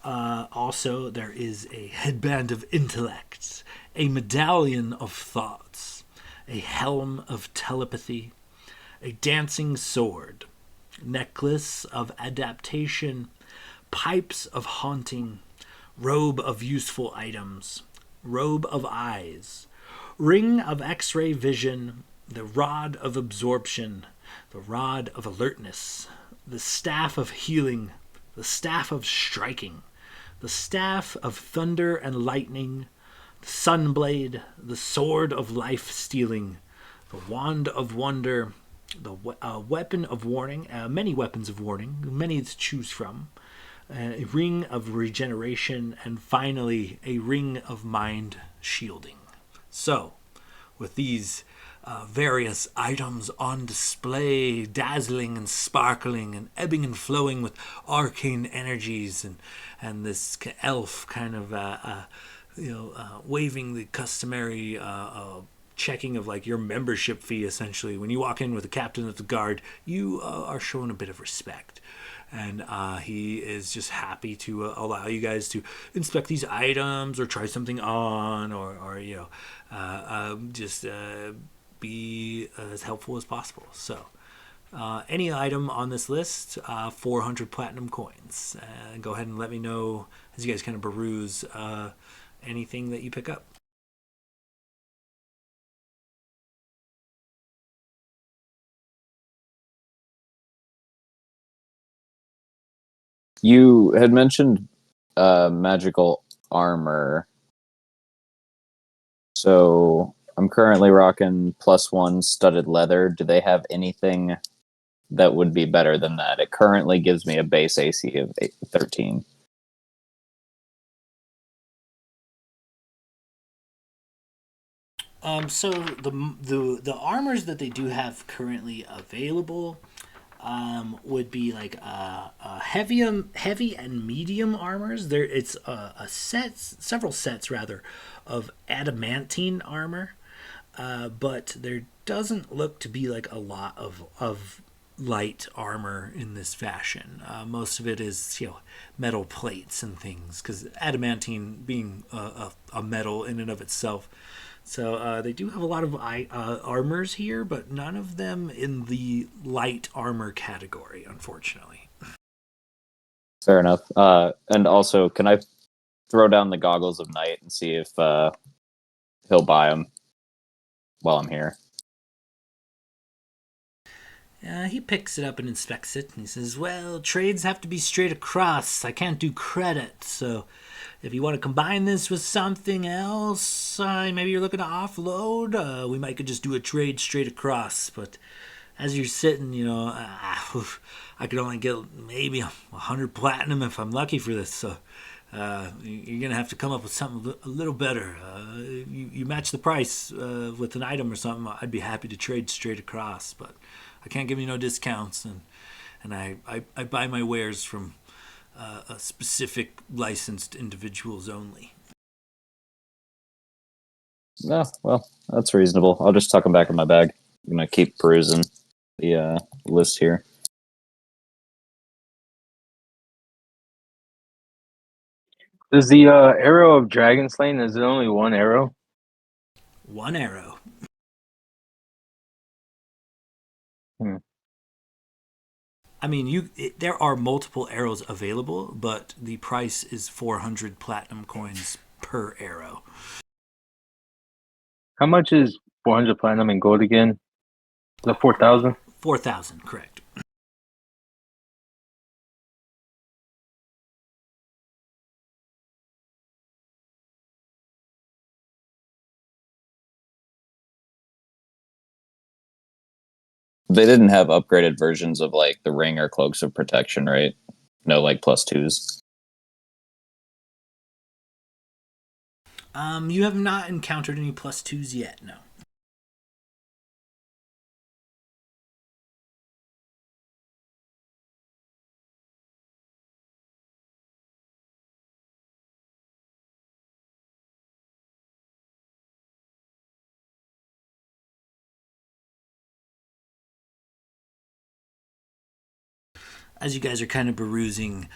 Speaker 1: Also, there is a headband of intellect, a medallion of thoughts, a helm of telepathy, a dancing sword, necklace of adaptation, pipes of haunting, robe of useful items, robe of eyes, ring of X-ray vision, the rod of absorption, the rod of alertness, the staff of healing, the staff of striking, the staff of thunder and lightning, the sunblade, the sword of life stealing, the wand of wonder, the weapon of warning, many weapons of warning, many to choose from, a ring of regeneration, and finally a ring of mind shielding. So, with these various items on display, dazzling and sparkling and ebbing and flowing with arcane energies, and this elf kind of waiving the customary checking of like your membership fee. Essentially, when you walk in with the captain of the guard, you are shown a bit of respect, and he is just happy to allow you guys to inspect these items or try something on, or just be as helpful as possible. So any item on this list, 400 platinum coins. Go ahead and let me know as you guys kind of peruse anything that you pick up.
Speaker 5: You had mentioned magical armor. So I'm currently rocking +1 studded leather. Do they have anything that would be better than that? It currently gives me a base AC of 13.
Speaker 1: So the armors that they do have currently available would be like heavy and medium armors. It's several sets rather of adamantine armor, but there doesn't look to be like a lot of light armor in this fashion. Most of it is metal plates and things, because adamantine being a metal in and of itself. So they do have a lot of armors here, but none of them in the light armor category, unfortunately.
Speaker 5: Fair enough. And also, can I throw down the goggles of night and see if he'll buy them while I'm here?
Speaker 1: He picks it up and inspects it, and he says, "Well, trades have to be straight across. I can't do credit, so if you want to combine this with something else, maybe you're looking to offload, we might could just do a trade straight across. But as you're sitting, I could only get maybe 100 platinum if I'm lucky for this, so you're going to have to come up with something a little better. You match the price with an item or something, I'd be happy to trade straight across, but I can't give you no discounts, and I buy my wares from specific licensed individuals only."
Speaker 5: No, well, that's reasonable. I'll just tuck them back in my bag. I'm gonna keep perusing the list here.
Speaker 2: Does the arrow of dragon slaying, is it only one arrow?
Speaker 1: One arrow. I mean, there are multiple arrows available, but the price is 400 platinum coins per arrow.
Speaker 2: How much is 400 platinum in gold again? Is that 4,000?
Speaker 1: 4,000, correct.
Speaker 5: They didn't have upgraded versions of like the ring or cloaks of protection, right? No, like +2s.
Speaker 1: You have not encountered any +2s yet, no. As you guys are kind of perusing,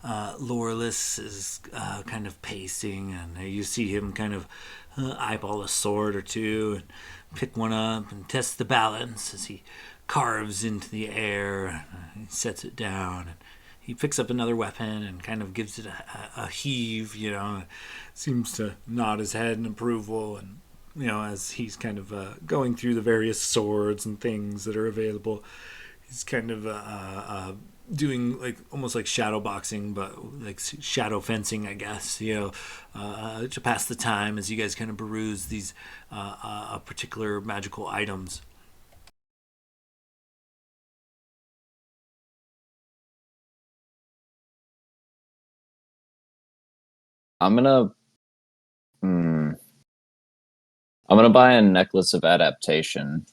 Speaker 1: Loreless is kind of pacing, and you see him kind of eyeball a sword or two and pick one up and test the balance as he carves into the air. He sets it down, and he picks up another weapon and kind of gives it a heave, seems to nod his head in approval. And as he's kind of going through the various swords and things that are available, he's kind of doing like almost like shadow boxing, but like shadow fencing, I guess, to pass the time as you guys kind of peruse these particular magical items.
Speaker 5: I'm gonna, I'm gonna buy a necklace of adaptation.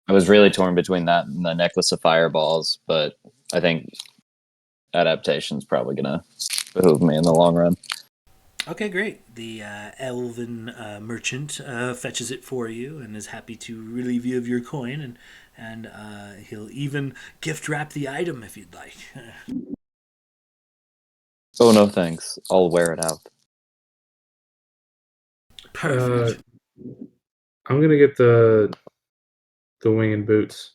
Speaker 5: I was really torn between that and the necklace of fireballs, but I think adaptation's probably gonna behoove me in the long run.
Speaker 1: Okay, great. The elven merchant fetches it for you and is happy to relieve you of your coin, and he'll even gift wrap the item if you'd like.
Speaker 5: Oh no, thanks. I'll wear it out.
Speaker 1: Perfect.
Speaker 3: I'm gonna get the wing and boots.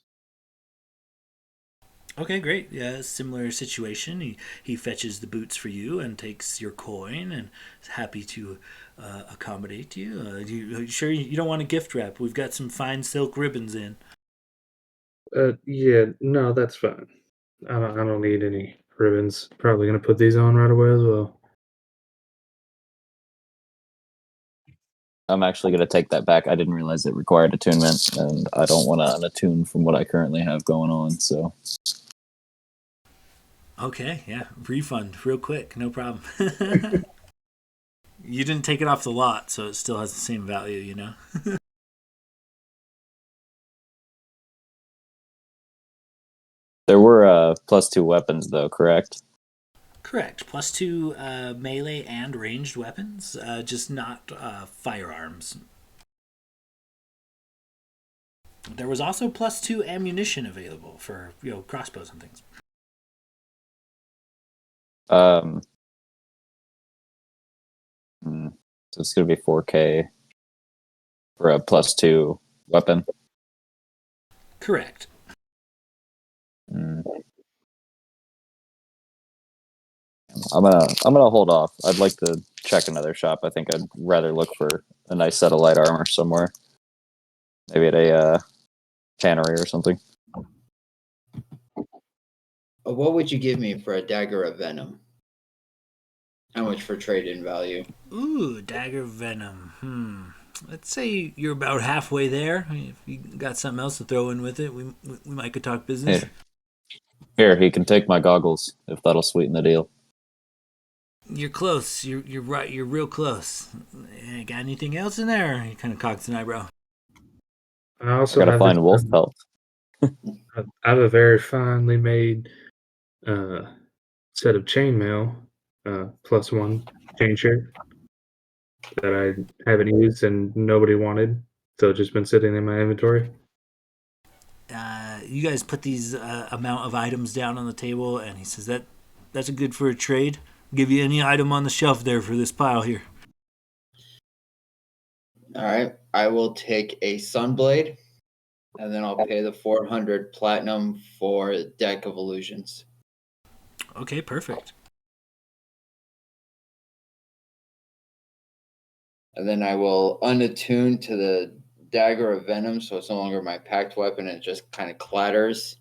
Speaker 1: Okay, great. Yeah, similar situation. He fetches the boots for you and takes your coin and is happy to accommodate you. Are you sure you don't want a gift wrap? We've got some fine silk ribbons in.
Speaker 3: Yeah, no, that's fine. I don't need any Ribbon's probably going to put these on right away as well.
Speaker 5: I'm actually going to take that back. I didn't realize it required attunement, and I don't want to unattune from what I currently have going on. So
Speaker 1: Okay, yeah, refund real quick, no problem. You didn't take it off the lot, so it still has the same value, you know?
Speaker 5: there were +2 weapons, though, correct?
Speaker 1: Correct. +2 melee and ranged weapons, just not firearms. There was also +2 ammunition available for crossbows and things.
Speaker 5: So it's going to be 4K for a +2 weapon.
Speaker 1: Correct.
Speaker 5: Mm. I'm gonna hold off. I'd like to check another shop. I think I'd rather look for a nice set of light armor somewhere. Maybe at a tannery or something.
Speaker 6: What would you give me for a dagger of venom? How much for trade-in value?
Speaker 1: Ooh, dagger venom. Let's say you're about halfway there. If you got something else to throw in with it, we might could talk business.
Speaker 5: Here, he can take my goggles if that'll sweeten the deal.
Speaker 1: You're close. You're right. You're real close. Got anything else in there? He kind of cocks an eyebrow.
Speaker 3: I also
Speaker 5: Gotta
Speaker 3: have
Speaker 5: find
Speaker 3: this,
Speaker 5: wolf pelt.
Speaker 3: I have a very finely made set of chainmail, +1 chain shirt that I haven't used and nobody wanted, so it's just been sitting in my inventory.
Speaker 1: You guys put these amount of items down on the table, and he says that's a good for a trade. Give you any item on the shelf there for this pile here.
Speaker 6: All right, I will take a Sunblade, and then I'll pay the 400 platinum for Deck of Illusions.
Speaker 1: Okay, perfect.
Speaker 6: And then I will unattune to the Dagger of Venom, so it's no longer my packed weapon, and it just kind of clatters.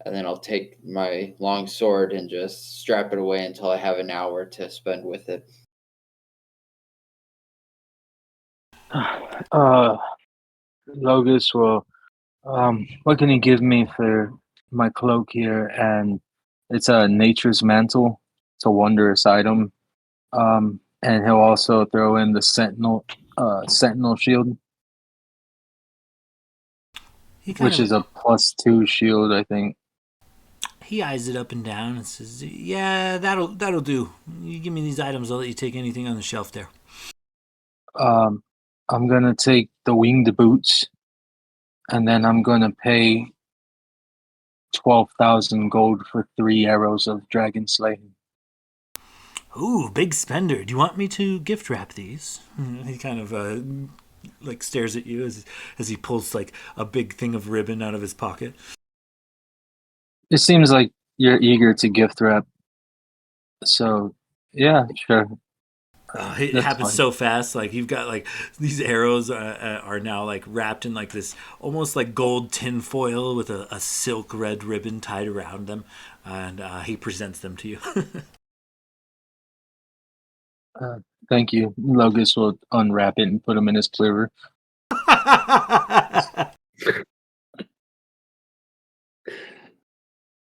Speaker 6: And then I'll take my long sword and just strap it away until I have an hour to spend with it.
Speaker 2: Logus, well, what can you give me for my cloak here? And it's a nature's mantle. It's a wondrous item. And he'll also throw in the sentinel shield, which is a +2 shield, I think.
Speaker 1: He eyes it up and down and says, "Yeah, that'll do. You give me these items, I'll let you take anything on the shelf there."
Speaker 2: I'm gonna take the winged boots, and then I'm gonna pay 12,000 gold for 3 arrows of dragon slaying.
Speaker 1: Ooh, big spender. Do you want me to gift wrap these? He kind of stares at you as he pulls like a big thing of ribbon out of his pocket.
Speaker 2: It seems like you're eager to gift wrap, so yeah, sure.
Speaker 1: It happens so fast. Like you've got like these arrows are now like wrapped in like this almost like gold tin foil with a silk red ribbon tied around them, and he presents them to you.
Speaker 2: Thank you. Logus will unwrap it and put them in his quiver.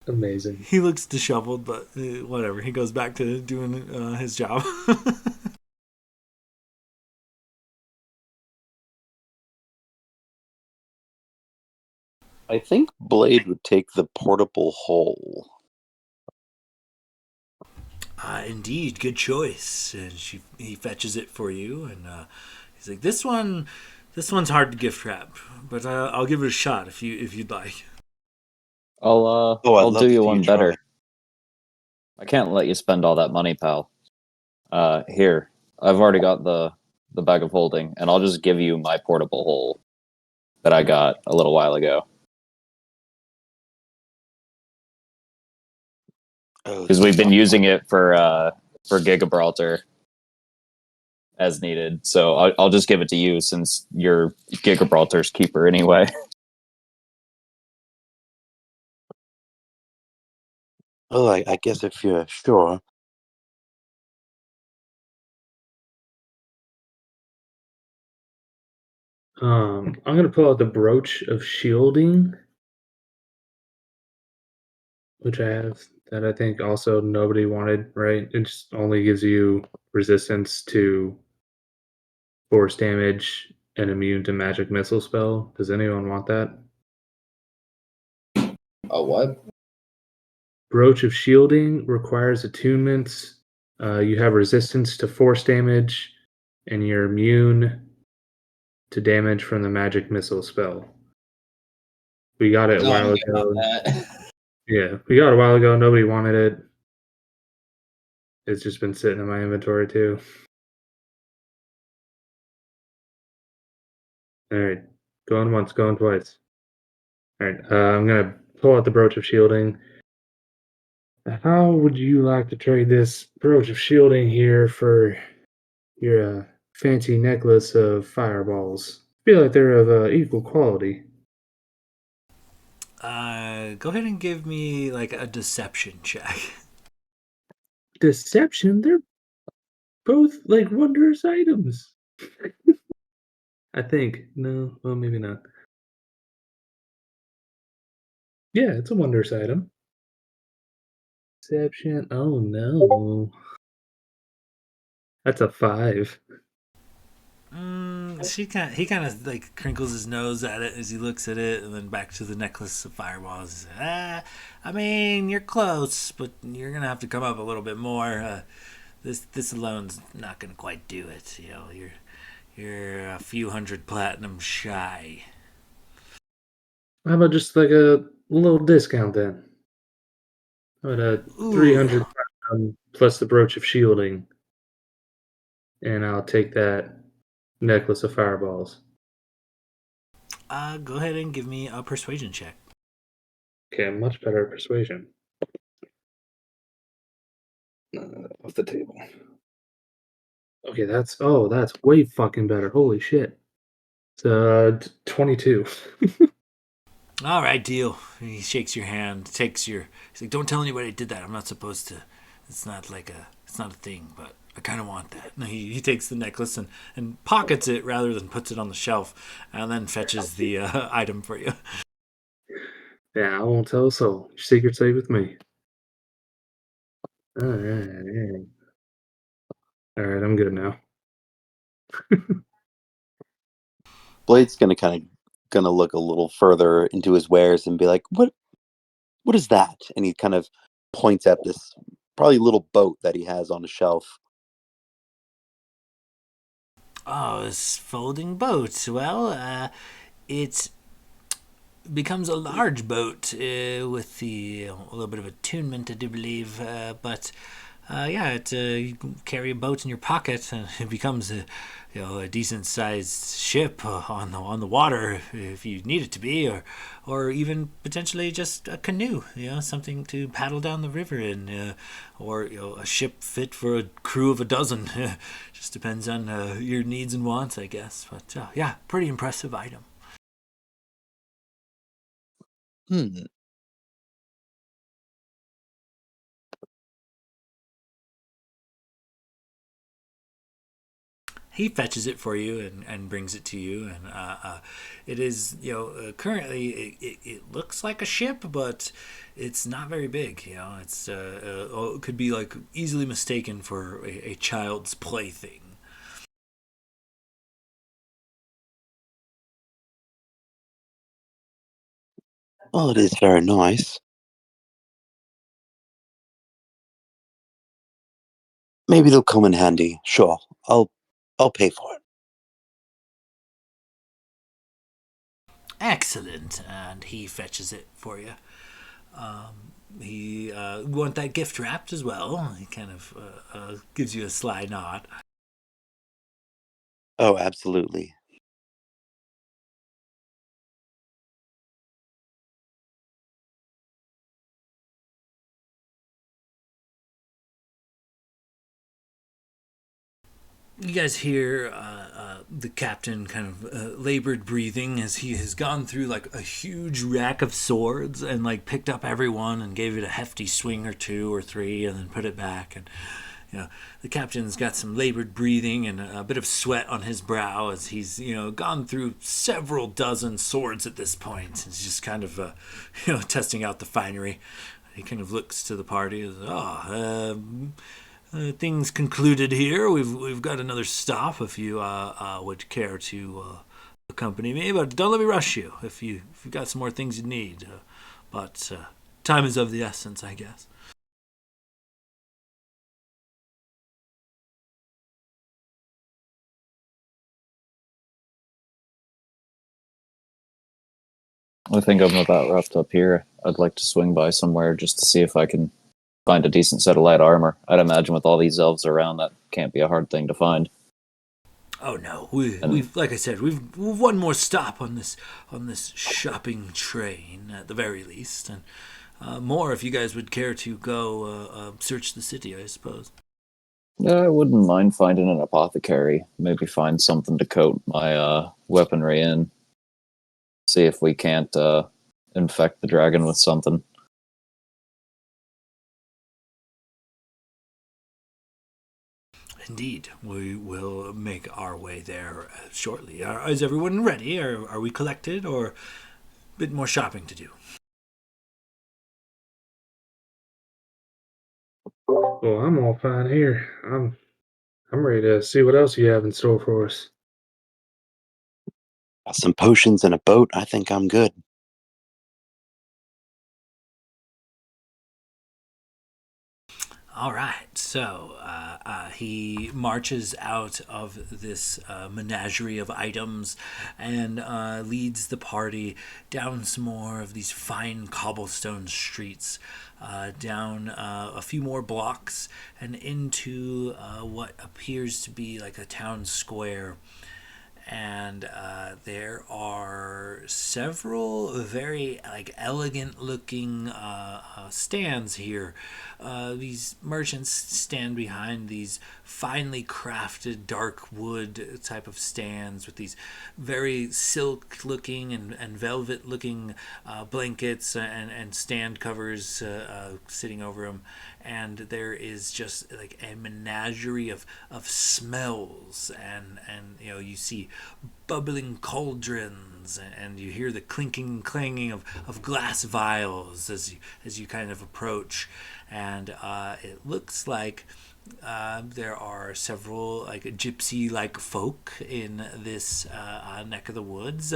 Speaker 3: Amazing.
Speaker 1: He looks disheveled, but whatever. He goes back to doing his job.
Speaker 4: I think Blade would take the portable hole.
Speaker 1: Indeed, good choice. And he fetches it for you, and he's like, "This one's hard to gift wrap, but I'll give it a shot if you'd like."
Speaker 4: I'd
Speaker 5: I'll do you one
Speaker 4: try.
Speaker 5: better. I can't let you spend all that money, pal. Here, I've already got the bag of holding, and I'll just give you my portable hole that I got a little while ago. Because we've been using it for Gigabraltar as needed. So I'll just give it to you since you're Gigabraltar's keeper anyway.
Speaker 4: Oh, I guess if you're sure.
Speaker 3: I'm gonna pull out the brooch of shielding, which I have that I think also nobody wanted, right? It just only gives you resistance to force damage and immune to magic missile spell. Does anyone want that?
Speaker 6: A what?
Speaker 3: Brooch of Shielding requires attunements. You have resistance to force damage, and you're immune to damage from the magic missile spell. We got it a
Speaker 6: No, I'm
Speaker 3: while
Speaker 6: good on
Speaker 3: ago.
Speaker 6: that.
Speaker 3: Yeah, we got it a while ago. Nobody wanted it. It's just been sitting in my inventory too. All right, going once, going twice. All right, I'm gonna pull out the Brooch of Shielding. How would you like to trade this Brooch of Shielding here for your fancy necklace of fireballs? Feel like they're of equal quality.
Speaker 1: Go ahead and give me like a deception check.
Speaker 3: Deception, they're both like wondrous items. I think. No, well, maybe not. Yeah, it's a wondrous item. Deception. Oh no. That's a 5.
Speaker 1: He kind of like crinkles his nose at it as he looks at it, and then back to the necklace of fireballs. I mean, you're close, but you're gonna have to come up a little bit more. This alone's not gonna quite do it. You know, you're a few hundred platinum shy.
Speaker 3: How about just like a little discount then? How about a
Speaker 1: Ooh,
Speaker 3: 300 plus the brooch of shielding, and I'll take that necklace of fireballs.
Speaker 1: go ahead and give me a persuasion check.
Speaker 3: Okay, much better at persuasion. Off the table. Okay, that's way fucking better. Holy shit. It's 22.
Speaker 1: All right, deal. He shakes your hand, takes your. He's like, "Don't tell anybody I did that. I'm not supposed to. It's not like a. It's not a thing, but I kind of want that." And he takes the necklace and pockets it rather than puts it on the shelf, and then fetches the item for you.
Speaker 3: Yeah, I won't tell a soul. Your secret's safe with me. Alright, alright, I'm good now.
Speaker 4: Blade's gonna look a little further into his wares and be like, what is that? And he kind of points at this probably little boat that he has on a shelf.
Speaker 1: Oh, this folding boat. Well, it becomes a large boat with a little bit of attunement, I do believe. But yeah, you can carry a boat in your pocket, and it becomes a decent sized ship on the water if you need it to be, or even potentially just a canoe. Something to paddle down the river in, or a ship fit for a crew of a dozen. Just depends on your needs and wants, I guess. But yeah, pretty impressive item.
Speaker 4: Hmm.
Speaker 1: He fetches it for you and brings it to you, and it is currently it looks like a ship, but it's not very big. It could be like easily mistaken for a child's plaything.
Speaker 4: Oh, it is very nice. Maybe they'll come in handy. Sure, I'll pay for it.
Speaker 1: Excellent, and he fetches it for you. He want that gift wrapped as well. He kind of gives you a sly nod.
Speaker 4: Oh, absolutely.
Speaker 1: You guys hear The captain kind of labored breathing as he has gone through like a huge rack of swords and like picked up every one and gave it a hefty swing or two or three and then put it back. And the captain's got some labored breathing and a bit of sweat on his brow as he's gone through several dozen swords at this point. He's just kind of testing out the finery. He kind of looks to the party as, things concluded here. We've got another stop if you would care to accompany me, but don't let me rush you if you've got some more things you need. But time is of the essence, I guess.
Speaker 5: I think I'm about wrapped up here. I'd like to swing by somewhere just to see if I can find a decent set of light armor. I'd imagine with all these elves around, that can't be a hard thing to find.
Speaker 1: Oh no, we've like I said, we've one more stop on this shopping train at the very least, and more if you guys would care to go search the city, I suppose.
Speaker 5: I wouldn't mind finding an apothecary. Maybe find something to coat my weaponry in. See if we can't infect the dragon with something.
Speaker 1: Indeed, we will make our way there shortly. Is everyone ready? Are we collected, or a bit more shopping to do?
Speaker 3: Well, I'm all fine here. I'm ready to see what else you have in store for us.
Speaker 4: Got some potions and a boat. I think I'm good.
Speaker 1: All right, so he marches out of this menagerie of items and leads the party down some more of these fine cobblestone streets, down a few more blocks and into what appears to be like a town square. And there are several very like elegant looking stands here. These merchants stand behind these finely crafted dark wood type of stands with these very silk looking and velvet looking blankets and stand covers sitting over them. And there is just like a menagerie of smells and you see bubbling cauldrons and you hear the clinking and clanging of glass vials as you kind of approach, and it looks like there are several like gypsy like folk in this neck of the woods,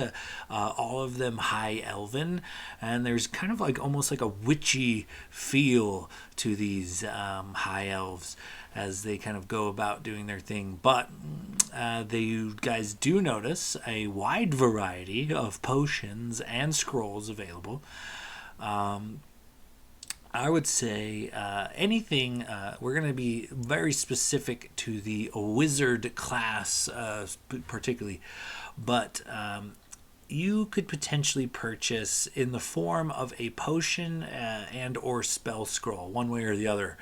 Speaker 1: all of them high elven, and there's kind of like almost like a witchy feel to these high elves as they kind of go about doing their thing. But you guys do notice a wide variety of potions and scrolls available. I would say anything. We're going to be very specific to the wizard class, particularly, but you could potentially purchase in the form of a potion and or spell scroll, one way or the other.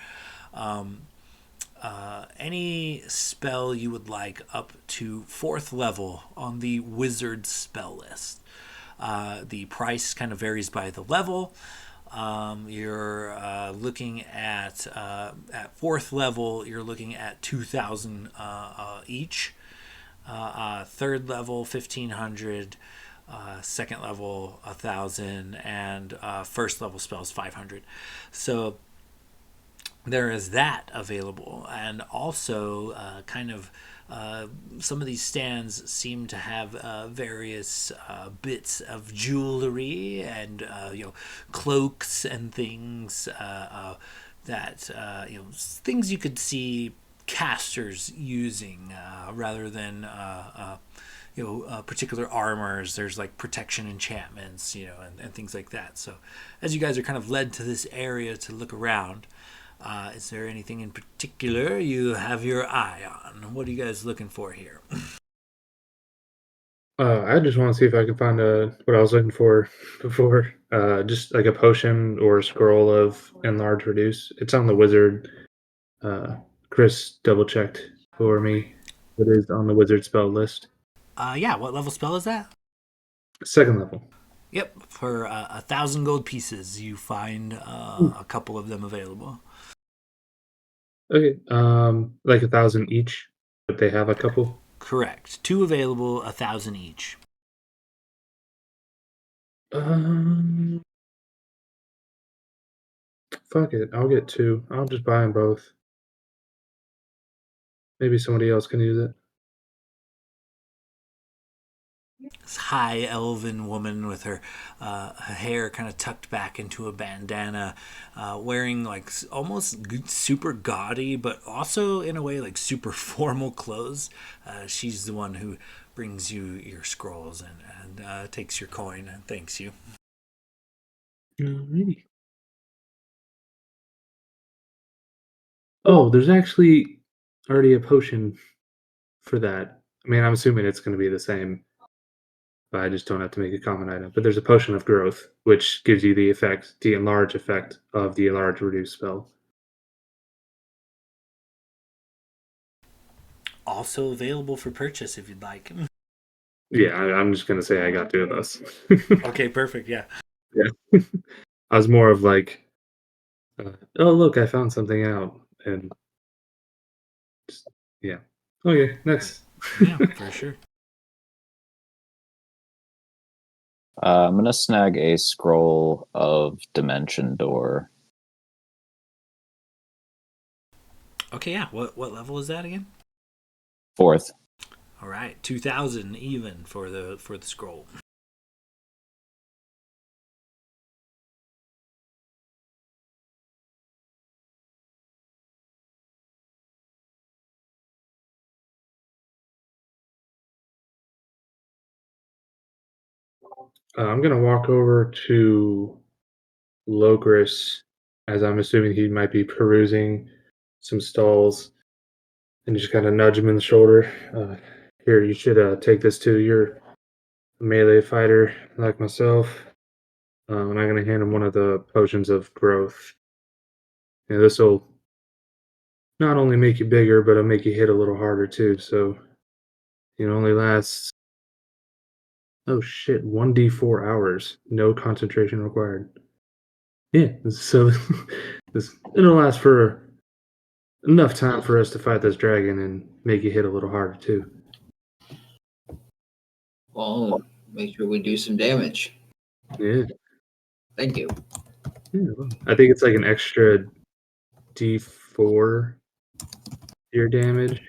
Speaker 1: Any spell you would like up to 4th level on the wizard spell list. The price kind of varies by the level. You're looking at 4th level, you're looking at 2,000 each. 3rd level, 1,500. 2nd level, 1,000, and 1st level spells 500. So there is that available, and also some of these stands seem to have various bits of jewelry and cloaks and things that things you could see casters using rather than particular armors. There's like protection enchantments, and things like that. So as you guys are kind of led to this area to look around, is there anything in particular you have your eye on? What are you guys looking for here?
Speaker 3: I just want to see if I can find what I was looking for before. Just like a potion or a scroll of enlarge reduce. It's on the wizard. Chris double checked for me. It is on the wizard spell list.
Speaker 1: Yeah, what level spell is that?
Speaker 3: Second level.
Speaker 1: Yep, for 1,000 gold pieces, you find a couple of them available.
Speaker 3: Okay. Like 1,000 each, but they have a couple.
Speaker 1: Correct. 2 available, 1,000 each.
Speaker 3: Um, Fuck it. I'll get 2. I'll just buy them both. Maybe somebody else can use it.
Speaker 1: This high elven woman with her hair kind of tucked back into a bandana, wearing like almost super gaudy, but also in a way like super formal clothes. She's the one who brings you your scrolls and takes your coin and thanks you.
Speaker 3: Alrighty. Oh, there's actually already a potion for that. I mean, I'm assuming it's going to be the same, but I just don't have to make a common item. But there's a potion of growth, which gives you the enlarge effect of the enlarge reduce spell.
Speaker 1: Also available for purchase if you'd like.
Speaker 3: Yeah, I'm just going to say I got 2 of those.
Speaker 1: Okay, perfect. Yeah.
Speaker 3: Yeah. I was more of like, oh, look, I found something out. And just, yeah. Okay, next.
Speaker 1: Yeah, for sure.
Speaker 5: I'm gonna snag a scroll of Dimension Door.
Speaker 1: Okay, yeah. What level is that again?
Speaker 5: 4th.
Speaker 1: All right, 2,000 even for the scroll.
Speaker 3: I'm going to walk over to Logris, as I'm assuming he might be perusing some stalls, and just kind of nudge him in the shoulder. Here, you should take this too. You're a melee fighter like myself. And I'm going to hand him one of the potions of growth. And this will not only make you bigger, but it'll make you hit a little harder too. So it only lasts, oh shit, 1d4 hours. No concentration required. Yeah, so it'll last for enough time for us to fight this dragon and make you hit a little harder too.
Speaker 6: Well, make sure we do some damage.
Speaker 3: Yeah.
Speaker 6: Thank you.
Speaker 3: I think it's like an extra D4 your damage.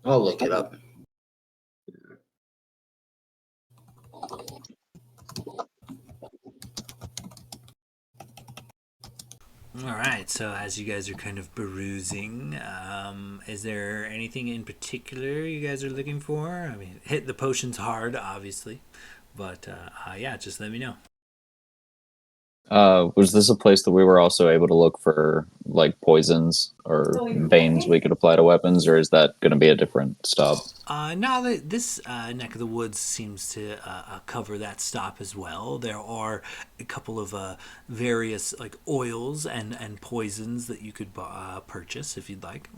Speaker 6: I'll look it up.
Speaker 1: All right, so as you guys are kind of perusing, is there anything in particular you guys are looking for? I mean, hit the potions hard, obviously, but yeah, just let me know.
Speaker 5: Was this a place that we were also able to look for like poisons or veins we could apply to weapons, or is that going to be a different stop?
Speaker 1: Now that this neck of the woods seems to cover that stop as well. There are a couple of various like oils and poisons that you could purchase if you'd like.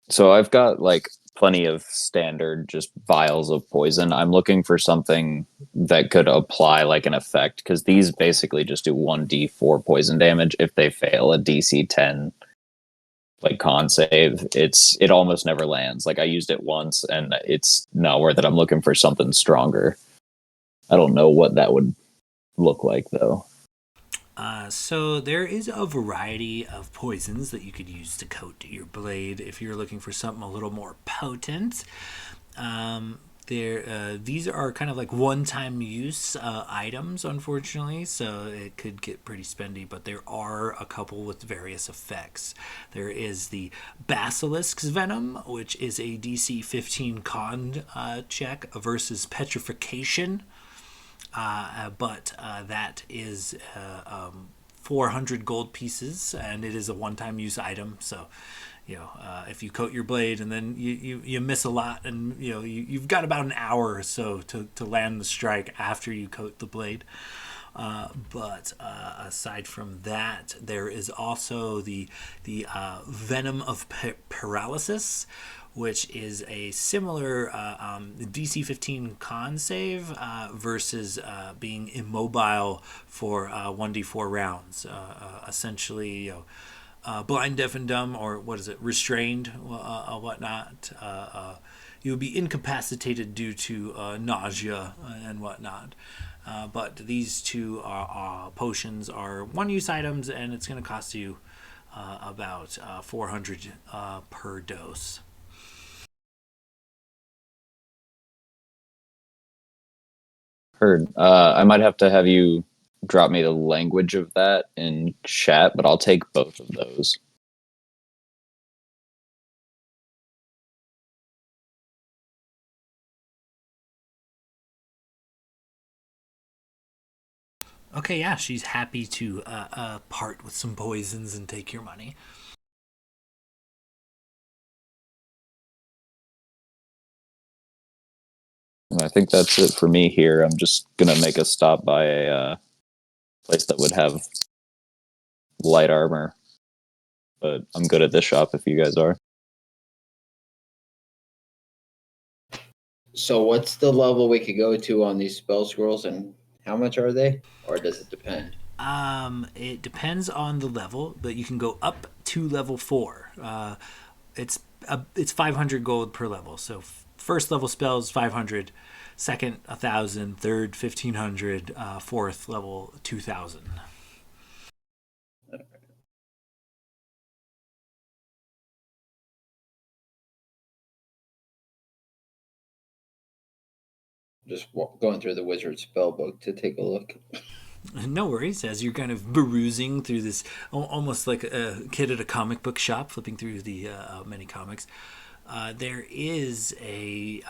Speaker 5: So I've got like plenty of standard just vials of poison. I'm looking for something that could apply like an effect, because these basically just do 1d4 poison damage. If they fail a DC 10 like con save, it almost never lands. Like I used it once and it's not worth it. I'm looking for something stronger. I don't know what that would look like though.
Speaker 1: So there is a variety of poisons that you could use to coat your blade if you're looking for something a little more potent. These are kind of like one-time use items, unfortunately, so it could get pretty spendy, but there are a couple with various effects. There is the Basilisk's Venom, which is a DC 15 con check versus Petrification. But that is 400 gold pieces, and it is a one-time use item. So, if you coat your blade and then you miss a lot, and you've got about an hour or so to land the strike after you coat the blade. But aside from that, there is also the Venom of Paralysis, which is a similar DC 15 con save versus being immobile for 1d4 rounds. Essentially, blind, deaf, and dumb, or what is it, restrained, whatnot. You would be incapacitated due to nausea and whatnot. But these two potions are one-use items, and it's going to cost you about 400 per dose.
Speaker 5: Heard. I might have to have you drop me the language of that in chat, but I'll take both of those.
Speaker 1: Okay, yeah, she's happy to part with some poisons and take your money.
Speaker 5: And I think that's it for me here. I'm just gonna make a stop by a place that would have light armor, but I'm good at this shop if you guys are.
Speaker 6: So what's the level we could go to on these spell scrolls, and how much are they? Or does it depend?
Speaker 1: It depends on the level, but you can go up to level 4. It's 500 gold per level. So first level spells 500, second 1,000, third 1,500, fourth level 2,000.
Speaker 6: Just going through the wizard spell book to take a look.
Speaker 1: No worries, as you're kind of perusing through this, almost like a kid at a comic book shop, flipping through the many comics. There is a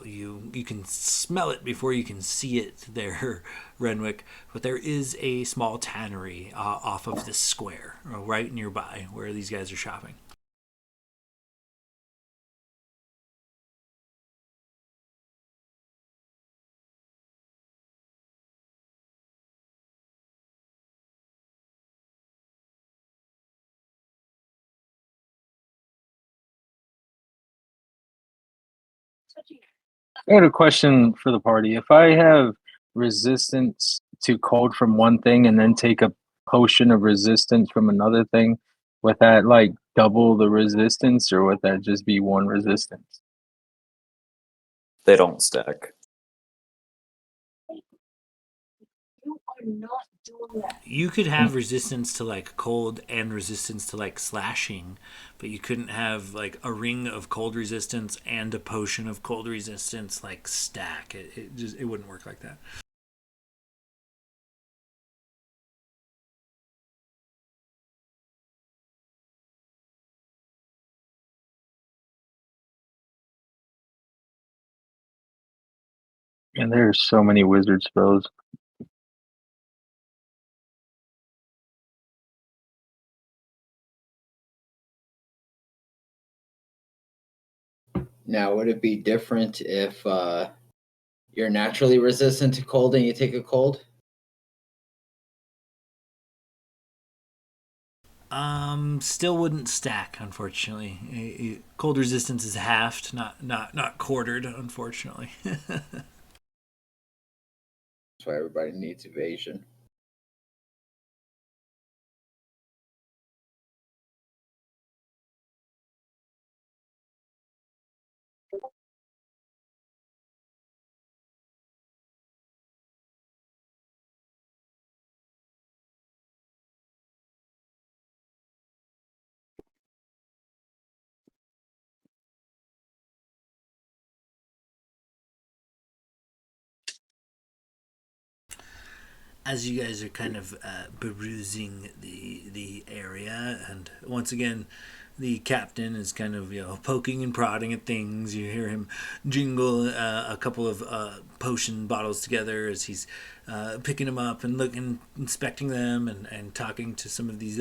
Speaker 1: you can smell it before you can see it there, Renwick. But there is a small tannery off of this square, right nearby where these guys are shopping.
Speaker 2: I had a question for the party. If I have resistance to cold from one thing and then take a potion of resistance from another thing, would that like double the resistance or would that just be one resistance?
Speaker 5: They don't stack.
Speaker 1: You could have resistance to like cold and resistance to like slashing, but you couldn't have like a ring of cold resistance and a potion of cold resistance like stack. It wouldn't work like that.
Speaker 2: And there's so many wizard spells.
Speaker 6: Now, would it be different if you're naturally resistant to cold and you take a cold?
Speaker 1: Still wouldn't stack, unfortunately. Cold resistance is halved, not quartered, unfortunately.
Speaker 6: That's why everybody needs evasion.
Speaker 1: As you guys are kind of perusing the area, and once again, the captain is kind of poking and prodding at things. You hear him jingle a couple of potion bottles together as he's picking them up and looking, inspecting them, and talking to some of these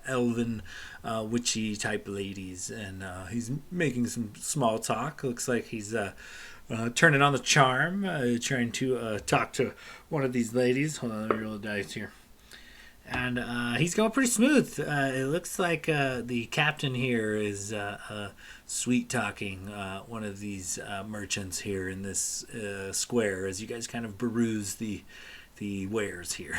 Speaker 1: elven, witchy type ladies. And he's making some small talk. Looks like he's turning on the charm, trying to talk to one of these ladies. Hold on, let me roll the dice here. And he's going pretty smooth. It looks like the captain here is sweet talking one of these merchants here in this square as you guys kind of peruse the wares here.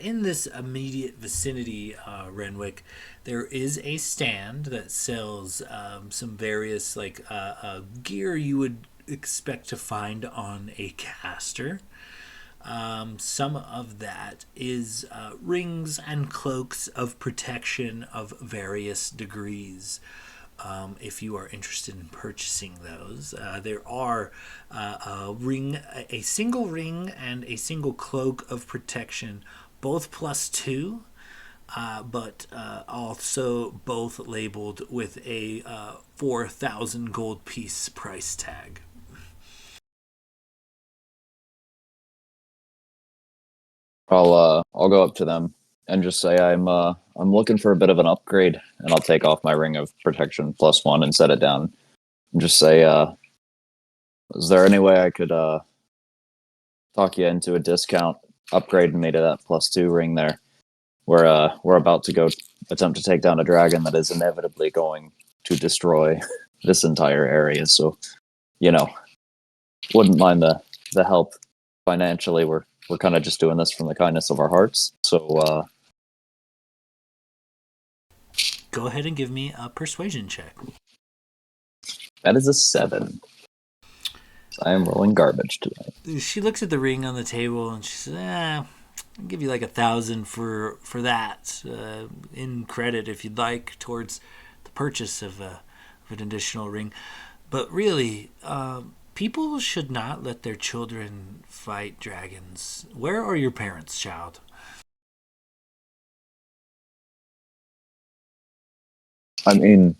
Speaker 1: In this immediate vicinity, Renwick, there is a stand that sells some various gear you would expect to find on a caster. Some of that is rings and cloaks of protection of various degrees. If you are interested in purchasing those, there are a single ring and a single cloak of protection, both +2, but also both labeled with a 4,000 gold piece price tag.
Speaker 5: I'll go up to them and just say I'm looking for a bit of an upgrade, and I'll take off my ring of protection +1 and set it down, and just say, is there any way I could talk you into a discount upgrading me to that +2 ring there? We're about to go attempt to take down a dragon that is inevitably going to destroy this entire area. So, you know, wouldn't mind the help financially. We're kind of just doing this from the kindness of our hearts. So
Speaker 1: Go ahead and give me a persuasion check.
Speaker 5: that is a 7. I am rolling garbage tonight.
Speaker 1: She looks at the ring on the table and she says, I'll give you like 1,000 for that in credit if you'd like towards the purchase of an additional ring. But really, people should not let their children fight dragons. Where are your parents, child?
Speaker 5: I mean,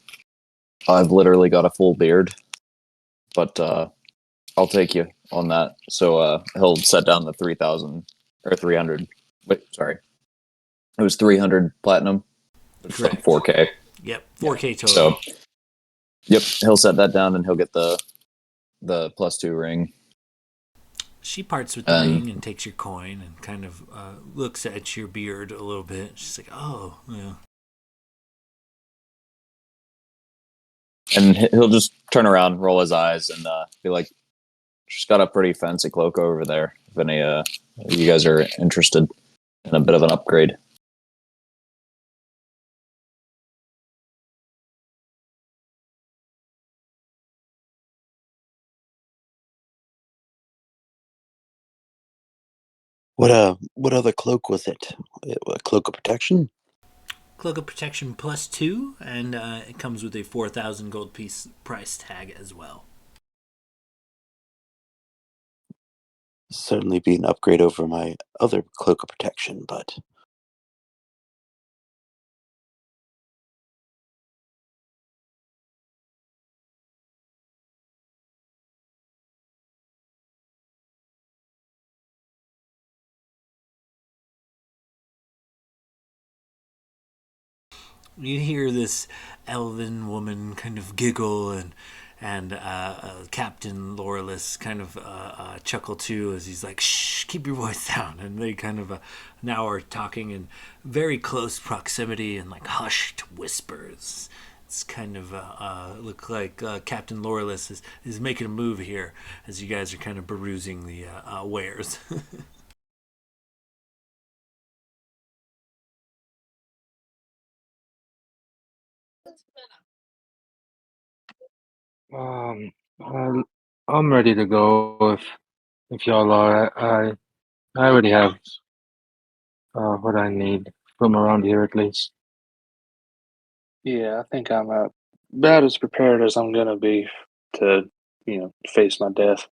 Speaker 5: I've literally got a full beard, but I'll take you on that. So he'll set down the 3,000 or 300. Wait, sorry, it was 300 platinum.
Speaker 1: Correct.
Speaker 5: 4K.
Speaker 1: Yep, 4K total.
Speaker 5: So, yep, he'll set that down and he'll get the +2 ring.
Speaker 1: She parts with the ring and takes your coin and kind of looks at your beard a little bit. She's like, oh, yeah.
Speaker 5: And he'll just turn around, roll his eyes, and be like, she's got a pretty fancy cloak over there. If any you guys are interested in a bit of an upgrade.
Speaker 4: What other cloak was it? A cloak of protection?
Speaker 1: Cloak of protection +2, and it comes with a 4,000 gold piece price tag as well.
Speaker 4: Certainly be an upgrade over my other cloak of protection, but
Speaker 1: You hear this elven woman kind of giggle and Captain Loreless kind of chuckle too as he's like, shh, keep your voice down. And they kind of now are talking in very close proximity and like hushed whispers. It's kind of look like Captain Loreless is making a move here as you guys are kind of perusing the wares.
Speaker 2: I, I'm ready to go if y'all are. I already have what I need from around here at least.
Speaker 7: Yeah, I think I'm about as prepared as I'm gonna be to, face my death.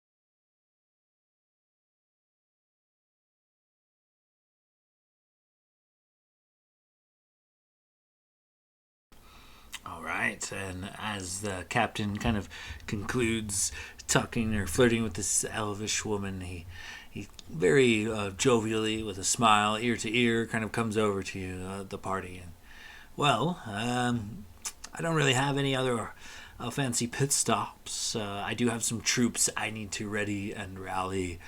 Speaker 1: All right, and as the captain kind of concludes talking or flirting with this elvish woman, he very jovially, with a smile, ear to ear, kind of comes over to you, the party, and well, I don't really have any other fancy pit stops. I do have some troops I need to ready and rally.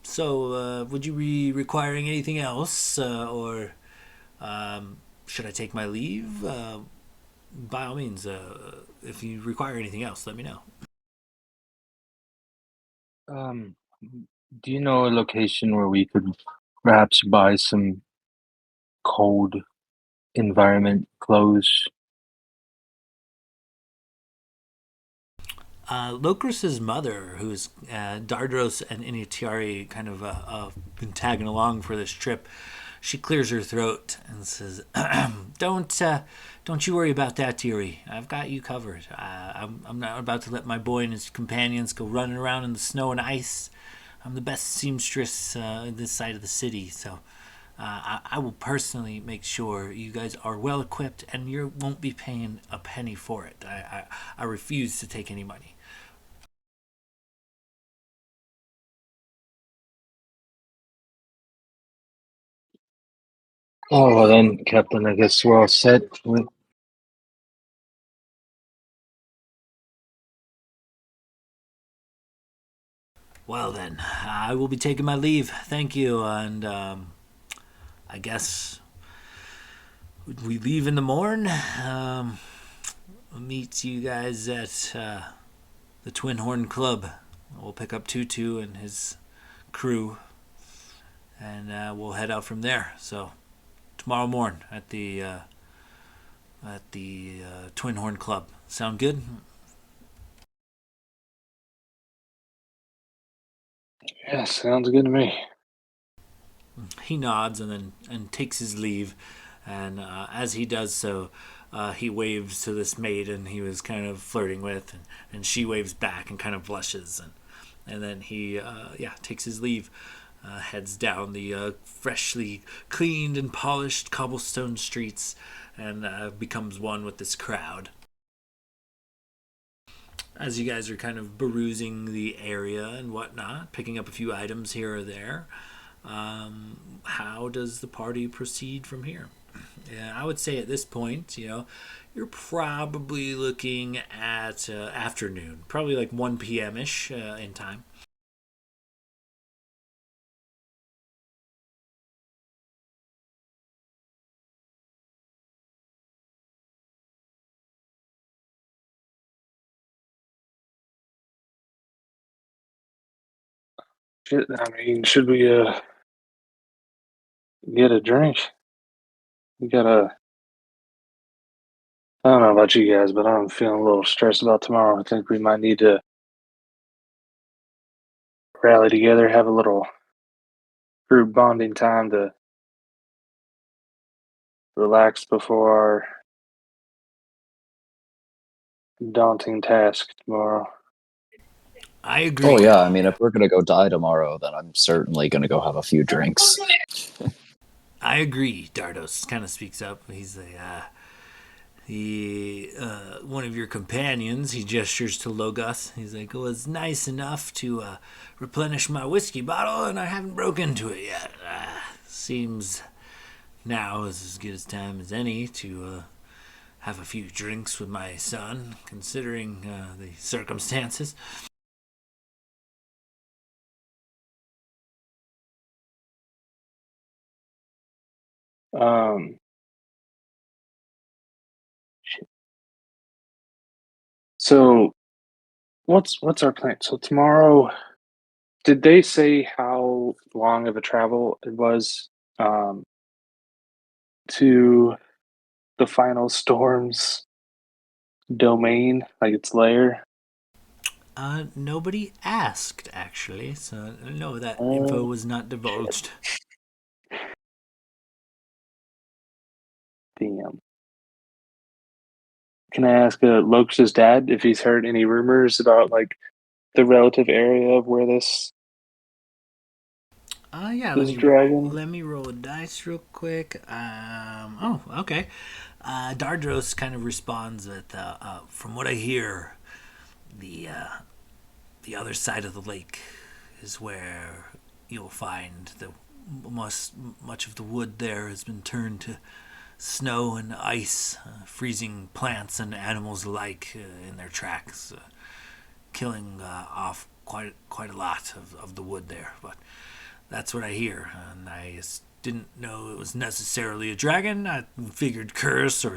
Speaker 1: So, would you be requiring anything else, or should I take my leave? By all means, if you require anything else, let me know.
Speaker 2: Um, do you know a location where we could perhaps buy some cold environment clothes?
Speaker 1: Locris's mother, who's Dardros and Initiari, kind of been tagging along for this trip, she clears her throat and says, "Don't don't you worry about that, dearie. I've got you covered. I'm not about to let my boy and his companions go running around in the snow and ice. I'm the best seamstress in this side of the city, so I will personally make sure you guys are well equipped, and you won't be paying a penny for it. I refuse to take any money."
Speaker 2: Oh, well then, Captain, I guess we're all set.
Speaker 1: Well then, I will be taking my leave. Thank you, and I guess we leave in the morn. I'll meet you guys at the Twin Horn Club. We'll pick up Tutu and his crew, and we'll head out from there. So tomorrow morn at the Twin Horn Club. Sound good?
Speaker 7: Yeah, sounds good to me.
Speaker 1: He nods and takes his leave, and as he does so, he waves to this maiden he was kind of flirting with, and she waves back and kind of blushes, and then he takes his leave, heads down the freshly cleaned and polished cobblestone streets, and becomes one with this crowd. As you guys are kind of perusing the area and whatnot, picking up a few items here or there, how does the party proceed from here? Yeah, I would say at this point, you're probably looking at afternoon, probably like 1 p.m. ish in time.
Speaker 7: Shit, I mean, should we get a drink? We gotta. I don't know about you guys, but I'm feeling a little stressed about tomorrow. I think we might need to rally together, have a little group bonding time to relax before our daunting task tomorrow.
Speaker 1: I agree.
Speaker 5: Oh yeah, I mean, if we're gonna go die tomorrow, then I'm certainly gonna go have a few drinks.
Speaker 1: I agree. Dardos kind of speaks up. He's like, one of your companions. He gestures to Logos. He's like, was nice enough to replenish my whiskey bottle, and I haven't broke into it yet. Seems now is as good a time as any to have a few drinks with my son, considering the circumstances.
Speaker 7: Um, so what's our plan? So tomorrow, did they say how long of a travel it was to the final storm's domain, like its lair?
Speaker 1: Nobody asked, actually, so no, that info
Speaker 7: Oh,
Speaker 1: was not divulged.
Speaker 7: damn. Can I ask Lokes' dad if he's heard any rumors about like the relative area of where
Speaker 1: Yeah,
Speaker 7: this dragon?
Speaker 1: let me roll a dice real quick. Oh, okay. Dardros kind of responds with, "From what I hear, the the other side of the lake is where you'll find the much of the wood there has been turned snow and ice, freezing plants and animals alike in their tracks, killing off quite a lot of the wood there. But that's what I hear, and I didn't know it was necessarily a dragon. I figured curse or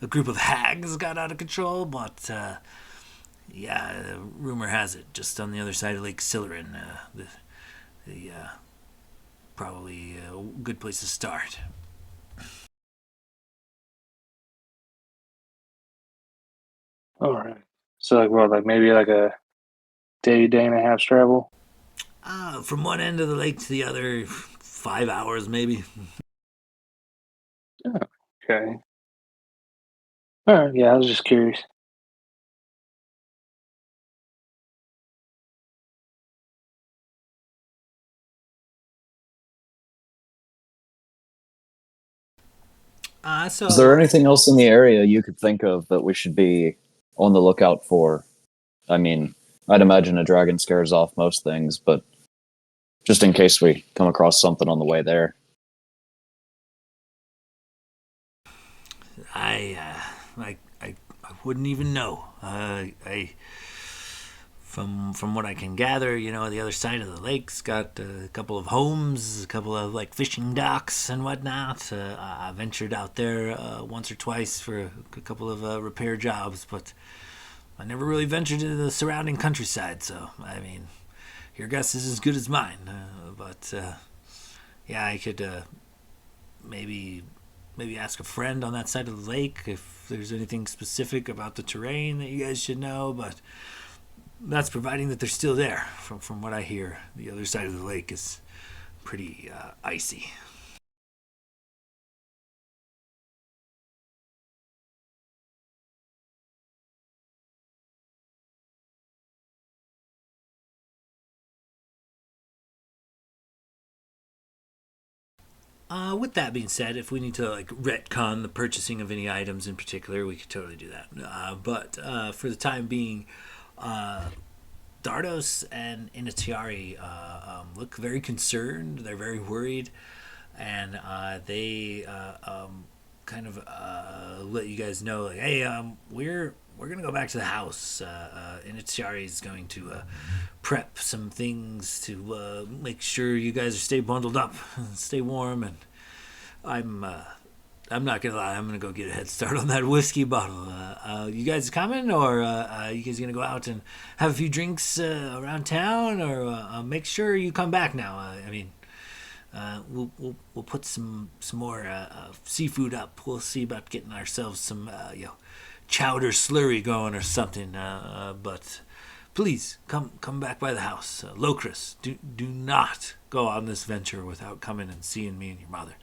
Speaker 1: a group of hags got out of control, but yeah, rumor has it just on the other side of Lake Sillerin, the probably a good place to start.
Speaker 7: All right. So like what, like maybe like a day and a half's travel?
Speaker 1: From one end of the lake to the other, 5 hours maybe.
Speaker 7: Oh, okay. All right. Yeah, I was just curious.
Speaker 1: So
Speaker 5: Is there anything else in the area you could think of that we should be on the lookout for? I mean, I'd imagine a dragon scares off most things, but just in case we come across something on the way there.
Speaker 1: I wouldn't even know. I from what I can gather, the other side of the lake's got a couple of homes, a couple of like fishing docks and whatnot. I ventured out there once or twice for a couple of repair jobs, but I never really ventured into the surrounding countryside. So I mean, your guess is as good as mine. But yeah, I could maybe ask a friend on that side of the lake if there's anything specific about the terrain that you guys should know, but that's providing that they're still there. From what I hear, the other side of the lake is pretty icy. With that being said, if we need to like retcon the purchasing of any items in particular, we could totally do that. But for the time being, Dardos and Inatiari look very concerned. They're very worried, and they kind of let you guys know, like, hey, we're gonna go back to the house. Inatiari is going to prep some things to make sure you guys stay bundled up, stay warm, and I'm. I'm not gonna lie. I'm gonna go get a head start on that whiskey bottle. You guys coming, or you guys gonna go out and have a few drinks around town, or make sure you come back now? I mean, we'll put some more seafood up. We'll see about getting ourselves some chowder slurry going or something. But please come back by the house. Locris, do not go on this venture without coming and seeing me and your mother.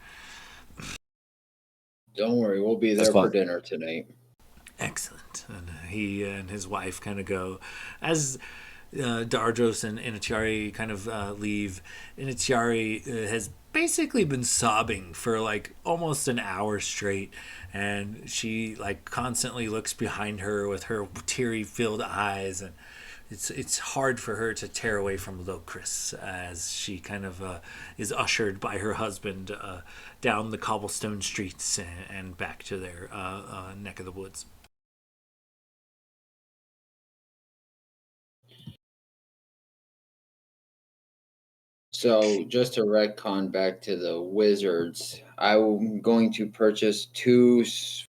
Speaker 6: Don't worry, we'll be
Speaker 5: That's
Speaker 6: there for
Speaker 5: fine.
Speaker 6: dinner tonight.
Speaker 1: Excellent. And he and his wife kind of go as Dardros and Inatiari kind of leave. Inatiari has basically been sobbing for like almost an hour straight, and she like constantly looks behind her with her teary filled eyes, and it's hard for her to tear away from Locris as she kind of is ushered by her husband down the cobblestone streets and back to their neck of the woods.
Speaker 6: So, just to retcon back to the wizards, I'm going to purchase two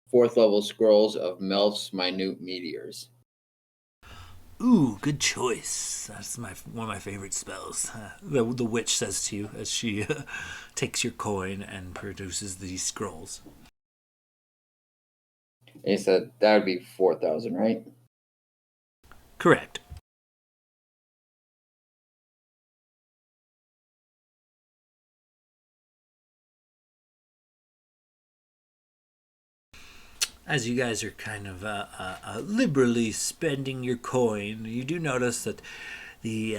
Speaker 6: fourth level scrolls of Melf's minute meteors.
Speaker 1: Ooh, good choice. That's one of my favorite spells. The witch says to you as she takes your coin and produces these scrolls.
Speaker 6: And he said that would be 4,000, right?
Speaker 1: Correct. As you guys are kind of liberally spending your coin, you do notice that the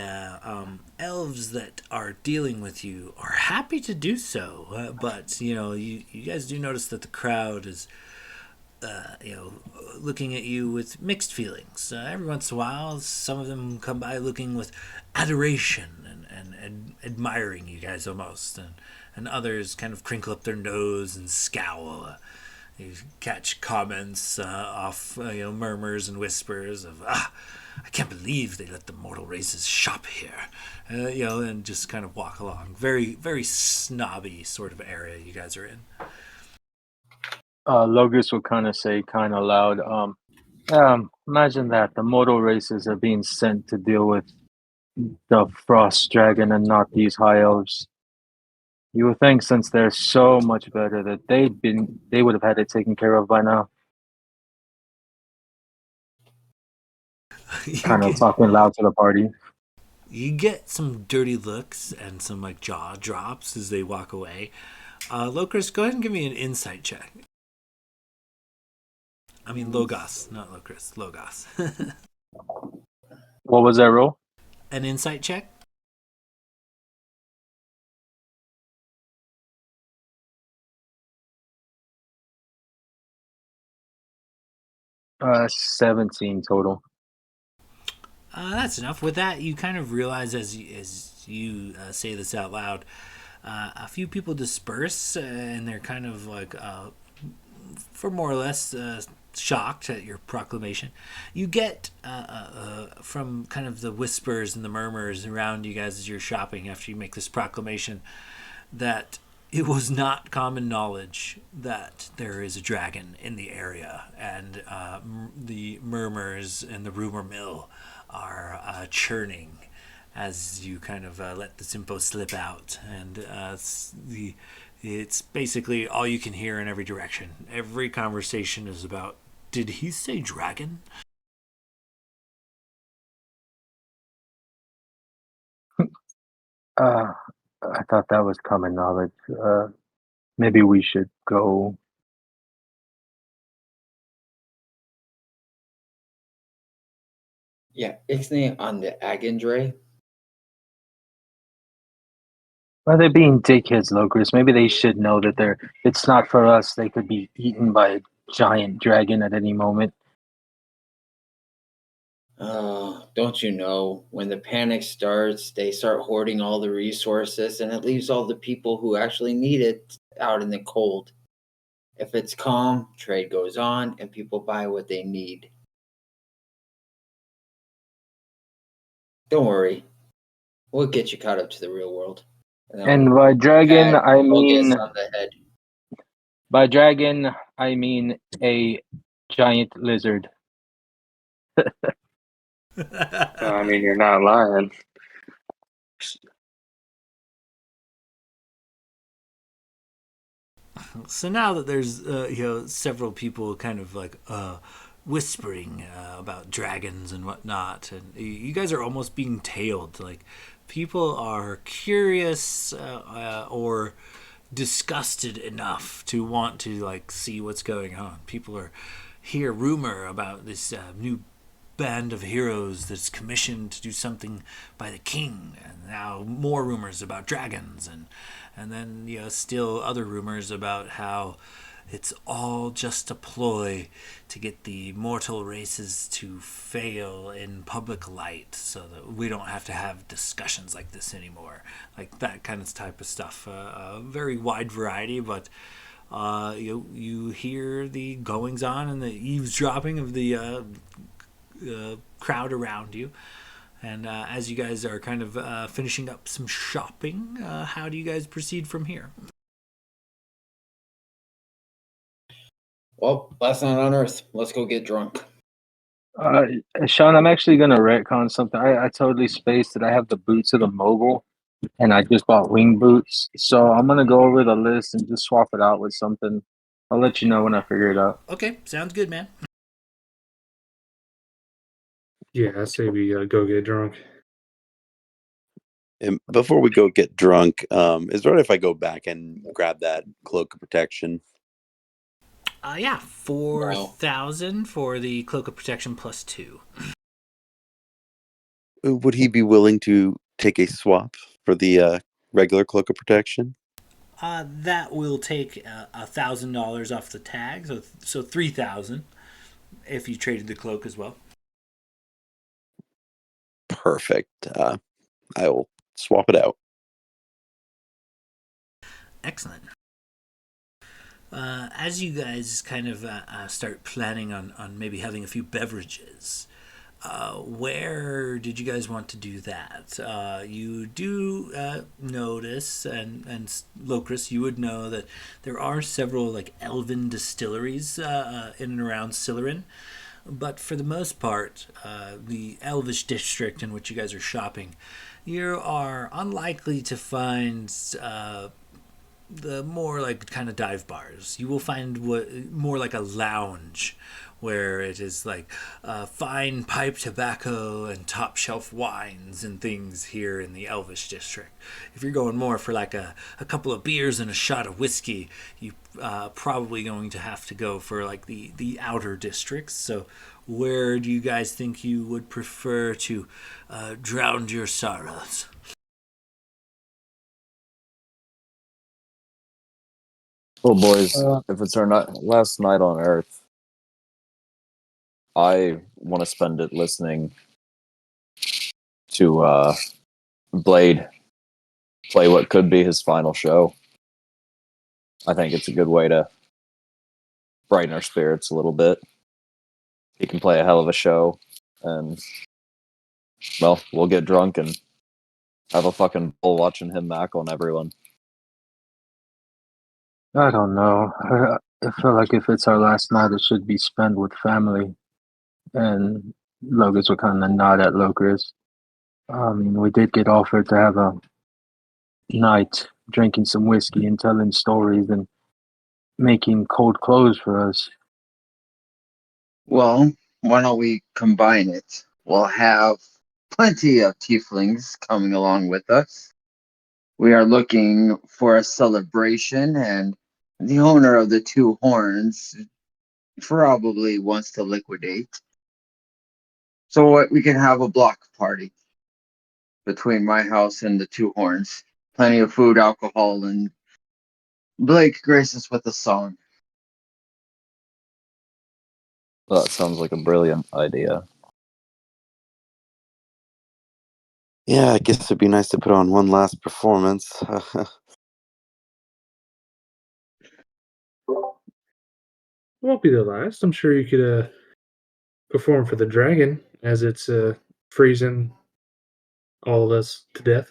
Speaker 1: elves that are dealing with you are happy to do so. But you guys do notice that the crowd is looking at you with mixed feelings. Every once in a while, some of them come by looking with adoration and admiring you guys almost, and others kind of crinkle up their nose and scowl. You catch comments off, murmurs and whispers of, I can't believe they let the mortal races shop here, and just kind of walk along. Very, very snobby sort of area you guys are in.
Speaker 2: Logos will kind of say, kind of loud, imagine that the mortal races are being sent to deal with the frost dragon and not these high elves. You would think since they're so much better that they would have had it taken care of by now. Kind of talking loud to the party.
Speaker 1: You get some dirty looks and some like jaw drops as they walk away. Locris, go ahead and give me an insight check. I mean Logos, not Locris. Logos.
Speaker 2: What was that roll?
Speaker 1: An insight check.
Speaker 2: 17 total.
Speaker 1: That's enough. With that, you kind of realize as you say this out loud, a few people disperse, and they're kind of like, for more or less, shocked at your proclamation. You get from kind of the whispers and the murmurs around you guys as you're shopping after you make this proclamation that it was not common knowledge that there is a dragon in the area, and the murmurs and the rumor mill are churning as you kind of let this info slip out, and it's basically all you can hear in every direction. Every conversation is about, did he say dragon?
Speaker 2: I thought that was common knowledge. Maybe we should go.
Speaker 6: Yeah, ixnay on the Agandre.
Speaker 2: Are they being dickheads, Locris? Maybe they should know that it's not for us. They could be eaten by a giant dragon at any moment.
Speaker 6: Don't you know, when the panic starts, they start hoarding all the resources and it leaves all the people who actually need it out in the cold. If it's calm, trade goes on and people buy what they need. Don't worry. We'll get you caught up to the real world.
Speaker 2: And by dragon,
Speaker 6: pat
Speaker 2: I
Speaker 6: Olgus
Speaker 2: mean
Speaker 6: on the head.
Speaker 2: by dragon, I mean a giant lizard.
Speaker 7: I mean, you're not lying.
Speaker 1: So now that there's several people kind of like whispering about dragons and whatnot, and you guys are almost being tailed. Like people are curious or disgusted enough to want to like see what's going on. People are hear rumor about this new band of heroes that's commissioned to do something by the king, and now more rumors about dragons, and then still other rumors about how it's all just a ploy to get the mortal races to fail in public light so that we don't have to have discussions like this anymore. Like that kind of type of stuff. A very wide variety, but you hear the goings on and the eavesdropping of the crowd around you. And as you guys are kind of finishing up some shopping, how do you guys proceed from here?
Speaker 6: Well, last night on Earth. Let's go get drunk.
Speaker 2: Sean, I'm actually gonna retcon something. I totally spaced it. I have the boots of the mogul, and I just bought wing boots. So I'm gonna go over the list and just swap it out with something. I'll let you know when I figure it out.
Speaker 1: Okay, sounds good, man.
Speaker 3: Yeah, I say we go get drunk.
Speaker 4: And before we go get drunk, is it all right if I go back and grab that cloak of protection?
Speaker 1: Yeah, 4,000 for the cloak of protection plus 2.
Speaker 4: Would he be willing to take a swap for the regular cloak of protection?
Speaker 1: That will take $1,000 off the tag, so 3,000 if you traded the cloak as well.
Speaker 4: Perfect. I will swap it out.
Speaker 1: Excellent. As you guys kind of start planning on maybe having a few beverages, where did you guys want to do that? You do notice, and Locris, you would know that there are several like elven distilleries in and around Sillerin, but for the most part, the Elvish district in which you guys are shopping, you are unlikely to find the more like kind of dive bars. You will find what more like a lounge where it is like fine pipe tobacco and top shelf wines and things here in the Elvish district. If you're going more for like a couple of beers and a shot of whiskey, you probably going to have to go for like the outer districts. So where do you guys think you would prefer to drown your sorrows?
Speaker 5: Well, boys, if it's our last night on Earth, I want to spend it listening to Blade play what could be his final show. I think it's a good way to brighten our spirits a little bit. He can play a hell of a show, and, well, we'll get drunk and have a fucking bull watching him mack on everyone.
Speaker 2: I don't know. I feel like if it's our last night, it should be spent with family. And Locus will kind of nod at Locris. I mean, we did get offered to have a night drinking some whiskey and telling stories and making cold clothes for us.
Speaker 6: Well, why don't we combine it? We'll have plenty of tieflings coming along with us. We are looking for a celebration, and the owner of the Two Horns probably wants to liquidate. So we can have a block party between my house and the Two Horns. Plenty of food, alcohol, and Blake grace us with a song.
Speaker 5: That sounds like a brilliant idea.
Speaker 4: Yeah, I guess it'd be nice to put on one last performance.
Speaker 3: Won't be the last. I'm sure you could perform for the dragon as it's freezing all of us to death.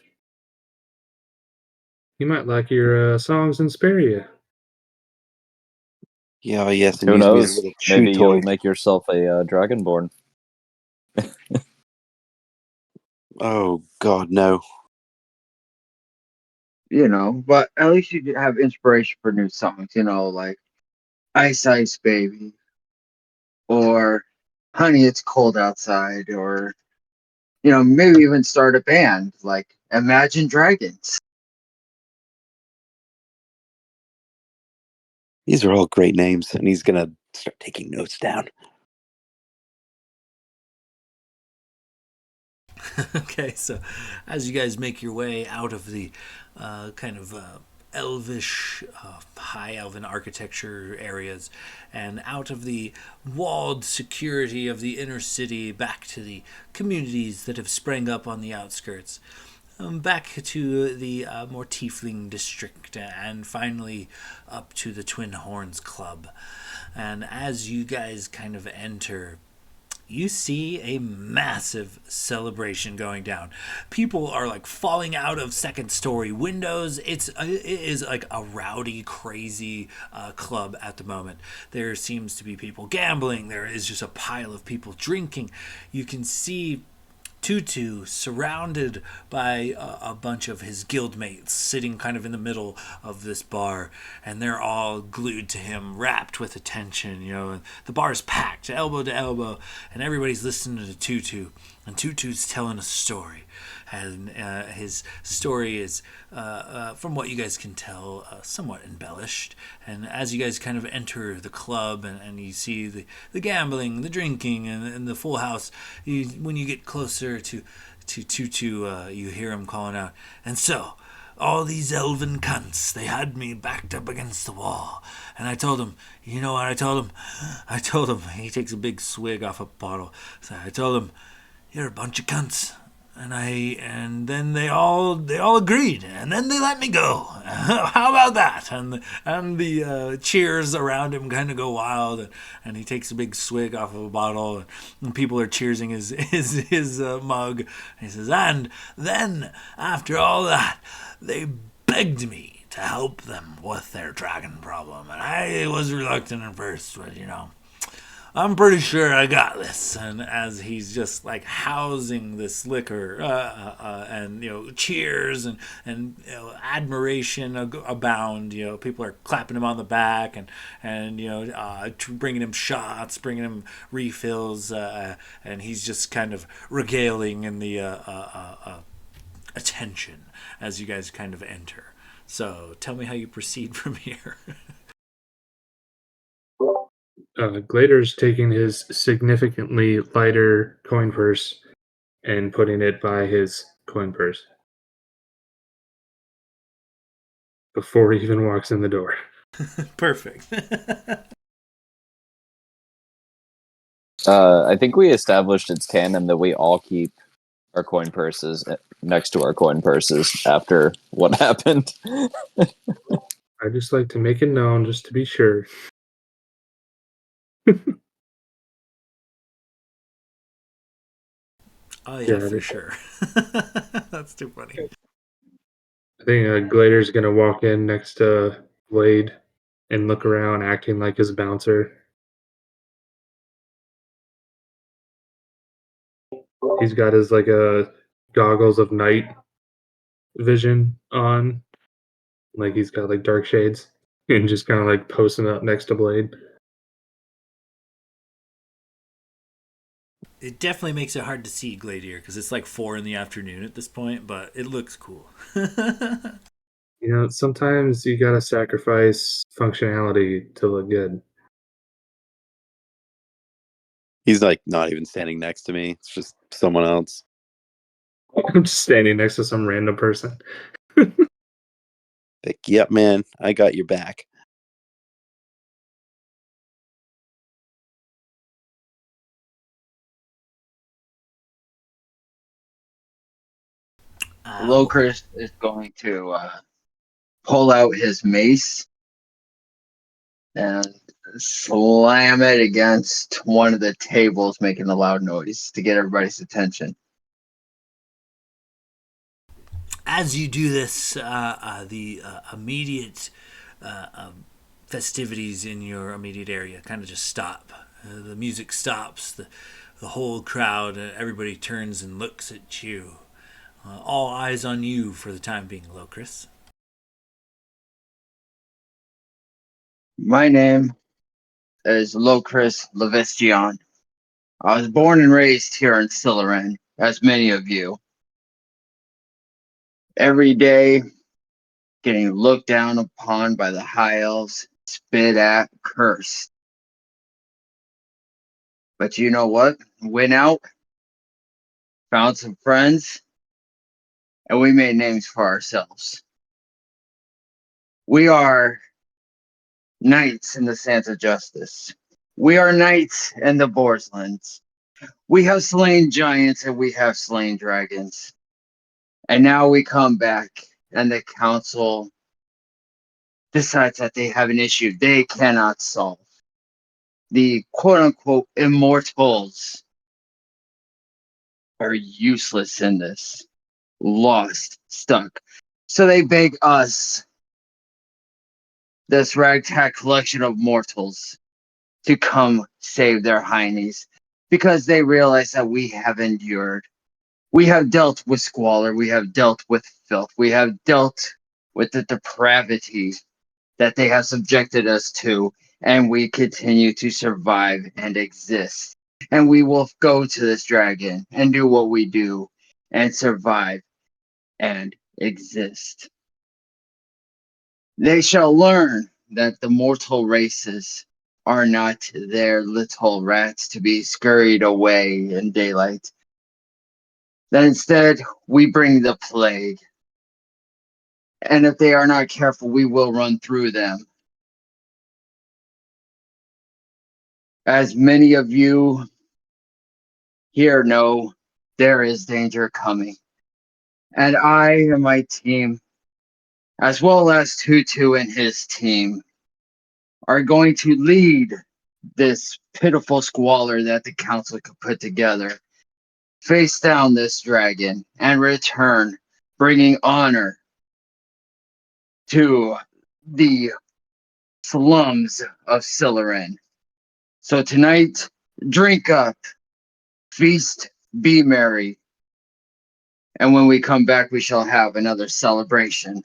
Speaker 3: You might like your songs and spare you.
Speaker 4: Yeah, yes, and
Speaker 5: Who
Speaker 4: use me as a
Speaker 5: knows?
Speaker 4: little chew
Speaker 5: Maybe
Speaker 4: toy.
Speaker 5: you'll make yourself a dragonborn.
Speaker 4: Oh God, no.
Speaker 6: But at least you have inspiration for new songs, like Ice Ice Baby, or Honey It's Cold Outside, or maybe even start a band like Imagine Dragons.
Speaker 4: These are all great names, and he's gonna start taking notes down.
Speaker 1: Okay, so as you guys make your way out of the kind of elvish, high elven architecture areas and out of the walled security of the inner city back to the communities that have sprang up on the outskirts, back to the more tiefling district, and finally up to the Twin Horns Club. And as you guys kind of enter, you see a massive celebration going down. People are like falling out of second story windows. It is like a rowdy, crazy club at the moment. There seems to be people gambling. There is just a pile of people drinking. You can see Tutu surrounded by a bunch of his guildmates sitting kind of in the middle of this bar, and they're all glued to him, rapt with attention. And the bar's packed elbow to elbow, and everybody's listening to Tutu, and Tutu's telling a story. And his story is, from what you guys can tell, somewhat embellished. And as you guys kind of enter the club and you see the gambling, the drinking, and the full house, when you get closer to Tutu, you hear him calling out, "And so, all these elven cunts, they had me backed up against the wall. And I told them, you know what I told them? I told them," he takes a big swig off a bottle. So I told them, "You're a bunch of cunts. and then they all agreed, and then they let me go. How about that? And the cheers around him kind of go wild, and he takes a big swig off of a bottle, and people are cheersing his mug. And he says, and then after all that, they begged me to help them with their dragon problem, and I was reluctant at first, but I'm pretty sure I got this. And as he's just like housing this liquor, and cheers and admiration abound. People are clapping him on the back and bringing him shots, bringing him refills, and he's just kind of regaling in the attention as you guys kind of enter. So tell me how you proceed from here.
Speaker 3: Glader's taking his significantly lighter coin purse and putting it by his coin purse before he even walks in the door.
Speaker 1: Perfect.
Speaker 5: I think we established it's canon that we all keep our coin purses next to our coin purses after what happened.
Speaker 3: I just like to make it known just to be sure.
Speaker 1: Oh yeah,
Speaker 3: Yeah,
Speaker 1: for sure. That's too funny.
Speaker 3: I think Glader's gonna walk in next to Blade and look around, acting like his bouncer. He's got his goggles of night vision on, like he's got like dark shades, and just kind of like posting up next to Blade.
Speaker 1: It definitely makes it hard to see Gladiator because it's like 4 in the afternoon at this point, but it looks cool.
Speaker 3: Sometimes you gotta sacrifice functionality to look good.
Speaker 4: He's like not even standing next to me. It's just someone else.
Speaker 3: I'm just standing next to some random person.
Speaker 4: Like, yep, man, I got your back.
Speaker 6: Locris is going to pull out his mace and slam it against one of the tables, making a loud noise to get everybody's attention.
Speaker 1: As you do this, the immediate festivities in your immediate area kind of just stop. The music stops. The whole crowd, everybody turns and looks at you. All eyes on you for the time being, Locris.
Speaker 6: My name is Locris Levistion. I was born and raised here in Siloran, as many of you. Every day, getting looked down upon by the high elves, spit at, cursed. But you know what? Went out, found some friends, and we made names for ourselves. We are knights in the sands of justice. We are knights in the Borslands. We have slain giants and we have slain dragons. And now we come back, and the council decides that they have an issue they cannot solve. The quote unquote immortals are useless in this, lost, stuck. So they beg us, this ragtag collection of mortals, to come save their heinies because they realize that we have endured. We have dealt with squalor, we have dealt with filth, we have dealt with the depravity that they have subjected us to, and we continue to survive and exist. And we will go to this dragon and do what we do and survive and exist. They shall learn that the mortal races are not their little rats to be scurried away in daylight. That instead we bring the plague. And if they are not careful, we will run through them. As many of you here know, there is danger coming. And I and my team, as well as Tutu and his team, are going to lead this pitiful squalor that the council could put together, face down this dragon, and return, bringing honor to the slums of Siluran. So tonight, drink up, feast, be merry, and when we come back, we shall have another celebration.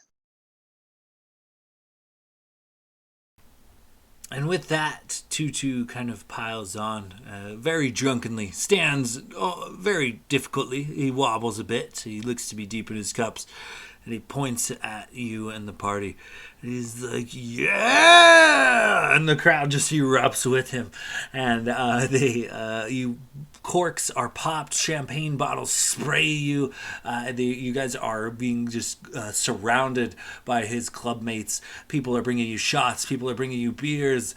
Speaker 1: And with that, Tutu kind of piles on, very drunkenly, stands very difficultly. He wobbles a bit. He looks to be deep in his cups, and he points at you and the party. And he's like, "Yeah!" And the crowd just erupts with him, and you corks are popped, champagne bottles spray you. You guys are being just surrounded by his clubmates. People are bringing you shots. People are bringing you beers.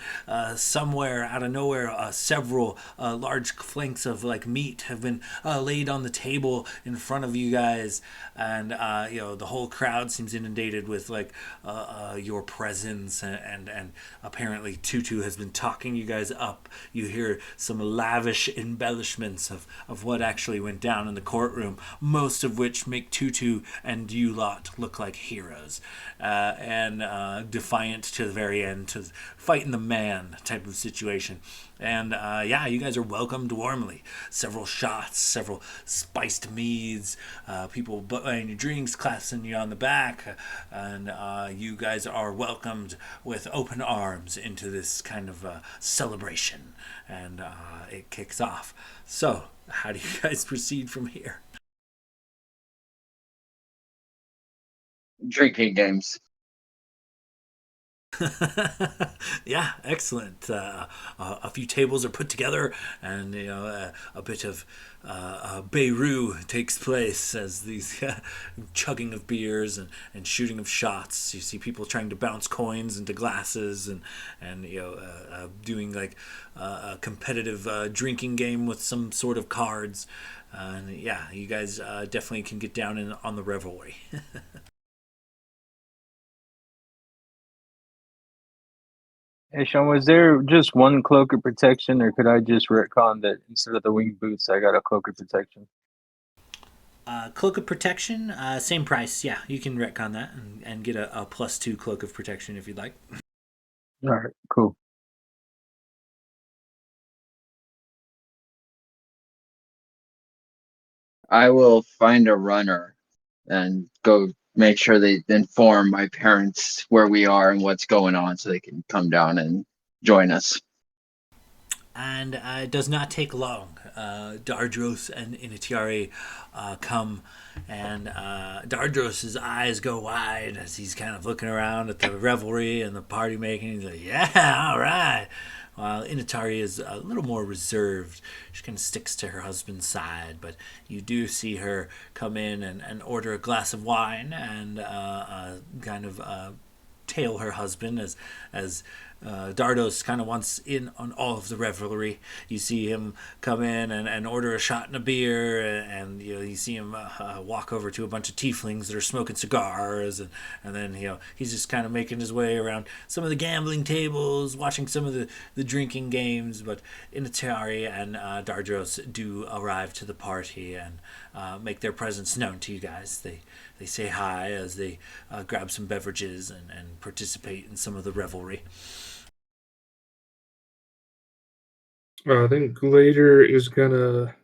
Speaker 1: Somewhere out of nowhere, several large flanks of like meat have been laid on the table in front of you guys, and the whole crowd seems inundated with like your presence, and apparently Tutu has been talking you guys up. You hear some lavish embellishments of what actually went down in the courtroom, most of which make Tutu and you lot look like heroes, and defiant to the very end, to fighting the man type of situation. And you guys are welcomed warmly. Several shots, several spiced meads, people buying you drinks, clapping you on the back, and you guys are welcomed with open arms into this kind of celebration. And it kicks off. So, how do you guys proceed from here?
Speaker 6: Drinking games.
Speaker 1: Yeah, excellent. A few tables are put together, and a bit of Beirut takes place as these chugging of beers and shooting of shots. You see people trying to bounce coins into glasses, and doing like a competitive drinking game with some sort of cards. And you guys definitely can get down on the revelry.
Speaker 2: Hey Sean, was there just one cloak of protection, or could I just retcon that instead of the winged boots, I got a cloak of protection?
Speaker 1: Cloak of protection, same price. Yeah, you can retcon that and get a +2 cloak of protection if you'd like.
Speaker 2: All right, cool.
Speaker 6: I will find a runner and go make sure they inform my parents where we are and what's going on so they can come down and join us.
Speaker 1: And it does not take long. Dardros and Initiari come, and Dardros' eyes go wide as he's kind of looking around at the revelry and the party making. He's like, "Yeah, all right." While Inatari is a little more reserved. She kind of sticks to her husband's side, but you do see her come in and order a glass of wine and kind of tail her husband as Dardos kind of wants in on all of the revelry. You see him come in and order a shot and a beer, and you see him walk over to a bunch of tieflings that are smoking cigars, and then he's just kind of making his way around some of the gambling tables, watching some of the drinking games. But Inatari and Dardros do arrive to the party and make their presence known to you guys. They say hi as they grab some beverages and participate in some of the revelry.
Speaker 3: I think Glader is gonna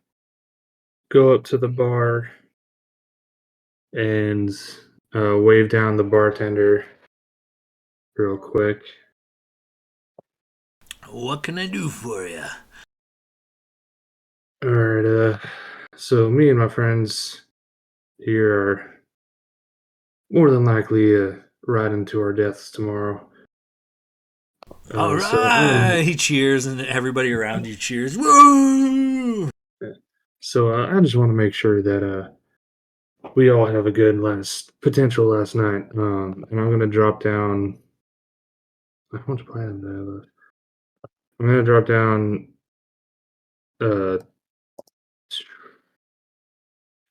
Speaker 3: go up to the bar and wave down the bartender real quick.
Speaker 1: What can I do for you?
Speaker 3: All right, so me and my friends here are more than likely riding to our deaths tomorrow.
Speaker 1: All
Speaker 3: So,
Speaker 1: right, he cheers, and everybody around you cheers. Woo!
Speaker 3: I just want to make sure that we all have a good potential last night. And I'm gonna drop down. How much platinum do I have left? I'm gonna drop down uh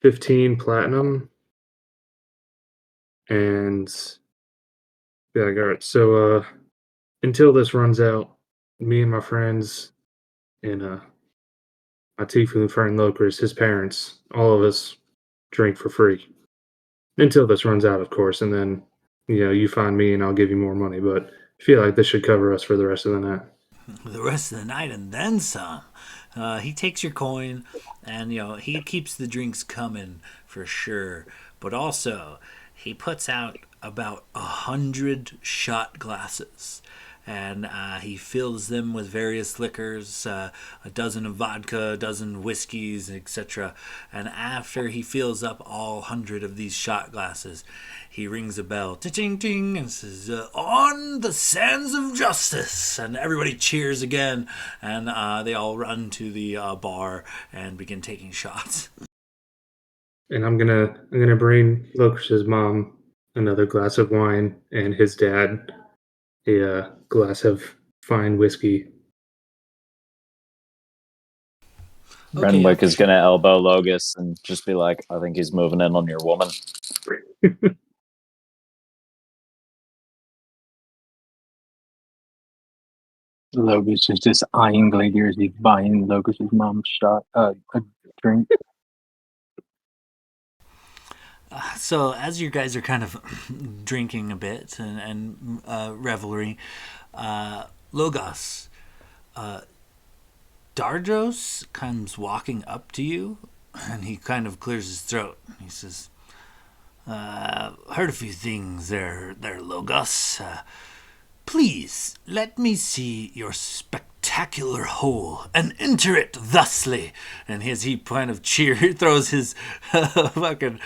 Speaker 3: 15 platinum, and be like, all right, so until this runs out, me and my friends and my tiefling friend Locris, his parents, all of us drink for free until this runs out, of course, and then you find me and I'll give you more money. But I feel like this should cover us for the rest of the night.
Speaker 1: The rest of the night and then some. He takes your coin, and he keeps the drinks coming for sure. But also, he puts out about 100 shot glasses, and he fills them with various liquors, a dozen of vodka, a dozen whiskeys, etc. And after he fills up all 100 of these shot glasses, he rings a bell, ting ting, and says, "On the sands of justice!" And everybody cheers again, and they all run to the bar and begin taking shots.
Speaker 3: And I'm gonna bring Locris's mom another glass of wine, and his dad a glass of fine whiskey.
Speaker 5: Renwick is going to elbow Logus and just be like, I think he's moving in on your woman.
Speaker 2: Locus is just eyeing Gladier as he's buying Locus's mom's a drink.
Speaker 1: So as you guys are kind of drinking a bit and revelry, Logos, Dardros comes walking up to you, and he kind of clears his throat. He says, "Heard a few things there, Logos. Please let me see your spectacular hole and enter it thusly." And as he kind of throws his fucking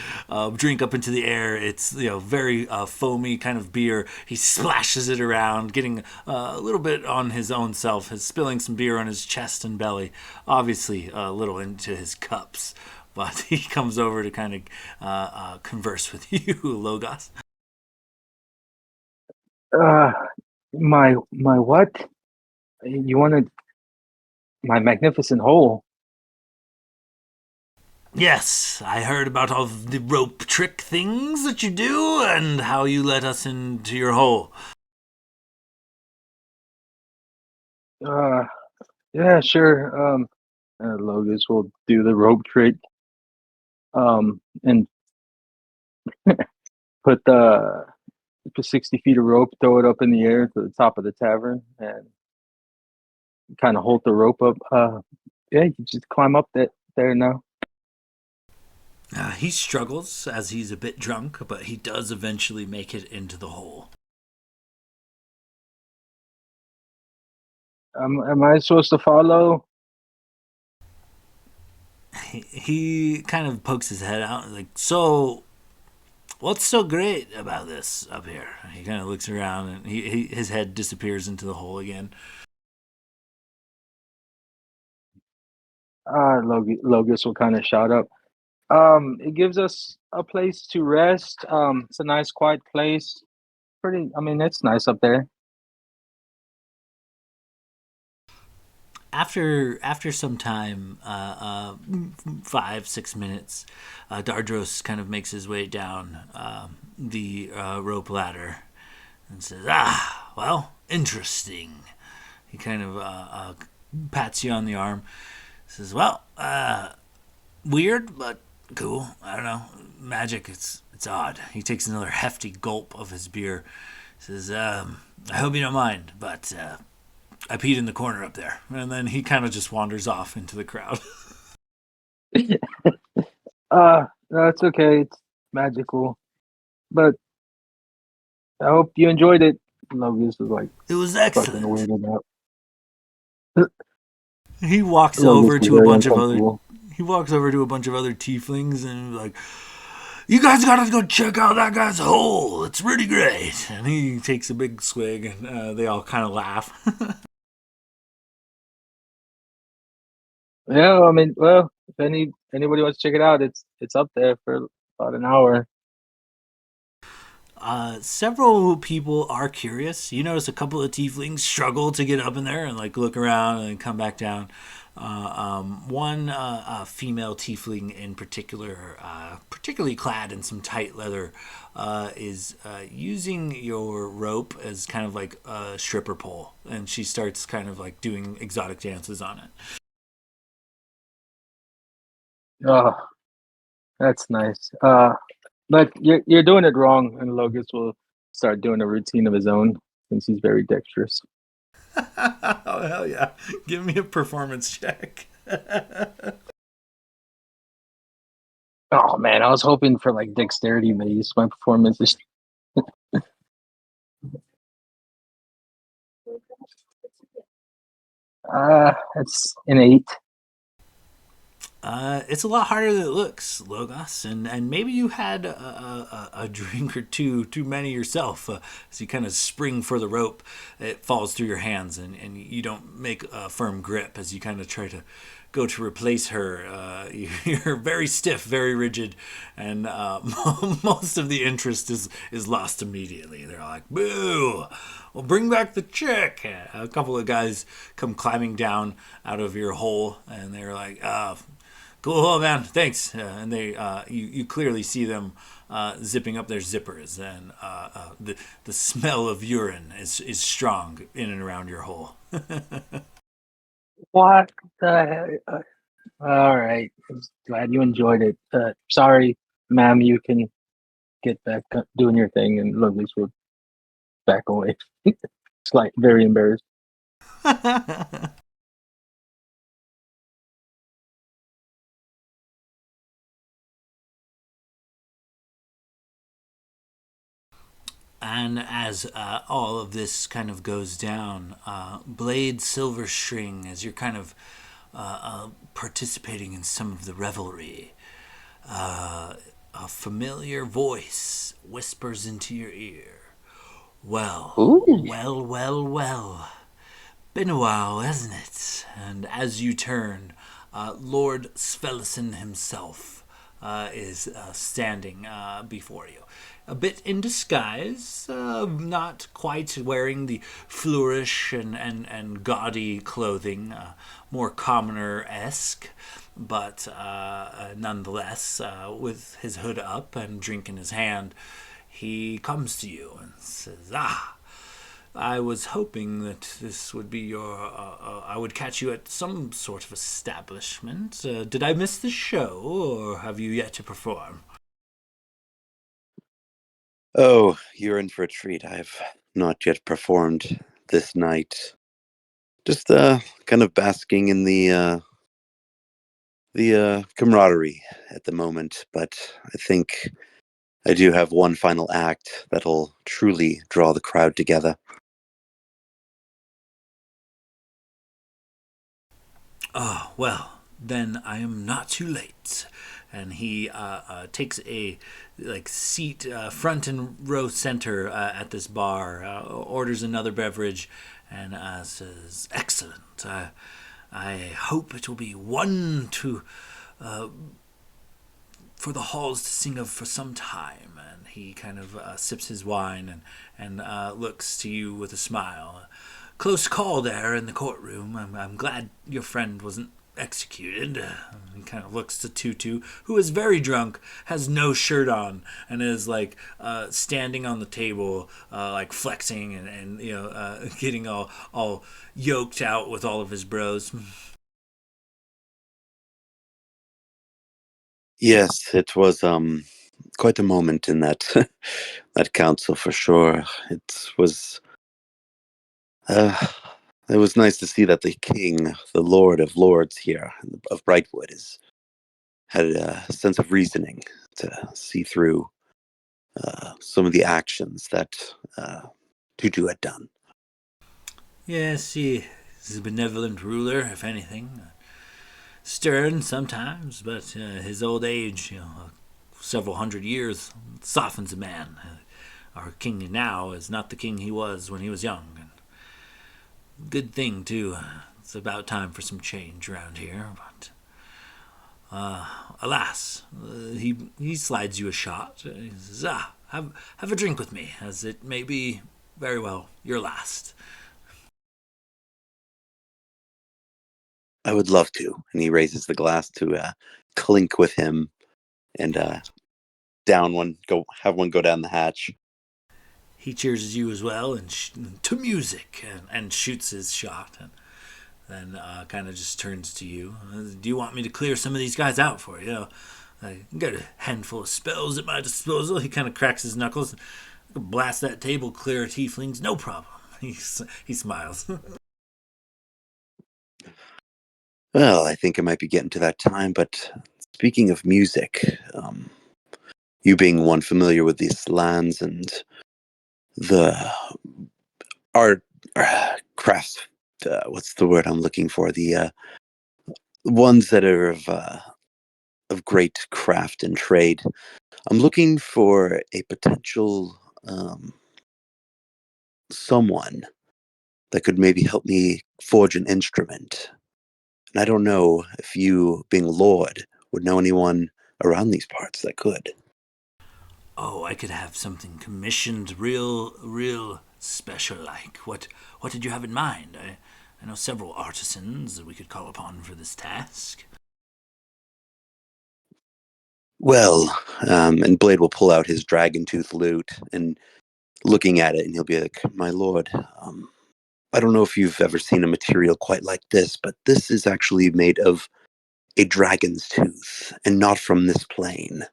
Speaker 1: drink up into the air, it's very foamy kind of beer. He splashes it around, getting a little bit on his own self, spilling some beer on his chest and belly, obviously a little into his cups. But he comes over to kind of converse with you, Logos.
Speaker 2: My what? You wanted my magnificent hole?
Speaker 1: Yes, I heard about all the rope trick things that you do and how you let us into your hole.
Speaker 2: Yeah, sure. Logus will do the rope trick. And put 60 feet of rope, throw it up in the air to the top of the tavern, and kind of hold the rope up. Yeah, you just climb up there now.
Speaker 1: He struggles as he's a bit drunk, but he does eventually make it into the hole.
Speaker 2: Am I supposed to follow?
Speaker 1: He kind of pokes his head out, like, so what's so great about this up here? He kind of looks around, and his head disappears into the hole again.
Speaker 2: Logus will kind of shout up. It gives us a place to rest. It's a nice, quiet place. It's nice up there.
Speaker 1: After some time, 5-6 minutes, Dardros kind of makes his way down the rope ladder and says, well, interesting. He kind of pats you on the arm. Says, well, weird, but cool. I don't know. Magic, it's odd. He takes another hefty gulp of his beer. Says, I hope you don't mind, but I peed in the corner up there. And then he kind of just wanders off into the crowd.
Speaker 2: No, it's okay. It's magical. But I hope you enjoyed it. Logus was like,
Speaker 1: it was
Speaker 2: fucking
Speaker 1: excellent.
Speaker 2: weirded out.
Speaker 1: He walks over to a bunch of other. He walks over to a bunch of other tieflings and like, you guys gotta go check out that guy's hole. It's really great. And he takes a big swig, and they all kind of laugh.
Speaker 2: Yeah, well, if anybody wants to check it out, it's up there for about an hour.
Speaker 1: Several people are curious. You notice a couple of tieflings struggle to get up in there and like look around and come back down. One female tiefling in particular, particularly clad in some tight leather, is using your rope as kind of like a stripper pole, and she starts kind of like doing exotic dances on it.
Speaker 2: Oh, that's nice. But you're doing it wrong, and Logus will start doing a routine of his own since he's very dexterous.
Speaker 1: Oh, hell yeah. Give me a performance check.
Speaker 2: Oh man, I was hoping for like dexterity based. My performance is it's an 8.
Speaker 1: It's a lot harder than it looks, Logos, and maybe you had a drink or two too many yourself. As you kind of spring for the rope, it falls through your hands, and you don't make a firm grip as you kind of try to go to replace her. You're very stiff, very rigid, and most of the interest is lost immediately. They're like, "Boo! Well, bring back the chick." A couple of guys come climbing down out of your hole, and they're like, "Cool, oh, man, thanks." And you clearly see them zipping up their zippers, and the smell of urine is strong in and around your hole.
Speaker 2: What the heck? All right. I'm glad you enjoyed it. Sorry, ma'am. You can get back doing your thing, and Logus will back away. It's like very embarrassed.
Speaker 1: And as all of this kind of goes down, Blade Silver String, as you're kind of participating in some of the revelry, a familiar voice whispers into your ear. Well,
Speaker 2: Ooh.
Speaker 1: well. Been a while, hasn't it? And as you turn, Lord Svelison himself is standing before you. A bit in disguise, not quite wearing the flourish and gaudy clothing, more commoner-esque, but nonetheless, with his hood up and drink in his hand, he comes to you and says, I was hoping that this would be your. I would catch you at some sort of establishment. Did I miss the show, or have you yet to perform?
Speaker 4: Oh, you're in for a treat. I've not yet performed this night. Just kind of basking in the camaraderie at the moment, but I think I do have one final act that'll truly draw the crowd together.
Speaker 1: Oh, well, then I am not too late. And he takes a seat front and row center at this bar, orders another beverage, and says, "Excellent. I hope it will be one to for the halls to sing of for some time." And he kind of sips his wine and looks to you with a smile. Close call there in the courtroom. I'm glad your friend wasn't executed. He kind of looks to Tutu, who is very drunk, has no shirt on, and is standing on the table, flexing and getting all yoked out with all of his bros.
Speaker 4: Yes, it was quite a moment in that that council for sure. Uh, it was nice to see that the king, the Lord of Lords here of Brightwood, had a sense of reasoning to see through some of the actions that Tutu had done.
Speaker 1: Yes, he is a benevolent ruler, if anything. Stern sometimes, but his old age, several hundred years, softens a man. Our king now is not the king he was when he was young. And good thing, too. It's about time for some change around here, but alas, he slides you a shot. He says, have a drink with me, as it may be very well your last.
Speaker 4: I would love to. And he raises the glass to clink with him and have one go down the hatch.
Speaker 1: He cheers you as well, and to music, and shoots his shot, and then kind of just turns to you. Do you want me to clear some of these guys out for you? I got a handful of spells at my disposal. He kind of cracks his knuckles. I can blast that table clear of tieflings, no problem. He smiles.
Speaker 4: Well, I think it might be getting to that time, but speaking of music, you being one familiar with these lands and the art, crafts, what's the word I'm looking for? The ones that are of great craft and trade. I'm looking for a potential someone that could maybe help me forge an instrument. And I don't know if you, being a lord, would know anyone around these parts that could.
Speaker 1: Oh, I could have something commissioned, real special. Like what did you have in mind? I know several artisans that we could call upon for this task.
Speaker 4: Well, and Blade will pull out his dragon tooth lute and looking at it, and he'll be like, "My lord, I don't know if you've ever seen a material quite like this, but this is actually made of a dragon's tooth, and not from this plane."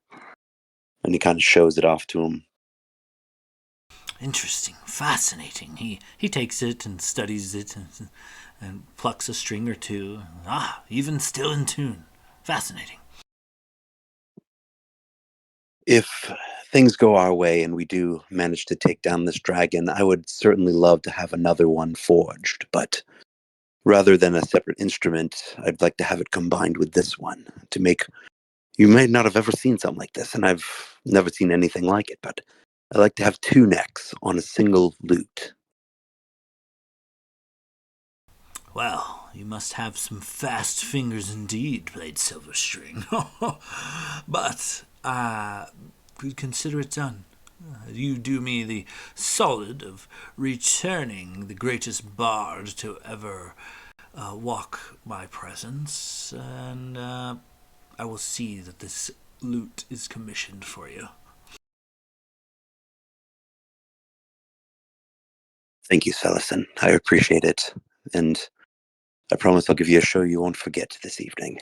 Speaker 4: And he kind of shows it off to him.
Speaker 1: Interesting, fascinating. He takes it and studies it and plucks a string or two. Ah, even still in tune. Fascinating.
Speaker 4: If things go our way and we do manage to take down this dragon, I would certainly love to have another one forged, but rather than a separate instrument, I'd like to have it combined with this one to make. You may not have ever seen something like this, and I've never seen anything like it, but I like to have two necks on a single lute.
Speaker 1: Well, you must have some fast fingers indeed, played Silverstring. But we'd consider it done. You do me the solid of returning the greatest bard to ever walk my presence, and I will see that this lute is commissioned for you.
Speaker 4: Thank you, Celestin. I appreciate it, and I promise I'll give you a show you won't forget this evening.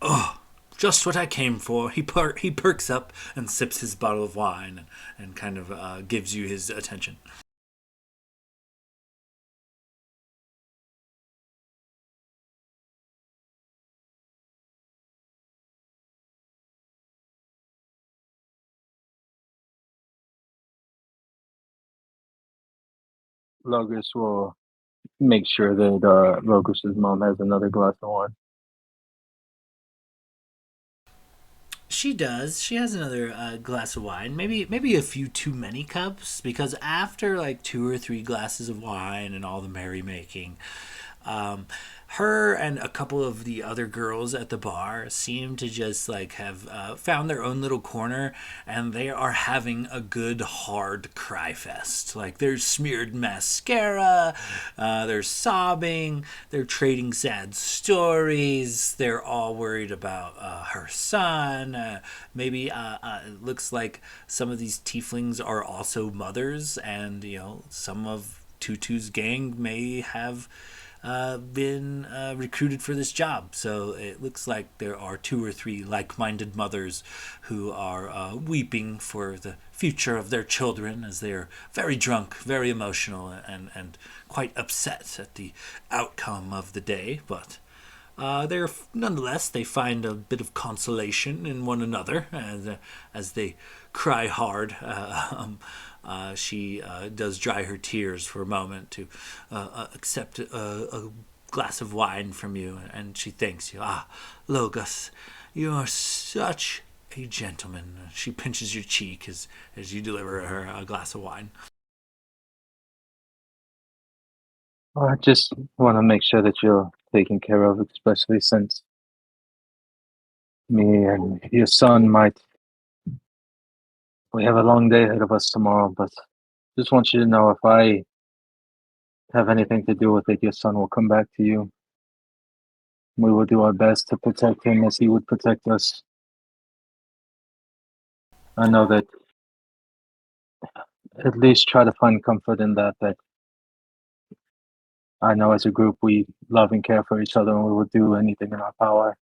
Speaker 1: Oh, just what I came for. He perks up and sips his bottle of wine and kind of gives you his attention.
Speaker 2: Logos will make sure that Logos's mom has another glass of wine.
Speaker 1: She does. She has another glass of wine. Maybe a few too many cups, because after like 2 or 3 glasses of wine and all the merrymaking, her and a couple of the other girls at the bar seem to just like have found their own little corner, and they are having a good hard cry fest. Like there's smeared mascara, they're sobbing, they're trading sad stories, they're all worried about her son. Maybe it looks like some of these tieflings are also mothers, and some of Tutu's gang may have been recruited for this job. So it looks like there are 2 or 3 like-minded mothers who are weeping for the future of their children, as they are very drunk, very emotional, and quite upset at the outcome of the day. But they're nonetheless, they find a bit of consolation in one another as they cry hard. She does dry her tears for a moment to accept a glass of wine from you, and she thanks you. Ah, Logos, you are such a gentleman. She pinches your cheek as you deliver her a glass of wine.
Speaker 2: I just want to make sure that you're taken care of, especially since me and your son might. We have a long day ahead of us tomorrow, but just want you to know if I have anything to do with it, your son will come back to you. We will do our best to protect him as he would protect us. I know that at least try to find comfort in that I know as a group we love and care for each other, and we will do anything in our power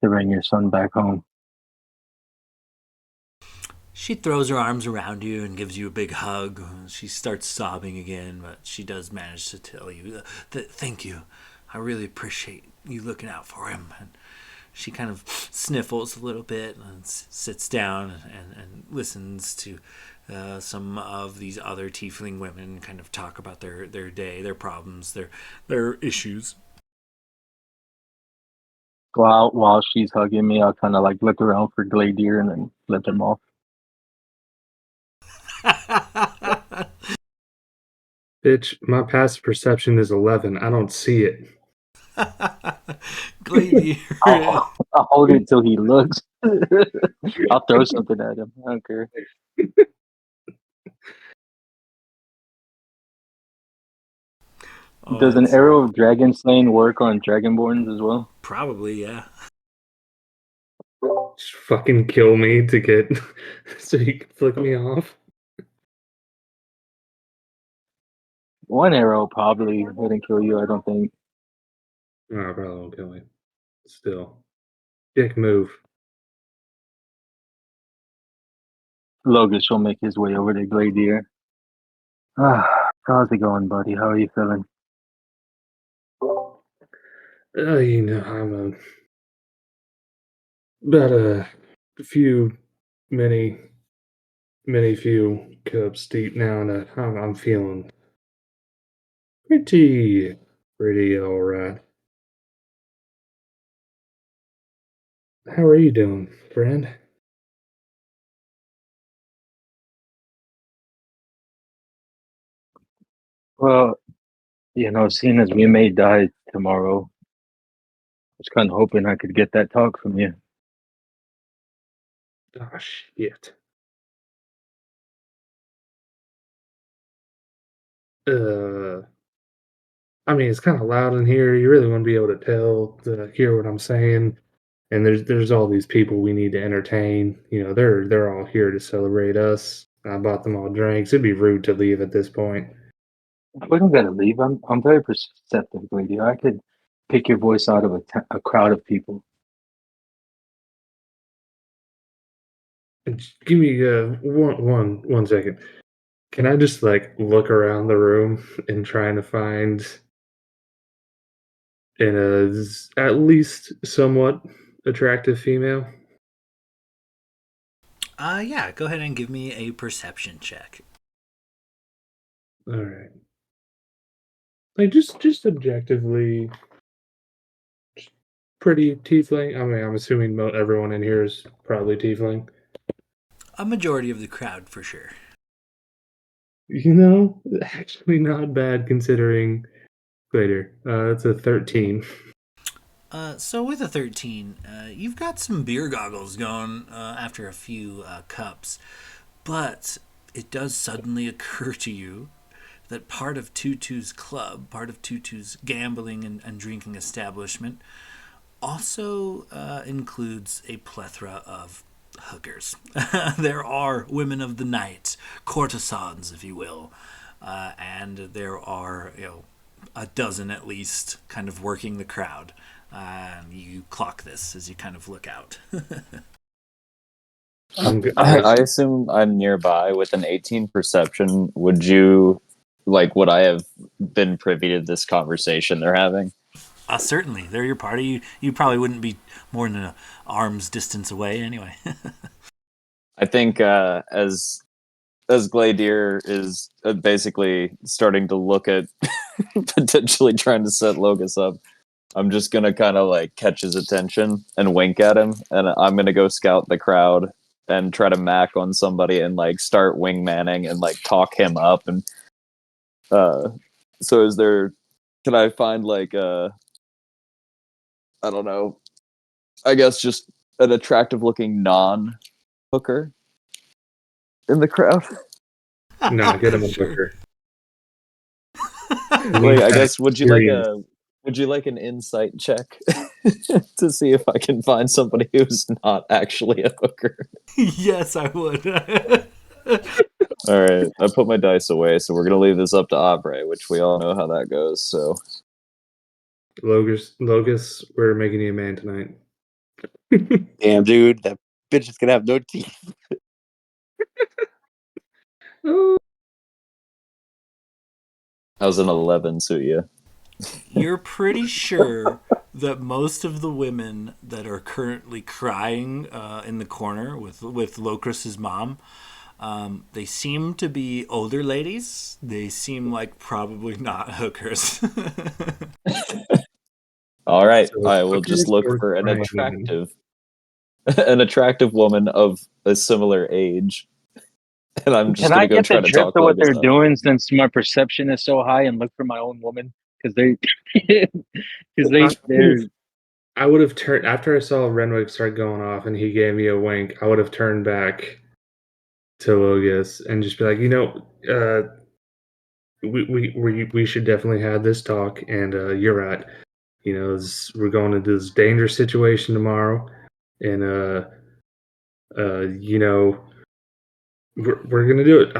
Speaker 2: to bring your son back home.
Speaker 1: She throws her arms around you and gives you a big hug. She starts sobbing again, but she does manage to tell you, thank you. I really appreciate you looking out for him. And she kind of sniffles a little bit and sits down and listens to some of these other tiefling women kind of talk about their day, their problems, their issues.
Speaker 2: While she's hugging me, I'll kind of like look around for Gladier and then let them off.
Speaker 3: Bitch, my passive perception is 11. I don't see it.
Speaker 1: Gladier.
Speaker 2: I'll hold it till he looks. I'll throw something at him. I don't care. Does an arrow of dragon slaying work on dragonborns as well?
Speaker 1: Probably, yeah.
Speaker 3: Just fucking kill me to get so you can flick me off.
Speaker 2: One arrow probably wouldn't kill you, I don't think.
Speaker 3: No, probably won't kill me. Still. Dick move.
Speaker 2: Logus will make his way over to Gladier. How's it going, buddy? How are you feeling?
Speaker 3: You know, I'm about a few, many few cups deep now, and I'm feeling pretty all right. How are you doing, friend?
Speaker 2: Well, seeing as we may die tomorrow, I was kind of hoping I could get that talk from you.
Speaker 3: Oh, shit. I mean, it's kind of loud in here. You really want to be able to hear what I'm saying. And there's all these people we need to entertain. You know, they're all here to celebrate us. I bought them all drinks. It'd be rude to leave at this point.
Speaker 2: We don't gotta leave. I'm very perceptive, Gladier. I could pick your voice out of a crowd of people.
Speaker 3: Give me one second. Can I just like look around the room and trying to find at least somewhat attractive female?
Speaker 1: Yeah, go ahead and give me a perception check.
Speaker 3: All right. Like just objectively pretty tiefling. I mean, I'm assuming everyone in here is probably tiefling.
Speaker 1: A majority of the crowd, for sure.
Speaker 3: You know, actually not bad considering later. It's a 13.
Speaker 1: So with a 13, you've got some beer goggles going after a few cups, but it does suddenly occur to you that part of Tutu's club, part of Tutu's gambling and drinking establishment, also includes a plethora of hookers. There are women of the night, courtesans, if you will, and there are, a dozen at least, kind of working the crowd. You clock this as you kind of look out.
Speaker 5: I assume I'm nearby with an 18 perception. Would I have been privy to this conversation they're having?
Speaker 1: Certainly. They're your party. You probably wouldn't be more than an arm's distance away anyway.
Speaker 5: I think as Gladier is basically starting to look at potentially trying to set Logus up, I'm just gonna kind of like catch his attention and wink at him, and I'm gonna go scout the crowd and try to mac on somebody and like start wingmanning and like talk him up. And so can I find like I don't know, I guess just an attractive looking non-hooker in the crowd?
Speaker 3: No, get him a
Speaker 1: Sure.
Speaker 3: hooker.
Speaker 5: Wait, I guess would you Would you like an insight check to see if I can find somebody who's not actually a hooker?
Speaker 1: Yes, I would.
Speaker 5: All right, I put my dice away, so we're gonna leave this up to Aubrey, which we all know how that goes. So,
Speaker 3: Logus, we're making you a man tonight.
Speaker 4: Damn, dude, that bitch is gonna have no teeth.
Speaker 5: how's an 11 suit you?
Speaker 1: You're pretty sure that most of the women that are currently crying in the corner with Locris's mom, they seem to be older ladies. They seem like probably not hookers.
Speaker 5: All right,
Speaker 3: So
Speaker 5: I will just
Speaker 3: hookers
Speaker 5: look
Speaker 3: or
Speaker 5: for an
Speaker 3: crying women?
Speaker 5: attractive woman of a similar age, and I'm just
Speaker 2: Can I
Speaker 5: gonna go
Speaker 2: get the
Speaker 5: try to
Speaker 2: drift
Speaker 5: talk
Speaker 2: of what
Speaker 5: Logus
Speaker 2: they're
Speaker 5: up.
Speaker 2: doing since my perception is so high and look for my own woman? Because they're
Speaker 3: I would have turned after I saw Renwick start going off and he gave me a wink. I would have turned back to Logus and just be like, we should definitely have this talk. And you're right. We're going into this dangerous situation tomorrow, and you know, we're gonna do it.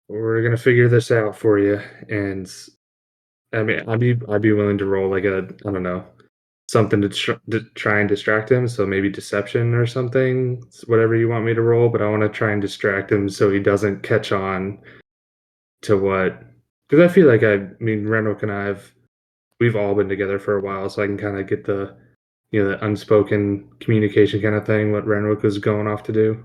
Speaker 3: We're gonna figure this out for you. And I mean, I'd be willing to roll like a I don't know something to try and distract him. So maybe deception or something, whatever you want me to roll. But I want to try and distract him so he doesn't catch on to what. Because I feel like Renwick and we've all been together for a while, so I can kind of get the unspoken communication kind of thing. What Renwick was going off to do.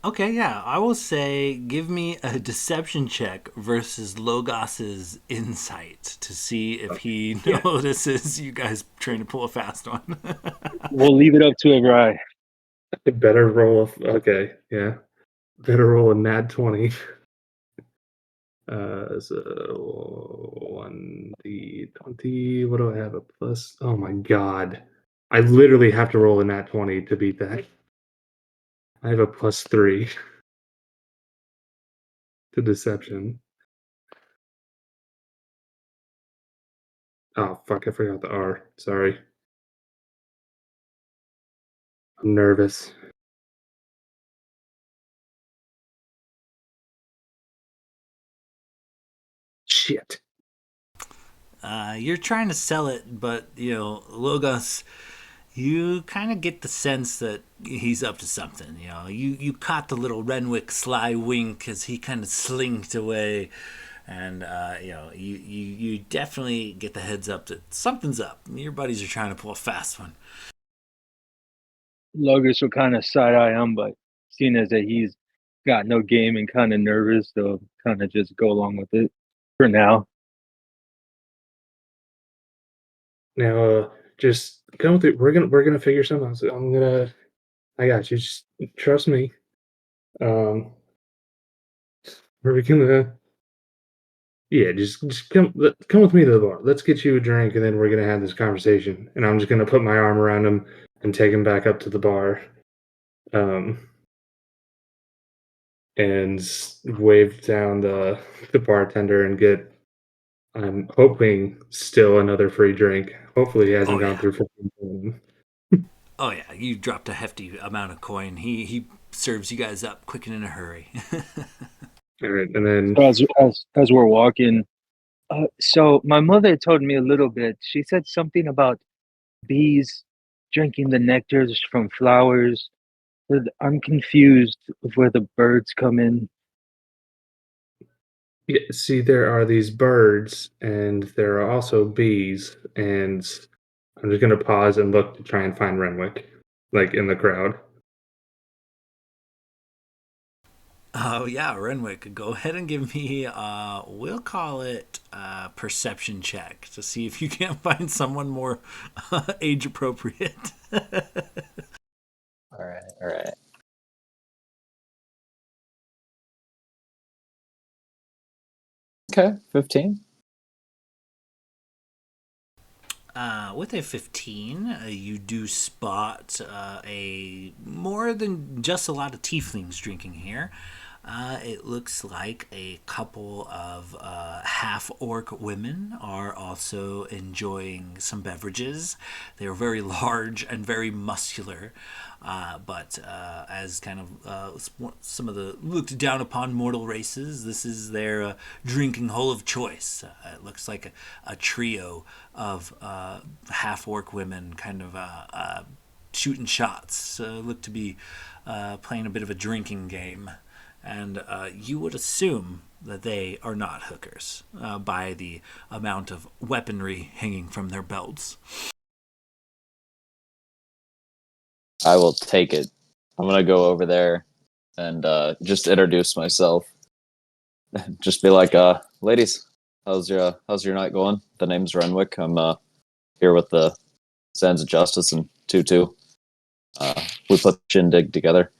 Speaker 1: Okay, yeah, I will say give me a deception check versus Logos's insight to see if he
Speaker 3: Yeah.
Speaker 1: notices you guys trying to pull a fast one.
Speaker 2: we'll leave it up to Avrai.
Speaker 3: Better roll. Okay, yeah. Better roll a nat 20. So 1d20. What do I have? A plus? Oh my god! I literally have to roll a nat 20 to beat that. I have a +3 to deception. Oh fuck! I forgot the R. Sorry. I'm nervous. Shit.
Speaker 1: You're trying to sell it, but Logos, you kind of get the sense that he's up to something. You caught the little Renwick sly wink as he kind of slinked away, and you definitely get the heads up that something's up. Your buddies are trying to pull a fast one.
Speaker 2: Logos will kind of side eye him, but seeing as that he's got no game and kind of nervous, they'll kind of just go along with it for now.
Speaker 3: Now, just come with it. We're gonna figure something out. So I got you. Just trust me. We're gonna. Yeah, just come with me to the bar. Let's get you a drink, and then we're gonna have this conversation. And I'm just gonna put my arm around him and take him back up to the bar, and wave down the bartender and get. I'm hoping still another free drink. Hopefully, he hasn't
Speaker 1: Oh
Speaker 3: gone
Speaker 1: yeah,
Speaker 3: through 15.
Speaker 1: oh yeah. You dropped a hefty amount of coin. He serves you guys up quick and in a hurry.
Speaker 3: All right, and then
Speaker 2: So as we're walking, so my mother told me a little bit. She said something about bees drinking the nectars from flowers. But I'm confused of where the birds come in.
Speaker 3: yeah, see, there are these birds, and there are also bees, and I'm just gonna pause and look to try and find Renwick, like in the crowd.
Speaker 1: Oh yeah, Renwick, go ahead and give me we'll call it a perception check to see if you can't find someone more age appropriate.
Speaker 5: All right, all right. Okay, 15.
Speaker 1: With a 15, you do spot a more than just a lot of tieflings drinking here. It looks like a couple of half-orc women are also enjoying some beverages. They are very large and very muscular, but as kind of some of the looked down upon mortal races, this is their drinking hole of choice. It looks like a trio of half-orc women kind of shooting shots. Look to be playing a bit of a drinking game. And you would assume that they are not hookers by the amount of weaponry hanging from their belts.
Speaker 5: I will take it. I'm gonna go over there and just introduce myself. Just be like, ladies, how's your night going? The name's Renwick. I'm here with the Sands of Justice and Tutu. We put the shindig together.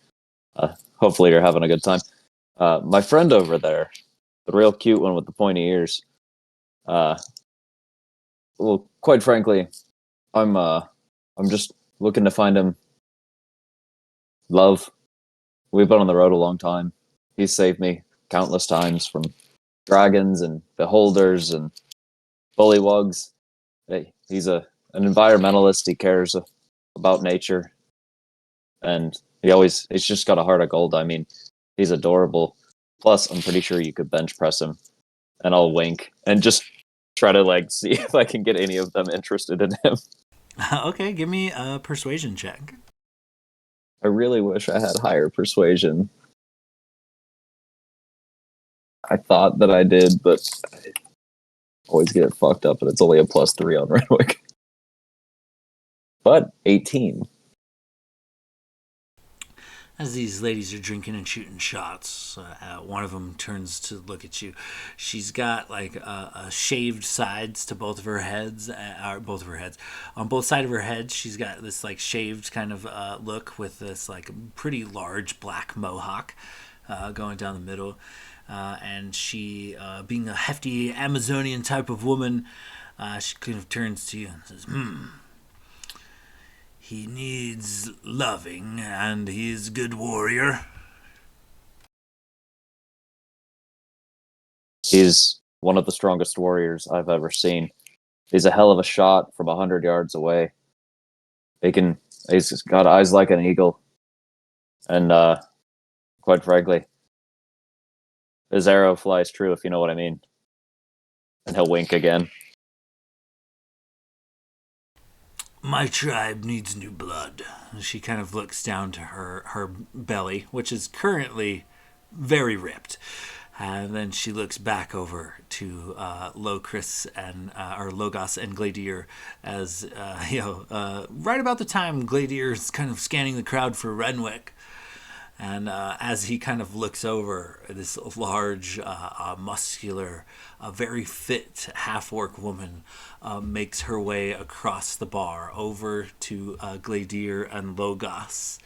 Speaker 5: Hopefully you're having a good time. My friend over there, the real cute one with the pointy ears. Well, quite frankly, I'm just looking to find him love. We've been on the road a long time. He's saved me countless times from dragons and beholders and bullywugs. Hey, he's an environmentalist. He cares about nature, and he's just got a heart of gold. I mean, he's adorable. Plus, I'm pretty sure you could bench press him, and I'll wink and just try to like see if I can get any of them interested in him.
Speaker 1: Okay, give me a persuasion check.
Speaker 5: I really wish I had higher persuasion. I thought that I did, but I always get it fucked up, and it's only a +3 on Renwick. But 18.
Speaker 1: As these ladies are drinking and shooting shots, one of them turns to look at you. She's got like a shaved sides to both of her heads, or both of her heads. On both sides of her head, she's got this like shaved kind of look with this like pretty large black mohawk going down the middle. And she, being a hefty Amazonian type of woman, she kind of turns to you and says, He needs loving, and he's a good warrior.
Speaker 5: He's one of the strongest warriors I've ever seen. He's a hell of a shot from 100 yards away. He's got eyes like an eagle. And quite frankly, his arrow flies true, if you know what I mean. And he'll wink again.
Speaker 1: My tribe needs new blood. She kind of looks down to her belly, which is currently very ripped. And then she looks back over to Locris and or Logos and Gladier as right about the time Gladier is kind of scanning the crowd for Renwick. And as he kind of looks over, this large, muscular, very fit half-orc woman makes her way across the bar over to Gladier and Logos.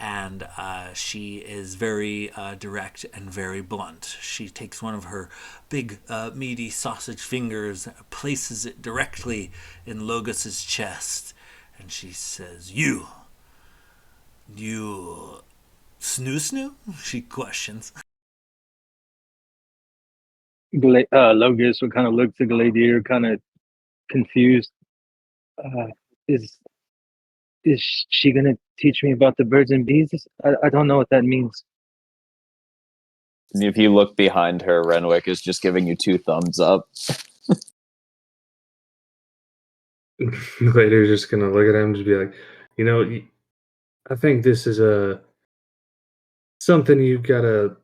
Speaker 1: And she is very direct and very blunt. She takes one of her big, meaty sausage fingers, places it directly in Logos's chest, and she says, You snoo? She questions.
Speaker 2: Logis would kind of look to Gladier, kind of confused. Uh, is she gonna teach me about the birds and bees? I don't know what that means.
Speaker 5: If you look behind her, Renwick is just giving you 2 thumbs up.
Speaker 3: Later, just gonna look at him and just be like, I think this is something you've got to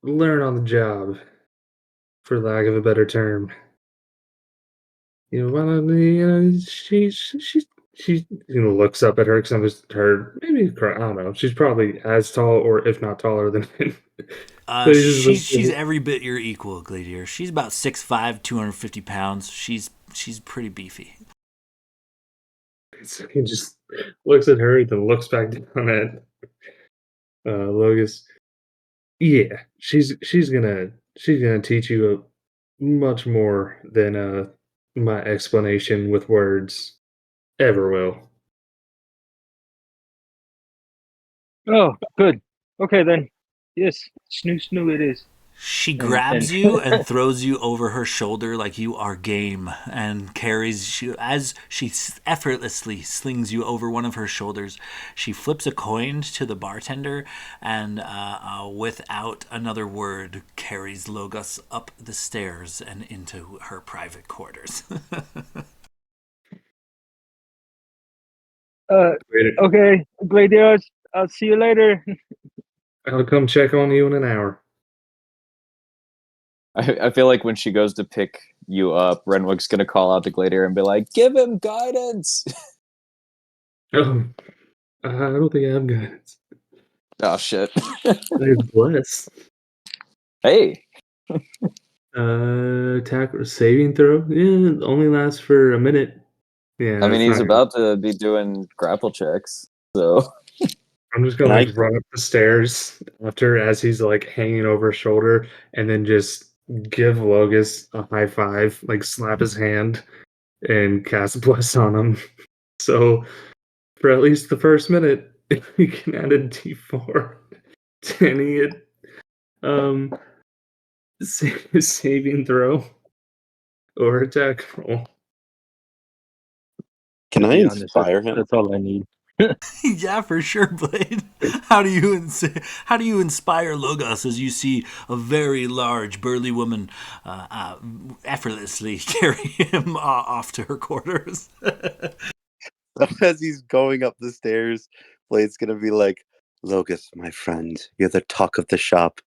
Speaker 3: learn on the job, for lack of a better term. Why not, she looks up at her because her maybe I don't know. She's probably as tall or if not taller than him. But he just looks
Speaker 1: She's every bit your equal, Gladier. She's about 6'5", 250 pounds. She's pretty beefy.
Speaker 3: So he just looks at her, then looks back down at Logus. Yeah, she's gonna teach you much more than my explanation with words ever will.
Speaker 2: Oh, good. Okay then. Yes, snoo snoo it is.
Speaker 8: She
Speaker 2: And
Speaker 8: grabs you and throws you over her shoulder like you are game, and carries you as she effortlessly slings you over one of her shoulders. She flips a coin to the bartender and, without another word, carries Logos up the stairs and into her private quarters.
Speaker 3: Wait,
Speaker 2: okay, Gladiators, I'll see you later.
Speaker 3: I'll come check on you in an hour.
Speaker 5: I feel like when she goes to pick you up, Renwick's gonna call out to Gladiator and be like, "Give him guidance."
Speaker 3: Oh, I don't think I have guidance.
Speaker 5: Oh shit.
Speaker 3: I have bless.
Speaker 5: Hey,
Speaker 3: Attack or saving throw? Yeah, it only lasts for a minute. Yeah,
Speaker 5: I mean
Speaker 3: it's
Speaker 5: he's
Speaker 3: not.
Speaker 5: about to be doing grapple checks, so
Speaker 3: I'm just
Speaker 4: Can
Speaker 3: gonna
Speaker 4: I?
Speaker 3: like run up the stairs after as he's like hanging over his shoulder, and then just give Logus a high five, like slap his hand, and cast bless on him. So for at least the first minute, you can add a D4 to any saving throw or attack roll.
Speaker 4: Can
Speaker 2: To
Speaker 4: I
Speaker 2: be honest,
Speaker 4: inspire him?
Speaker 2: that's all I need.
Speaker 8: Yeah, for sure, Blade. How do you inspire Logos as you see a very large, burly woman effortlessly carry him off to her quarters?
Speaker 4: As he's going up the stairs, Blade's gonna be like, "Logos, my friend, you're the talk of the shop.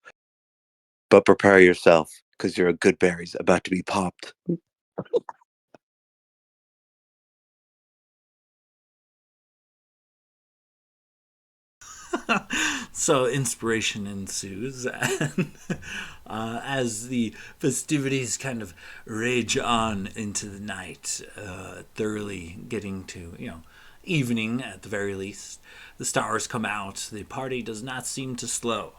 Speaker 4: But prepare yourself, because your good berry's about to be popped."
Speaker 8: So inspiration ensues, and as the festivities kind of rage on into the night, thoroughly getting to evening at the very least. The stars come out. The party does not seem to slow,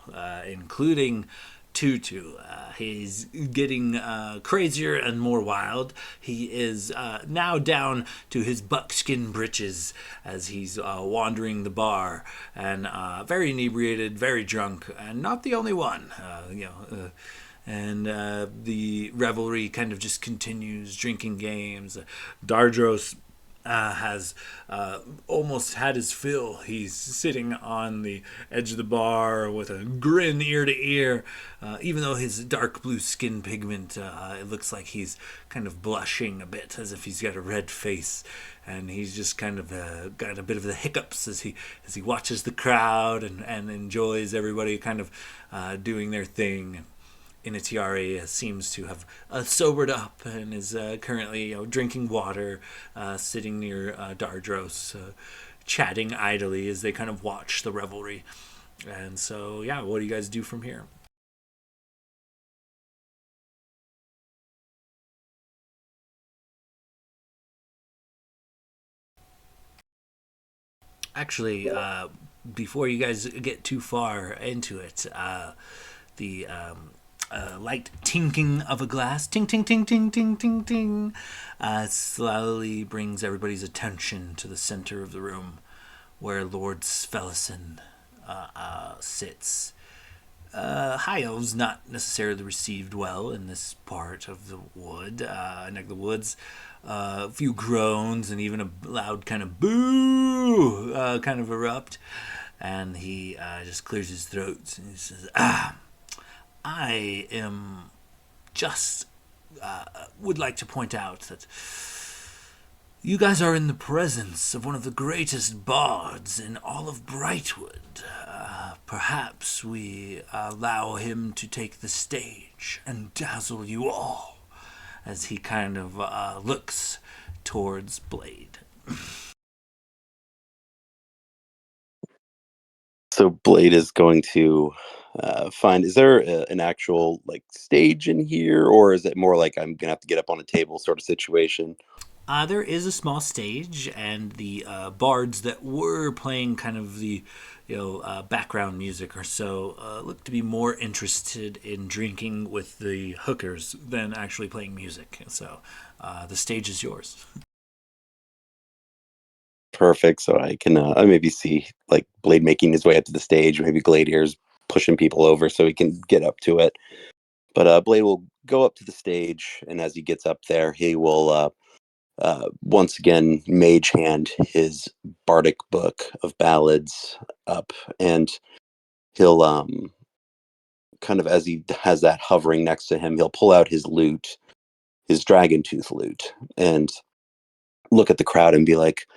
Speaker 8: including Tutu. He's getting crazier and more wild. He is now down to his buckskin breeches as he's wandering the bar and very inebriated, very drunk, and not the only one. And the revelry kind of just continues, drinking games. Dardros has almost had his fill. He's sitting on the edge of the bar with a grin ear to ear. Even though his dark blue skin pigment, it looks like he's kind of blushing a bit, as if he's got a red face, and he's just kind of got a bit of the hiccups as he watches the crowd and enjoys everybody kind of doing their thing. Initiari seems to have sobered up and is currently drinking water, sitting near Dardros, chatting idly as they kind of watch the revelry. And so, yeah, what do you guys do from here? Actually, before you guys get too far into it, the light tinking of a glass, ting, ting, ting, ting, ting, ting, ting, slowly brings everybody's attention to the center of the room where Lord Svelison sits. High elves not necessarily received well in this part of the wood, neck of the woods. A few groans and even a loud kind of boo kind of erupt. And he just clears his throat and he says, I am just would like to point out that you guys are in the presence of one of the greatest bards in all of Brightwood. Perhaps we allow him to take the stage and dazzle you all as he kind of looks towards Blade.
Speaker 4: So Blade is going to find. Is there an actual stage in here, or is it more like I'm gonna have to get up on a table sort of situation?
Speaker 8: There is a small stage, and the bards that were playing kind of the background music or so look to be more interested in drinking with the hookers than actually playing music. So the stage is yours.
Speaker 4: Perfect. So I can I maybe see Blade making his way up to the stage. Maybe Gladiator's pushing people over so he can get up to it. But Blade will go up to the stage, and as he gets up there, he will once again mage hand his bardic book of ballads up, and he'll kind of, as he has that hovering next to him, he'll pull out his lute, his dragon tooth lute, and look at the crowd and be like,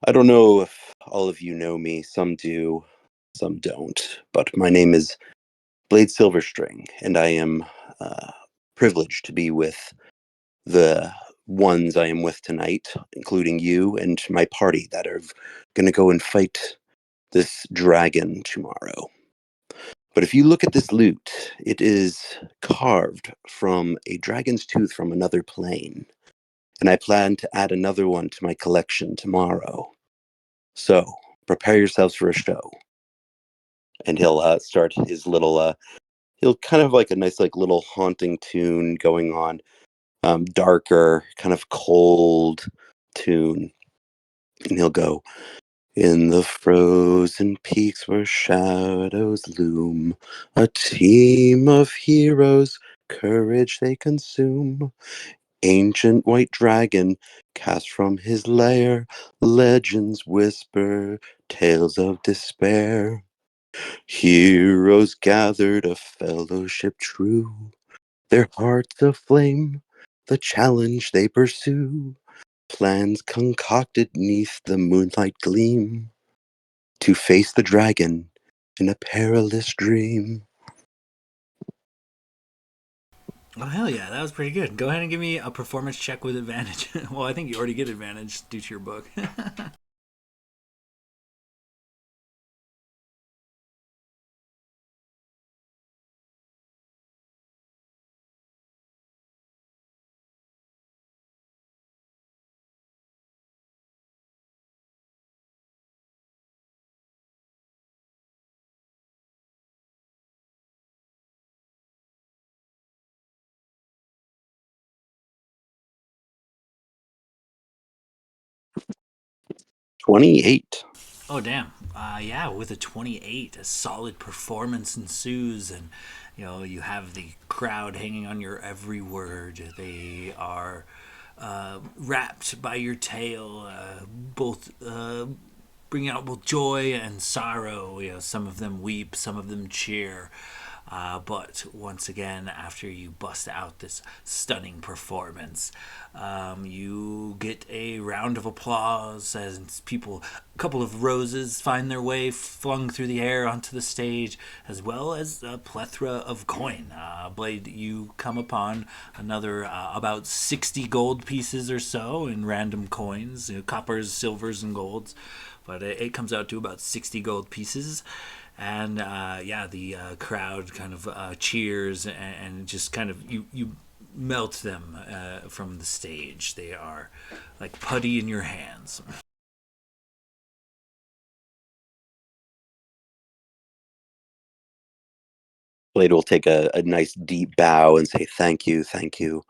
Speaker 4: I don't know if all of you know me. Some do, some don't. But my name is Blade Silverstring, and I am privileged to be with the ones I am with tonight, including you and my party that are going to go and fight this dragon tomorrow. But if you look at this lute, it is carved from a dragon's tooth from another plane. And I plan to add another one to my collection tomorrow. So prepare yourselves for a show. And he'll start his little, he'll kind of like a nice, like little haunting tune going on, darker, kind of cold tune. And he'll go, in the frozen peaks where shadows loom, a team of heroes, courage they consume. Ancient white dragon cast from his lair, legends whisper tales of despair. Heroes gathered, a fellowship true, their hearts aflame, the challenge they pursue. Plans concocted neath the moonlight gleam, to face the dragon in a perilous dream.
Speaker 8: Oh, hell yeah, that was pretty good. Go ahead and give me a performance check with advantage. Well, I think you already get advantage due to your book.
Speaker 4: 28.
Speaker 8: Oh, damn. Yeah, with a 28, a solid performance ensues, and you have the crowd hanging on your every word. They are wrapped by your tale, both bringing out both joy and sorrow. Some of them weep, some of them cheer. But once again, after you bust out this stunning performance, you get a round of applause as a couple of roses find their way flung through the air onto the stage, as well as a plethora of coin. Blade, you come upon another about 60 gold pieces or so in random coins, coppers, silvers, and golds. But it comes out to about 60 gold pieces. And the crowd kind of cheers and just kind of you melt them from the stage. They are like putty in your hands.
Speaker 4: Blade will take a nice deep bow and say, thank you, thank you.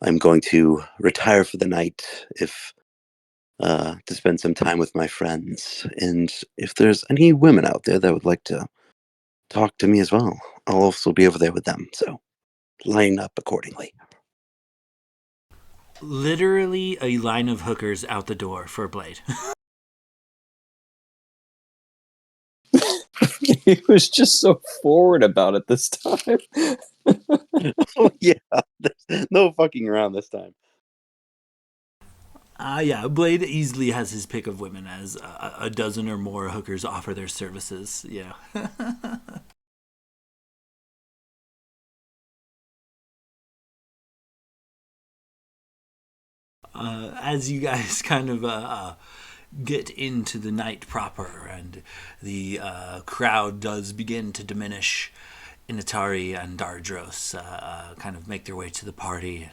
Speaker 4: I'm going to retire for the night to spend some time with my friends. And if there's any women out there that would like to talk to me as well, I'll also be over there with them. So line up accordingly.
Speaker 8: Literally a line of hookers out the door for Blade.
Speaker 5: He was just so forward about it this time.
Speaker 4: Oh, yeah. There's no fucking around this time.
Speaker 8: Yeah, Blade easily has his pick of women as a dozen or more hookers offer their services. Yeah. As you guys kind of get into the night proper and the crowd does begin to diminish, Inatari and Dardros kind of make their way to the party.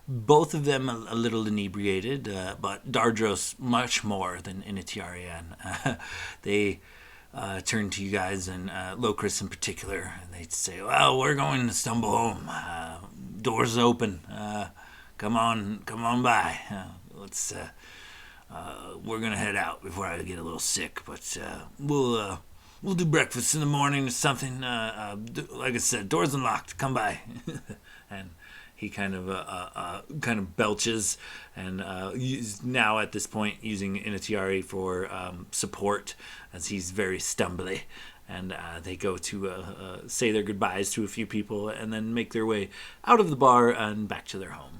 Speaker 8: Both of them a little inebriated, but Dardros much more than Inatari. And they turn to you guys, and Locris in particular, and they say, well, we're going to stumble home. Doors open. Come on by. Let's. We're gonna head out before I get a little sick, but we'll we'll do breakfast in the morning or something. Like I said, doors unlocked. Come by." And he kind of belches, and he's now at this point using Initiari for support, as he's very stumbly. And they go to say their goodbyes to a few people, and then make their way out of the bar and back to their home.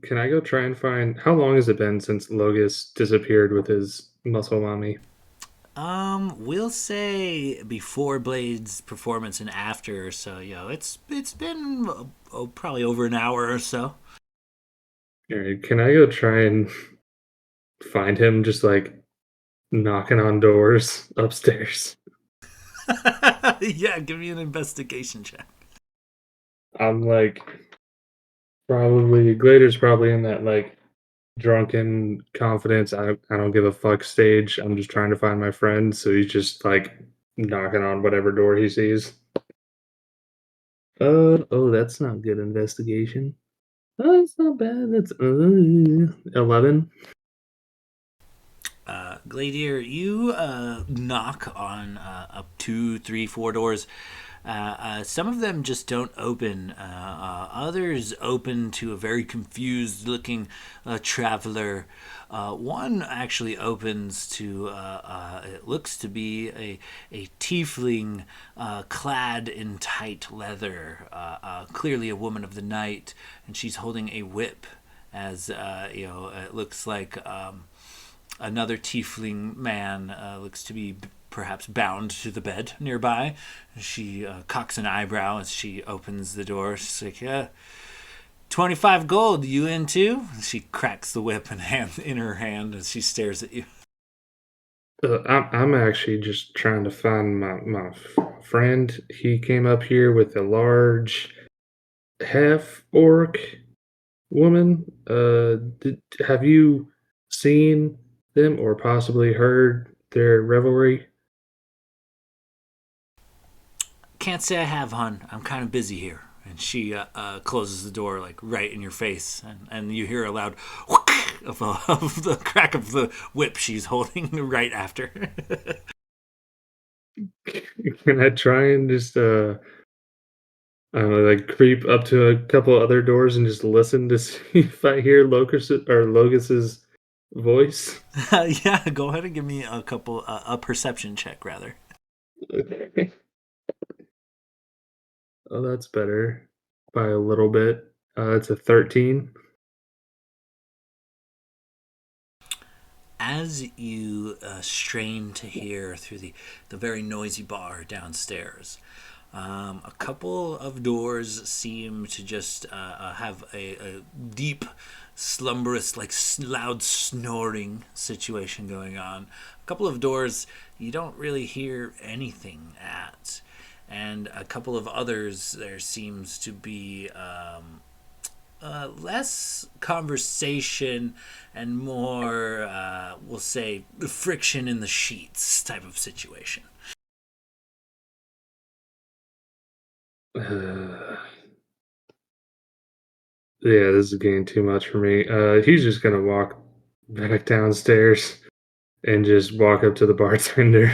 Speaker 3: Can I go try and find how long has it been since Logus disappeared with his muscle mommy?
Speaker 8: We'll say before Blade's performance and after, so it's been probably over an hour or so.
Speaker 3: All right, can I go try and find him just like knocking on doors upstairs?
Speaker 8: Yeah, give me an investigation check.
Speaker 3: I'm like probably Glader's probably in that like drunken confidence. I don't give a fuck stage. I'm just trying to find my friend, so he's just like knocking on whatever door he sees. Oh, that's not good investigation. Oh, it's not bad. That's 11.
Speaker 8: Gladier, you knock on up 2, 3, 4 doors. Some of them just don't open. Others open to a very confused looking traveler. One actually opens to, it looks to be a tiefling clad in tight leather, clearly a woman of the night, and she's holding a whip as, it looks like another tiefling man looks to be perhaps bound to the bed nearby. She cocks an eyebrow as she opens the door. She's like, 25 gold, you in too? She cracks the whip in her hand as she stares at you.
Speaker 3: I'm actually just trying to find my friend. He came up here with a large half orc woman. Have you seen them or possibly heard their revelry?
Speaker 8: Can't say I have, hon. I'm kind of busy here. And she closes the door like right in your face, and you hear a loud whook of the crack of the whip she's holding right after.
Speaker 3: Can I try and just I don't know, like creep up to a couple other doors and just listen to see if I hear Logus's voice?
Speaker 8: Yeah, go ahead and give me a perception check rather.
Speaker 3: Okay. Oh, that's better by a little bit. It's a 13.
Speaker 8: As you strain to hear through the very noisy bar downstairs, a couple of doors seem to just have a deep, slumberous, like loud snoring situation going on. A couple of doors you don't really hear anything at. And a couple of others, there seems to be less conversation and more, we'll say, friction in the sheets type of situation.
Speaker 3: Yeah, this is getting too much for me. He's just gonna walk back downstairs and just walk up to the bartender.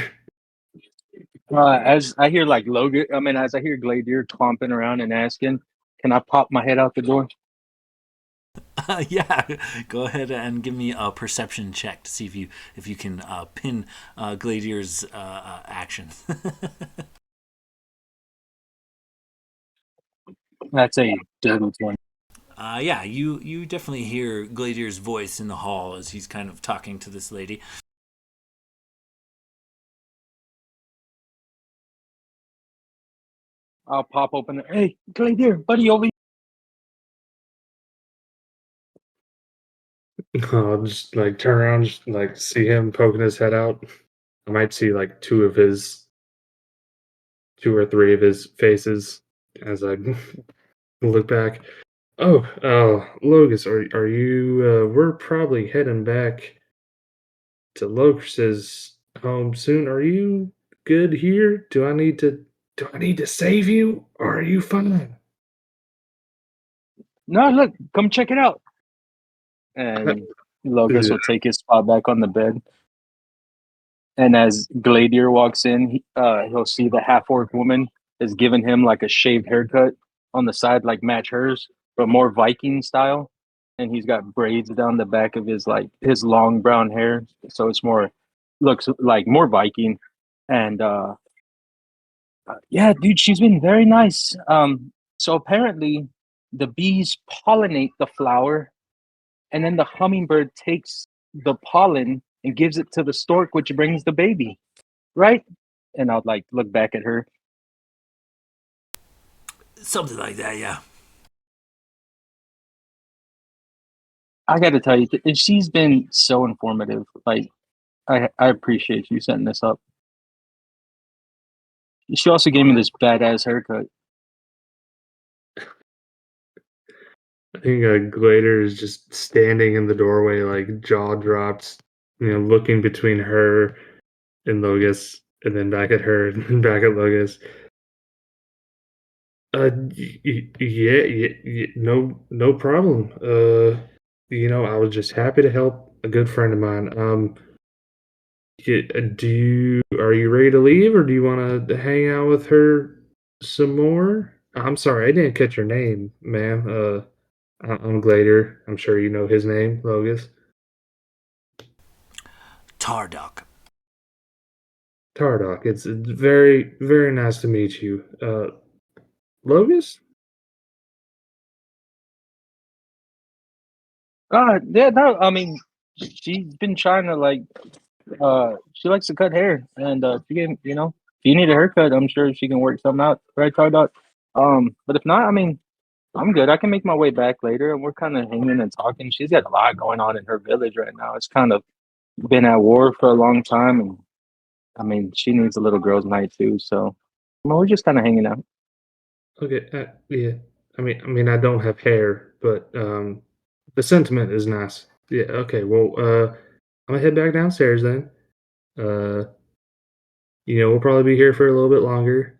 Speaker 2: As I hear like Logan, as I hear Gladier clomping around and asking, can I pop my head out the door?
Speaker 8: Yeah, go ahead and give me a perception check to see if you can pin Gladier's actions.
Speaker 2: That's a dirty 20.
Speaker 8: Yeah, you definitely hear Gladier's voice in the hall as he's kind of talking to this lady.
Speaker 2: I'll pop open the, hey, Gladier, buddy, over here.
Speaker 3: I'll just like turn around, just like see him poking his head out. I might see like two or three of his faces as I look back. Oh, Logus, are you? We're probably heading back to Locus's home soon. Are you good here? Do I need to save you, or are you fine?
Speaker 2: No, look, come check it out. And Logos
Speaker 3: Yeah.
Speaker 2: will take his spot back on the bed. And as Gladier walks in, he'll see the half orc woman has given him like a shaved haircut on the side, like match hers, but more Viking style. And he's got braids down the back of his long brown hair, so it's more looks like more Viking. And yeah, dude, she's been very nice. So apparently, the bees pollinate the flower, and then the hummingbird takes the pollen and gives it to the stork, which brings the baby, right? And I'll like look back at her.
Speaker 8: Something like that, yeah.
Speaker 2: I got to tell you, she's been so informative. Like, I appreciate you setting this up. She also gave me this badass haircut.
Speaker 3: I think Glader is just standing in the doorway, like jaw dropped, looking between her and Logus, and then back at her, and then back at Logus. Yeah, no problem. I was just happy to help a good friend of mine. Are you ready to leave, or do you want to hang out with her some more? I'm sorry, I didn't catch your name, ma'am. I'm Glader. I'm sure you know his name, Logus.
Speaker 8: Tardoc.
Speaker 3: Tardoc. It's very, very nice to meet you. Logus?
Speaker 2: Yeah, no, I mean, she's been trying to like, she likes to cut hair, and she can, if you need a haircut, I'm sure she can work something out, right, Tardot? But if not, I mean, I'm good. I can make my way back later, and we're kind of hanging and talking. She's got a lot going on in her village right now. It's kind of been at war for a long time, and I mean, she needs a little girl's night too. So, we're just kind of hanging out.
Speaker 3: Okay, yeah. I don't have hair, but the sentiment is nice. Yeah. Okay. Well, I'm gonna head back downstairs then. Uh, we'll probably be here for a little bit longer.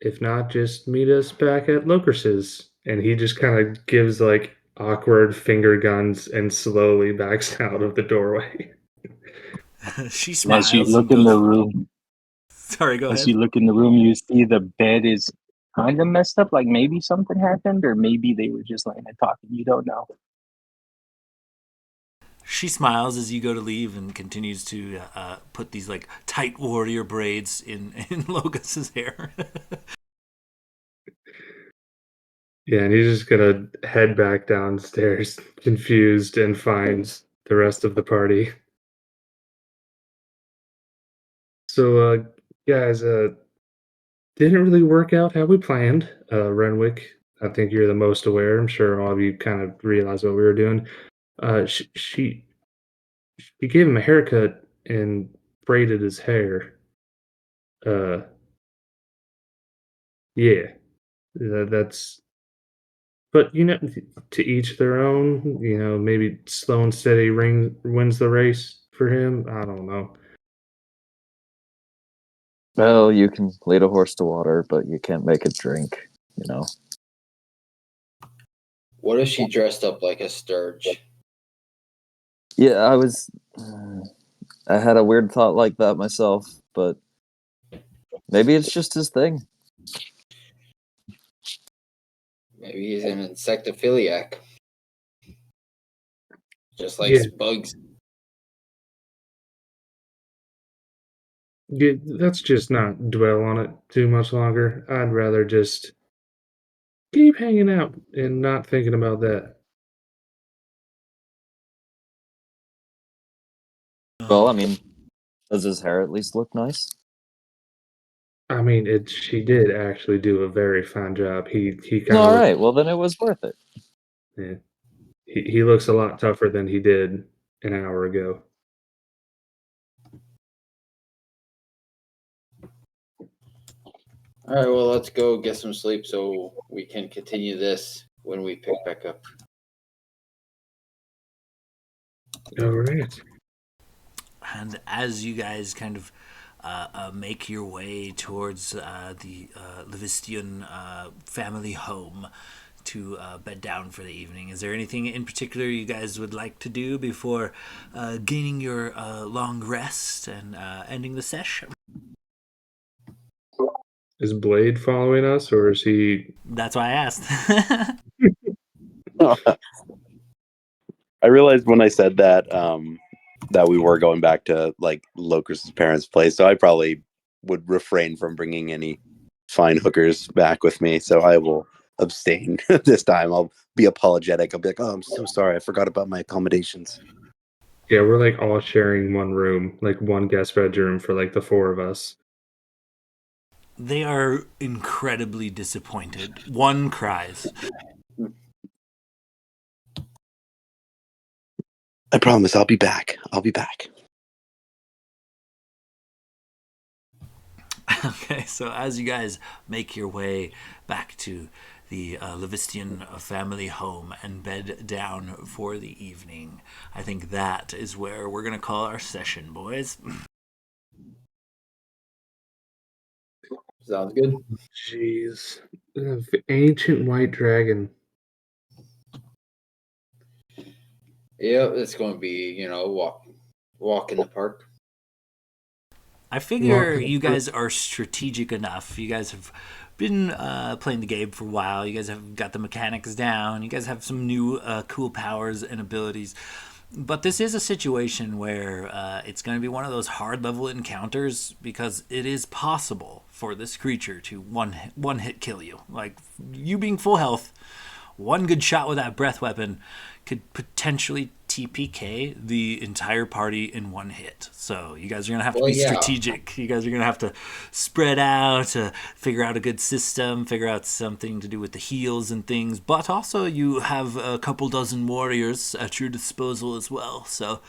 Speaker 3: If not, just meet us back at Locus's. And he just kind of gives like awkward finger guns and slowly backs out of the doorway.
Speaker 8: She
Speaker 2: As you
Speaker 8: smiles
Speaker 2: look
Speaker 8: and
Speaker 2: in the
Speaker 8: goes.
Speaker 2: room,
Speaker 8: Sorry, go
Speaker 2: as
Speaker 8: ahead.
Speaker 2: you look in the room, you see the bed is kind of messed up. Like maybe something happened, or maybe they were just laying and talking. You don't know.
Speaker 8: She smiles as you go to leave and continues to put these like tight warrior braids in Logus's hair.
Speaker 3: Yeah, and he's just gonna head back downstairs, confused, and finds the rest of the party. So, guys, didn't really work out how we planned. Renwick, I think you're the most aware. I'm sure all of you kind of realized what we were doing. She gave him a haircut and braided his hair. Uh, yeah, that's. But to each their own. Maybe slow and steady wins the race for him. I don't know.
Speaker 5: Well, you can lead a horse to water, but you can't make it drink, you know.
Speaker 6: What if she dressed up like a sturge?
Speaker 5: Yeah, I had a weird thought like that myself, but maybe it's just his thing.
Speaker 6: Maybe he's an insectophiliac. Just like
Speaker 3: Yeah,
Speaker 6: bugs.
Speaker 3: yeah, let's just not dwell on it too much longer. I'd rather just keep hanging out and not thinking about that.
Speaker 5: Well, I mean, does his hair at least look nice?
Speaker 3: I mean, she did actually do a very fine job. He kind of
Speaker 5: All
Speaker 3: looks,
Speaker 5: right, well then it was worth it.
Speaker 3: yeah, he looks a lot tougher than he did an hour ago.
Speaker 6: All right, well, let's go get some sleep so we can continue this when we pick back up.
Speaker 3: All right.
Speaker 8: And as you guys kind of make your way towards the Levistian family home, to bed down for the evening. Is there anything in particular you guys would like to do before gaining your long rest and ending the session?
Speaker 3: Is Blade following us, or is he?
Speaker 8: That's why I asked.
Speaker 4: I realized when I said that that we were going back to like Locust's parents' place, so I probably would refrain from bringing any fine hookers back with me. So I will abstain this time. I'll be apologetic. I'll be like, "Oh, I'm so sorry. I forgot about my accommodations."
Speaker 3: Yeah, we're like all sharing one room, like one guest bedroom for like the four of us.
Speaker 8: They are incredibly disappointed. One cries.
Speaker 4: I promise I'll be back. I'll be back.
Speaker 8: Okay, so as you guys make your way back to the Levistian family home and bed down for the evening, I think that is where we're going to call our session, boys.
Speaker 6: Sounds good.
Speaker 3: Jeez, ancient white dragon.
Speaker 6: Yep, it's going to be, walk in the park.
Speaker 8: I figure
Speaker 3: Welcome.
Speaker 8: you guys are strategic enough. You guys have been playing the game for a while. You guys have got the mechanics down. You guys have some new cool powers and abilities. But this is a situation where it's going to be one of those hard level encounters because it is possible for this creature to one hit kill you. Like, you being full health, one good shot with that breath weapon could potentially TPK the entire party in one hit. So you guys are going to have to be strategic. You guys are going to have to spread out, figure out a good system, figure out something to do with the heals and things. But also you have a couple dozen warriors at your disposal as well. So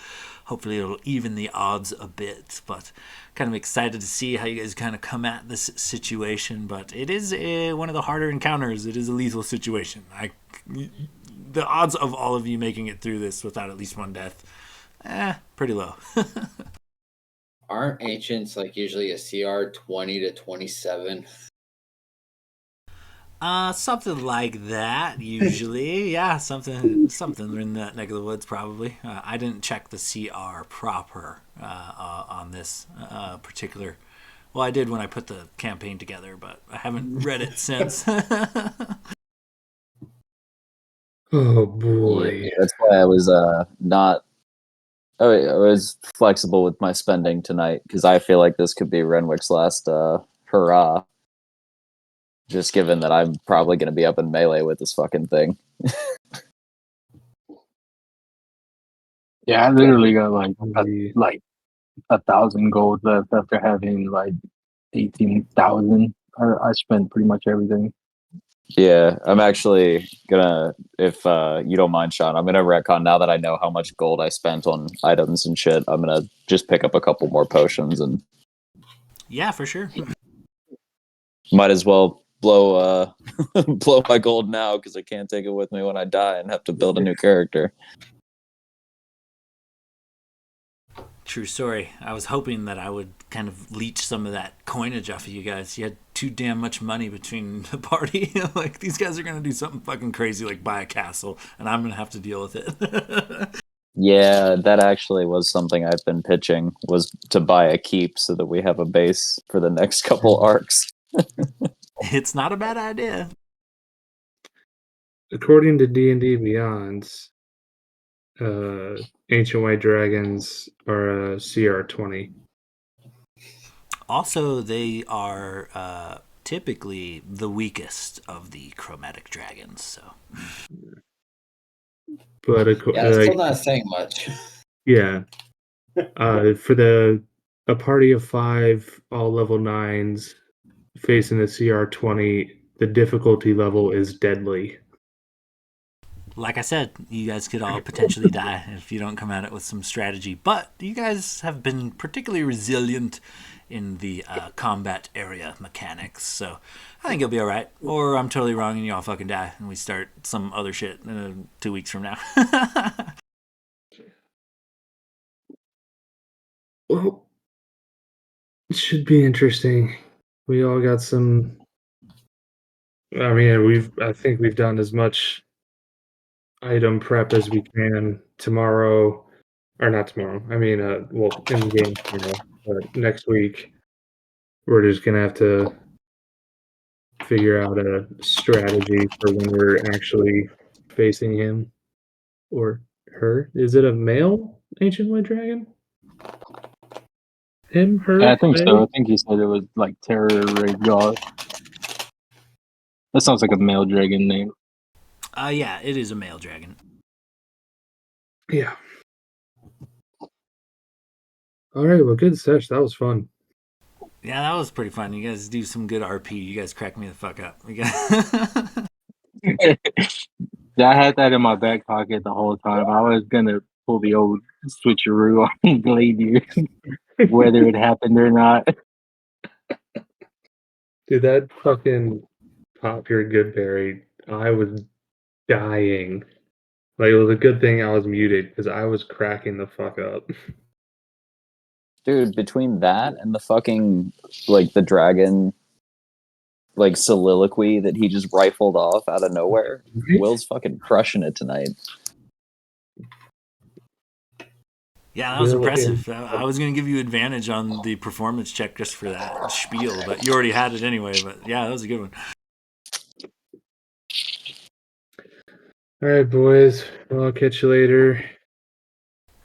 Speaker 8: hopefully it'll even the odds a bit. But kind of excited to see how you guys kind of come at this situation. But it is one of the harder encounters. It is a lethal situation. The odds of all of you making it through this without at least one death, pretty low.
Speaker 6: Aren't ancients like usually a CR 20 to 27?
Speaker 8: Something like that usually. Yeah, something in that neck of the woods probably. I didn't check the CR proper on this particular. Well, I did when I put the campaign together, but I haven't read it since.
Speaker 3: Oh boy.
Speaker 5: Yeah, that's why I was not. I was flexible with my spending tonight because I feel like this could be Renwick's last hurrah. Just given that I'm probably going to be up in melee with this fucking thing.
Speaker 2: Yeah, I literally got like
Speaker 3: Holy-
Speaker 2: 1,000 gold left after having like 18,000. I spent pretty much everything.
Speaker 5: Yeah, I'm actually gonna, if you don't mind, Sean, I'm gonna retcon now that I know how much gold I spent on items and shit. I'm gonna just pick up a couple more potions and
Speaker 8: Yeah, for sure.
Speaker 5: might as well blow blow my gold now because I can't take it with me when I die and have to build a new character.
Speaker 8: True story. I was hoping that I would kind of leech some of that coinage off of you guys. You had too damn much money between the party. Like, these guys are going to do something fucking crazy like buy a castle, and I'm going to have to deal with it.
Speaker 5: Yeah, that actually was something I've been pitching, was to buy a keep so that we have a base for the next couple arcs.
Speaker 8: It's not a bad idea.
Speaker 3: According to D&D Beyond, ancient white dragons are a CR 20.
Speaker 8: Also, they are typically the weakest of the chromatic dragons, so...
Speaker 3: But
Speaker 6: Yeah, it's still not saying much.
Speaker 3: yeah, for a party of 5, all level 9s, facing the CR 20, the difficulty level is deadly.
Speaker 8: Like I said, you guys could all potentially die if you don't come at it with some strategy. But you guys have been particularly resilient in the combat area mechanics, so I think you'll be all right. Or I'm totally wrong and you all fucking die and we start some other shit 2 weeks from now.
Speaker 3: Well, it should be interesting. We all got some I mean, I think we've done as much item prep as we can tomorrow, or not tomorrow. I mean, well, in game tomorrow, but next week we're just gonna have to figure out a strategy for when we're actually facing him or her. Is it a male ancient white dragon? Him, her,
Speaker 2: I think so. I
Speaker 3: they?
Speaker 2: think he said it was like Terror Rhaegar. That sounds like a male dragon name.
Speaker 1: Yeah, it is a male dragon.
Speaker 3: Yeah. All right. Well, good sesh. That was fun.
Speaker 1: Yeah, that was pretty fun. You guys do some good RP. You guys crack me the fuck up.
Speaker 2: I had that in my back pocket the whole time. I was gonna pull the old switcheroo on Gladier, whether it happened or not.
Speaker 3: Dude, that fucking pop your good berry. I was dying. Like, it was a good thing I was muted because I was cracking the fuck up.
Speaker 5: Dude, between that and the fucking, like, the dragon, like, soliloquy that he just rifled off out of nowhere, Will's fucking crushing it tonight.
Speaker 1: Yeah, that was impressive. I was going to give you advantage on the performance check just for that spiel, but you already had it anyway. But yeah, that was a good one.
Speaker 3: All right, boys. Well, I'll catch you later.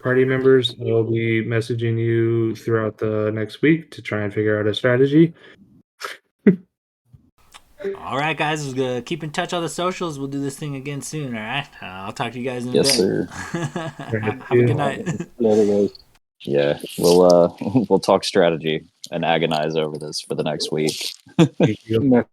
Speaker 3: Party members, I'll be messaging you throughout the next week to try and figure out a strategy.
Speaker 1: All right, guys. Keep in touch on the socials. We'll do this thing again soon. All right. I'll talk to you guys in a bit.
Speaker 5: Yes, sir.
Speaker 1: Have a good night.
Speaker 2: Later, guys.
Speaker 5: Yeah, we'll talk strategy and agonize over this for the next week.
Speaker 3: Thank you.